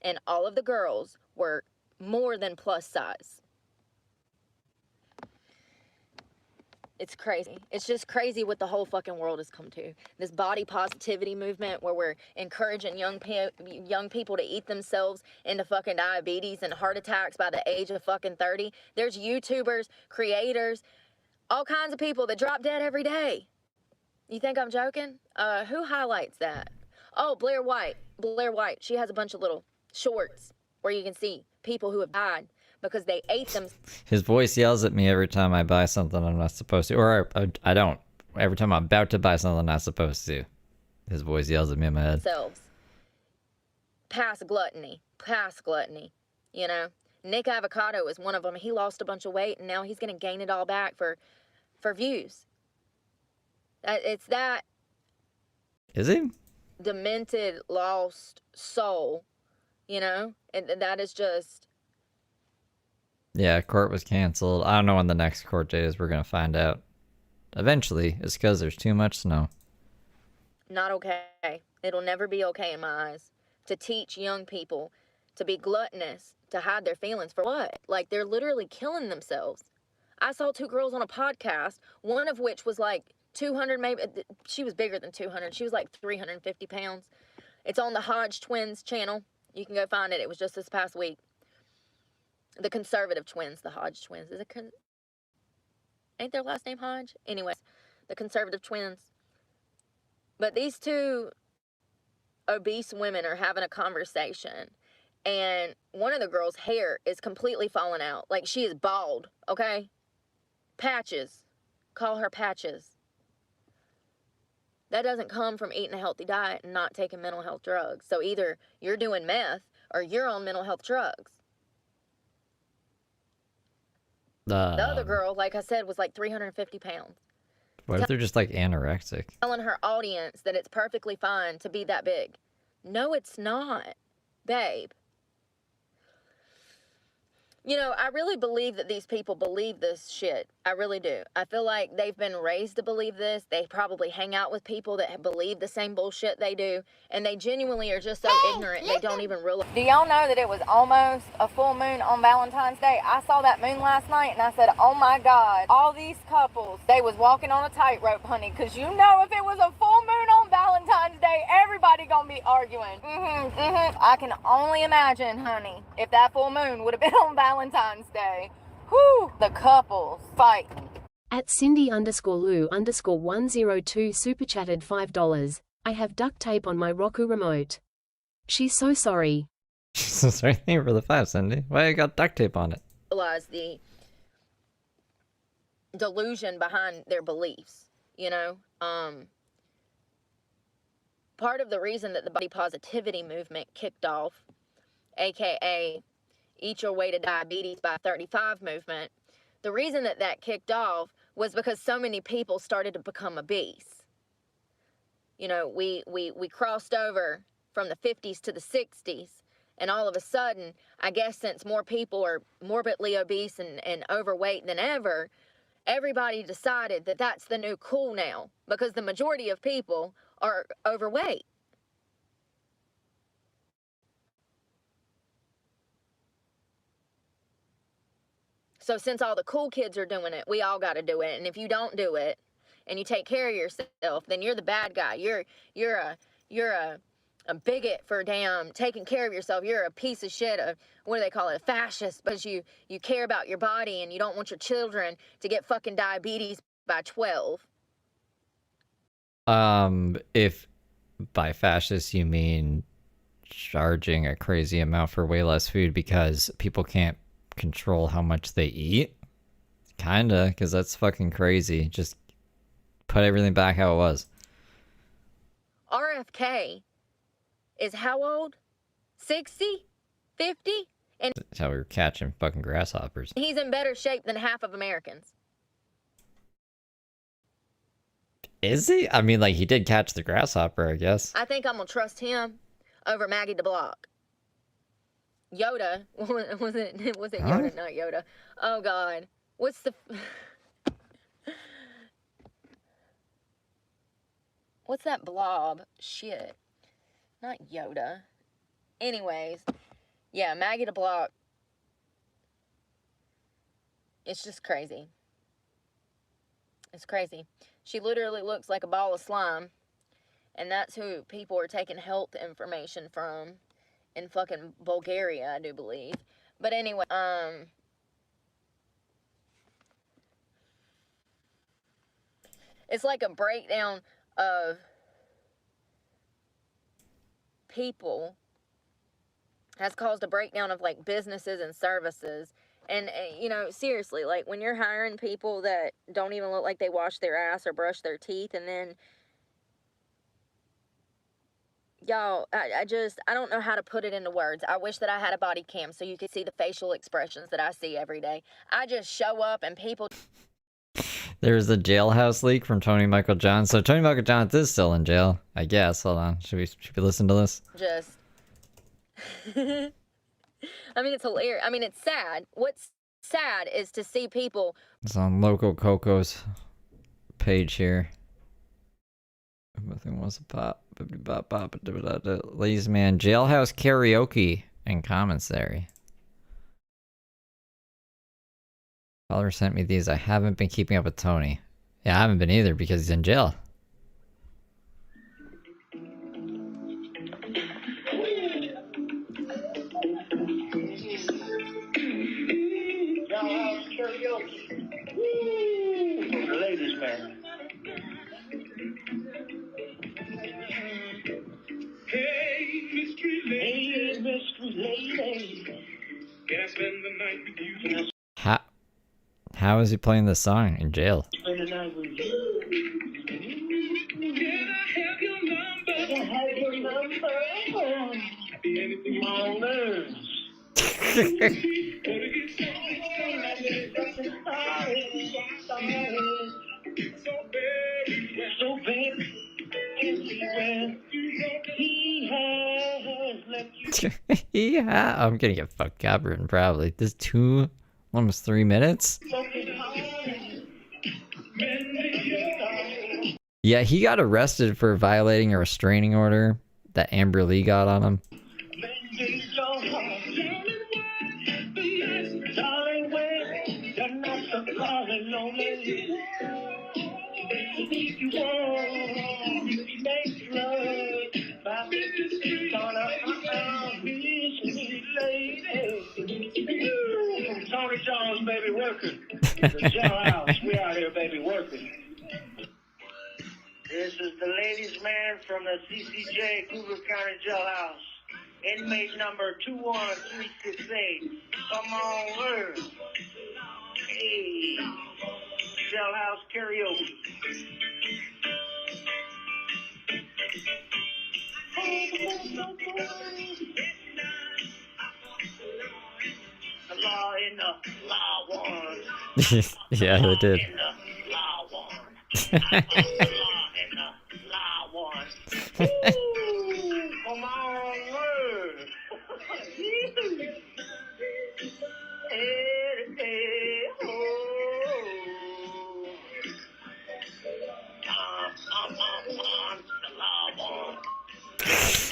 And all of the girls were more than plus size. It's crazy. It's just crazy what the whole fucking world has come to. This body positivity movement where we're encouraging young people to eat themselves into fucking diabetes and heart attacks by the age of fucking 30. There's YouTubers, creators, all kinds of people that drop dead every day. You think I'm joking? Who highlights that? Oh, Blair White. Blair White. She has a bunch of little shorts where you can see people who have died because they ate them. His voice yells at me every time I buy something I'm not supposed to. Or I don't. Every time I'm about to buy something I'm not supposed to. His voice yells at me in my head. Themselves. Past gluttony, you know? Nick Avocado is one of them. He lost a bunch of weight and now he's going to gain it all back for views. It's that. Is he? Demented, lost soul, you know? And that is just. Yeah, court was canceled. I don't know when the next court date is. We're going to find out. Eventually. It's because there's too much snow. Not okay. It'll never be okay in my eyes. To teach young people to be gluttonous, to hide their feelings for what? Like, they're literally killing themselves. I saw two girls on a podcast, one of which was like 200, maybe. She was bigger than 200. She was like 350 pounds. It's on the Hodge Twins channel. You can go find it. It was just this past week. The conservative twins, the Hodge twins. Ain't their last name Hodge? Anyways, the conservative twins. But these two obese women are having a conversation, and one of the girls' hair is completely falling out. Like, she is bald, okay? Patches. Call her Patches. That doesn't come from eating a healthy diet and not taking mental health drugs. So either you're doing meth or you're on mental health drugs. The other girl, like I said, was like 350 pounds. What if they're just like anorexic? Telling her audience that it's perfectly fine to be that big. No, it's not, babe. You know, I really believe that these people believe this shit. I really do. I feel like they've been raised to believe this. They probably hang out with people that believe the same bullshit they do. And they genuinely are just so ignorant, they don't even realize. Do y'all know that it was almost a full moon on Valentine's Day? I saw that moon last night and I said, oh my God, all these couples, they was walking on a tightrope, honey. Because you know if it was a full moon on Valentine's Day, everybody gonna be arguing. I can only imagine, honey, if that full moon would have been on Valentine's Day. Whew, the couples fighting. At Cindy_Lou_102 super chatted $5. I have duct tape on my Roku remote. She's so sorry. So sorry, thank you for the 5, Cindy. Why you got duct tape on it? Realize the delusion behind their beliefs, you know? Part of the reason that the body positivity movement kicked off, aka Eat Your Way to Diabetes by 35 movement, the reason that that kicked off was because so many people started to become obese. You know, we crossed over from the 50s to the 60s, and all of a sudden, I guess since more people are morbidly obese and overweight than ever, everybody decided that that's the new cool now, because the majority of people are overweight. So since all the cool kids are doing it, we all got to do it. And if you don't do it, and you take care of yourself, then you're the bad guy. You're a bigot for damn taking care of yourself. You're a piece of shit. What do they call it? A fascist, because you care about your body and you don't want your children to get fucking diabetes by 12. If by fascist you mean charging a crazy amount for way less food because people can't control how much they eat, kinda, because that's fucking crazy. Just put everything back how it was. RFK is how old? 60? 50? And That's how we were catching fucking grasshoppers. he's in better shape than half of Americans. Is he? I mean, like, he did catch the grasshopper, I guess. I think I'm gonna trust him over Maggie DeBlock. Yoda, was it Yoda, not Yoda? Oh God, what's the what's that blob? Shit, not Yoda. Anyways, yeah, Maggie DeBlock. It's just crazy. It's crazy. She literally looks like a ball of slime, and that's who people are taking health information from. In fucking Bulgaria, I do believe. But anyway, it's like a breakdown of people has caused a breakdown of like businesses and services. And, you know, seriously, like when you're hiring people that don't even look like they wash their ass or brush their teeth, and then y'all, I don't know how to put it into words. I wish that I had a body cam so you could see the facial expressions that I see every day. I just show up and people... There's a jailhouse leak from Tony Michael Johns. So Tony Michael Johns is still in jail, I guess. Hold on. Should we listen to this? Just... I mean, it's hilarious. I mean, it's sad. What's sad is to see people... It's on Loco Coco's page here. Everything was a pop. Ladies man, jailhouse karaoke and commissary. Caller sent me these. I haven't been keeping up with Tony. Yeah, I haven't been either because he's in jail. karaoke. Woo! For the ladies, man. Hey, mystery lady. Hey, mystery lady. Can I spend the night with you? How is he playing this song in jail? Spend the night with you. Can I have your number? Can I have your number? Be anything on earth. So baby, he has left you. Yeah, I'm gonna get fucked copyrighted probably. This almost 3 minutes. Yeah, he got arrested for violating a restraining order that Amber Lee got on him. Tony Jones, baby, working. The jailhouse. We out here, baby, working. This is the ladies' man from the CCJ Cougar County Jailhouse. Inmate number 21368. Come on, Earth. Hey. Jailhouse karaoke. The law in the law one. Yeah, they did. In the law one. I follow the law in the law one. Woo! Come on, word. Hey, hey, oh. The law one.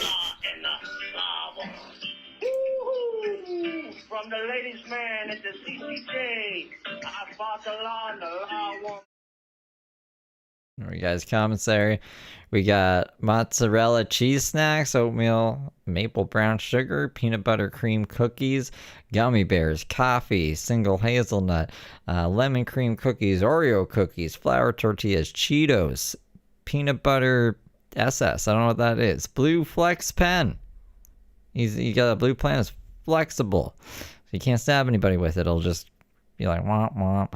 Law in the law one. Woo-hoo. From the ladies' man at the CCJ, I fought the law and the law won. We guys commissary. We got mozzarella cheese snacks, oatmeal, maple brown sugar, peanut butter cream cookies, gummy bears, coffee, single hazelnut, lemon cream cookies, Oreo cookies, flour tortillas, Cheetos, peanut butter SS. I don't know what that is. Blue Flex pen. You got a blue pen. It's flexible, so you can't stab anybody with it. It'll just be like womp womp.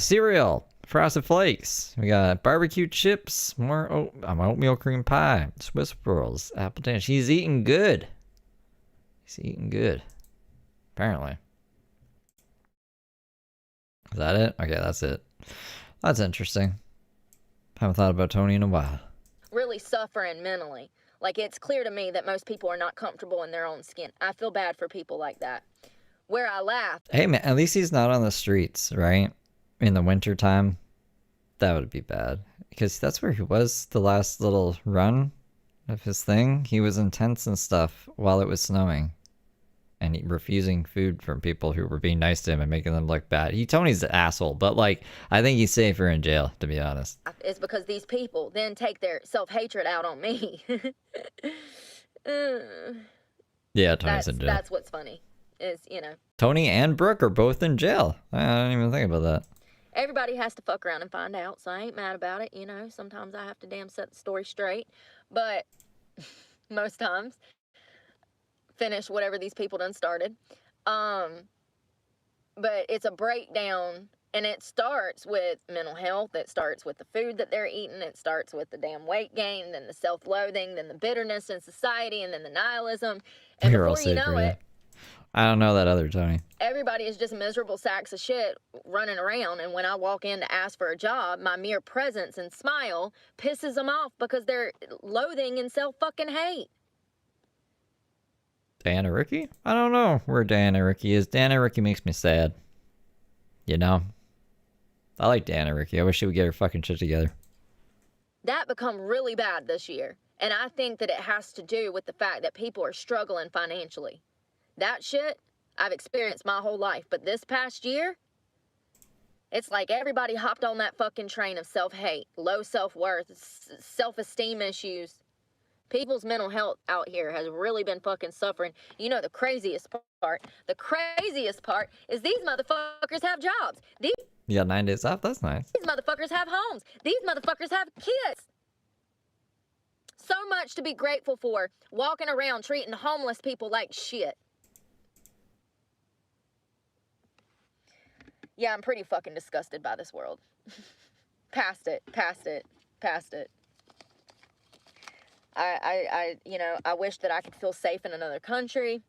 Cereal. Frosted Flakes. We got barbecue chips, more oatmeal cream pie, Swiss rolls, apple tanch. He's eating good. He's eating good. Apparently. Is that it? Okay, that's it. That's interesting. Haven't thought about Tony in a while. Really suffering mentally. Like, it's clear to me that most people are not comfortable in their own skin. I feel bad for people like that. Where I laugh. Hey man, at least he's not on the streets, right? In the winter time, that would be bad, because that's where he was the last little run of his thing. He was in tents and stuff while it was snowing, and refusing food from people who were being nice to him and making them look bad. Tony's an asshole, but like, I think he's safer in jail, to be honest. It's because these people then take their self-hatred out on me. Yeah, Tony's in jail. That's what's funny, is, Tony and Brooke are both in jail. I didn't even think about that. Everybody has to fuck around and find out, so I ain't mad about it, Sometimes I have to damn set the story straight, but most times finish whatever these people done started. But it's a breakdown, and it starts with mental health. It starts with the food that they're eating. It starts with the damn weight gain, then the self-loathing, then the bitterness in society, and then the nihilism. And You're all before you know safer, yeah. it, I don't know that other Tony. everybody is just miserable sacks of shit running around, and when I walk in to ask for a job, my mere presence and smile pisses them off because they're loathing and self-fucking-hate. Diana Ricky? I don't know where Diana Ricky is. Diana Ricky makes me sad. I like Diana Ricky. I wish she would get her fucking shit together. That become really bad this year, and I think that it has to do with the fact that people are struggling financially. That shit I've experienced my whole life, but this past year, it's like everybody hopped on that fucking train of self-hate, low self-worth, self-esteem issues. People's mental health out here has really been fucking suffering. You know the craziest part? The craziest part is these motherfuckers have jobs. These You got 9 days off? That's nice. motherfuckers have homes. These motherfuckers have kids. So much to be grateful for. Walking around treating homeless people like shit. Yeah, I'm pretty fucking disgusted by this world. Past it. I wish that I could feel safe in another country.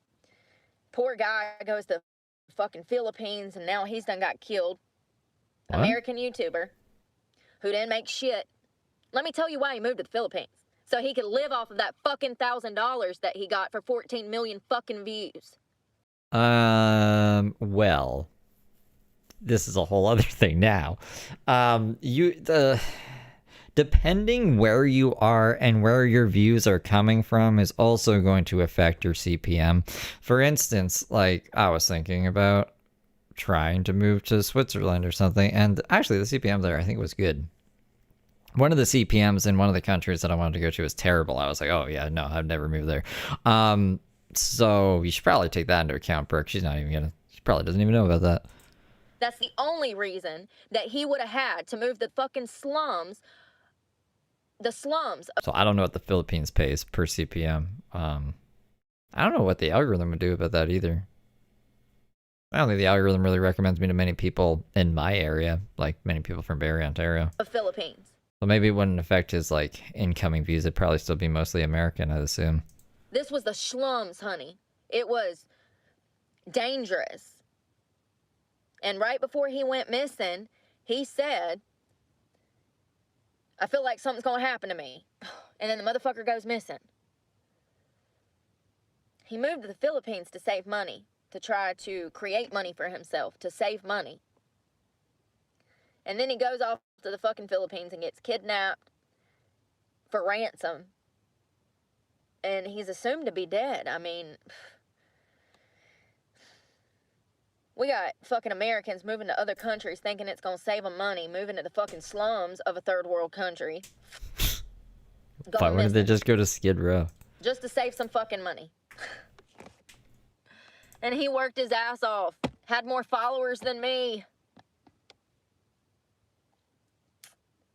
Poor guy goes to fucking Philippines and now he's done got killed. What? American YouTuber who didn't make shit. Let me tell you why he moved to the Philippines. So he could live off of that fucking $1,000 that he got for 14 million fucking views. Well, this is a whole other thing now. Depending where you are and where your views are coming from is also going to affect your CPM. For instance, like I was thinking about trying to move to Switzerland or something, and actually the CPM there I think was good. One of the CPMs in one of the countries that I wanted to go to was terrible. I was like, oh yeah, no, I've never moved there. So you should probably take that into account, Brooke. She probably doesn't even know about that. That's the only reason that he would have had to move the fucking slums. The slums. So I don't know what the Philippines pays per CPM. I don't know what the algorithm would do about that either. I don't think the algorithm really recommends me to many people in my area, like many people from Bay Area, Ontario. Of Philippines. So maybe it wouldn't affect his like incoming views. It'd probably still be mostly American, I'd assume. This was the slums, honey. It was dangerous. And right before he went missing, he said, I feel like something's gonna happen to me. And then the motherfucker goes missing. He moved to the Philippines to save money, to try to create money for himself, to save money. And then he goes off to the fucking Philippines and gets kidnapped for ransom. And he's assumed to be dead. I mean, we got fucking Americans moving to other countries thinking it's gonna save them money, moving to the fucking slums of a third world country. Why wouldn't they just go to Skid Row? Just to save some fucking money. And he worked his ass off. Had more followers than me.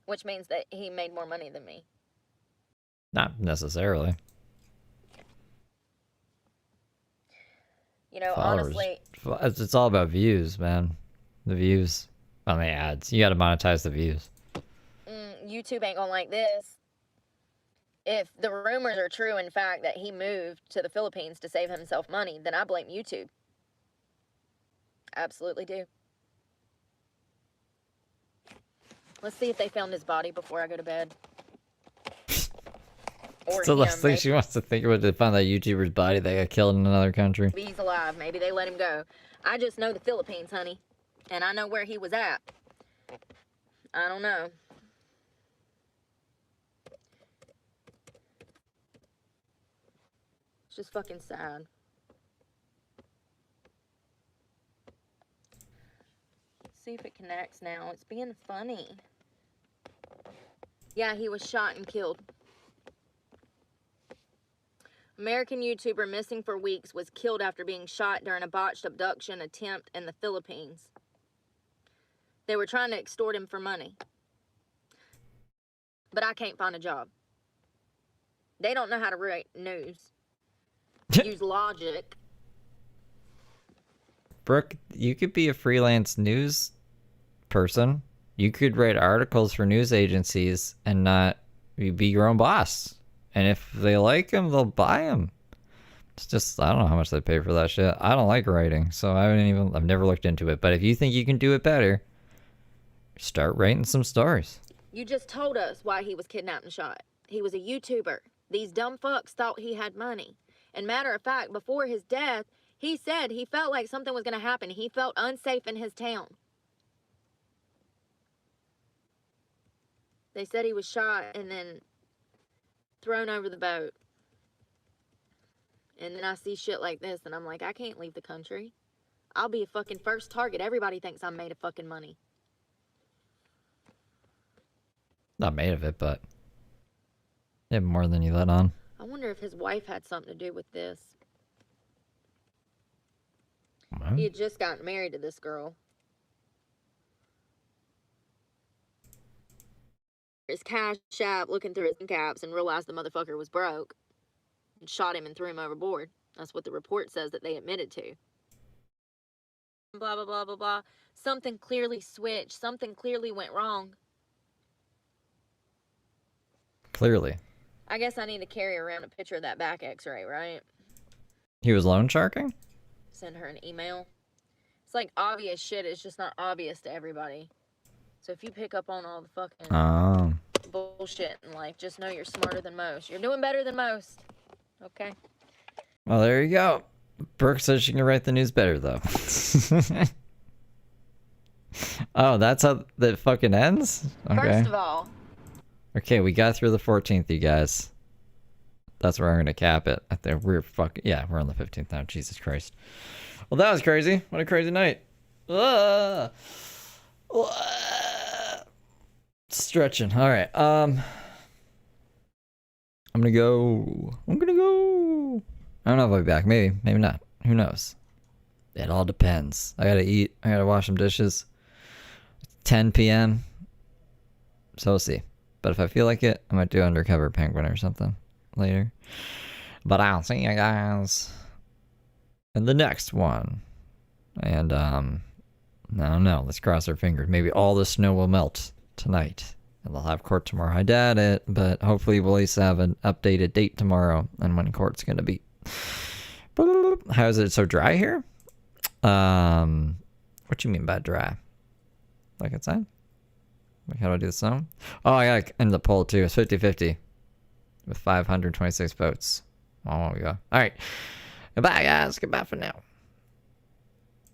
Which means that he made more money than me. Not necessarily. You know, Followers. honestly, It's all about views, man. The views on the ads. You gotta monetize the views. YouTube ain't gonna like this. If the rumors are true, in fact, that he moved to the Philippines to save himself money, then I blame YouTube. Absolutely do. Let's see if they found his body before I go to bed. Or It's the last thing she wants to think about, to find that YouTuber's body that got killed in another country. maybe he's alive. Maybe they let him go. I just know the Philippines, honey. And I know where he was at. I don't know. It's just fucking sad. Let's see if it connects now. It's being funny. Yeah, he was shot and killed. American YouTuber missing for weeks was killed after being shot during a botched abduction attempt in the Philippines. They were trying to extort him for money. But I can't find a job. They don't know how to write news. Use logic. Brooke, you could be a freelance news person. You could write articles for news agencies and not be your own boss. And if they like them, they'll buy them. It's just, I don't know how much they pay for that shit. I don't like writing, so I've never looked into it. But if you think you can do it better, start writing some stories. You just told us why he was kidnapped and shot. He was a YouTuber. These dumb fucks thought he had money. And matter of fact, before his death, he said he felt like something was going to happen. He felt unsafe in his town. They said he was shot and then thrown over the boat. And then I see shit like this and I'm like, I can't leave the country. I'll be a fucking first target. Everybody thinks I'm made of fucking money. Not made of it, but yeah, more than you let on. I wonder if his wife had something to do with this. What? He had just gotten married to this girl. His Cash App, looking through his caps, and realized the motherfucker was broke. And shot him and threw him overboard. That's what the report says that they admitted to. Blah, blah, blah, blah, blah. Something clearly switched. Something clearly went wrong. Clearly. I guess I need to carry around a picture of that back x-ray, right? He was loan sharking? Send her an email. It's like obvious shit. It's just not obvious to everybody. So if you pick up on all the fucking bullshit in life, just know you're smarter than most. You're doing better than most. Okay? Well, there you go. Brooke says she can write the news better, though. Oh, that's how it fucking ends? Okay. First of all. Okay, we got through the 14th, you guys. That's where I'm going to cap it. I think we're we're on the 15th now. Jesus Christ. Well, that was crazy. What a crazy night. Stretching. All right. I'm going to go. I don't know if I'll be back. Maybe. Maybe not. Who knows? It all depends. I got to eat. I got to wash some dishes. 10 p.m. So we'll see. But if I feel like it, I might do Undercover Penguin or something later. But I'll see you guys in the next one. And, I don't know. Let's cross our fingers. Maybe all the snow will melt tonight. And they'll have court tomorrow. I doubt it, but hopefully we'll at least have an updated date tomorrow on when court's going to be. How is it so dry here? What you mean by dry? Like outside? Like how do I do the song? Oh, I got in the poll too. It's 50-50 with 526 votes. Oh, we go. All right. Goodbye, guys. Goodbye for now.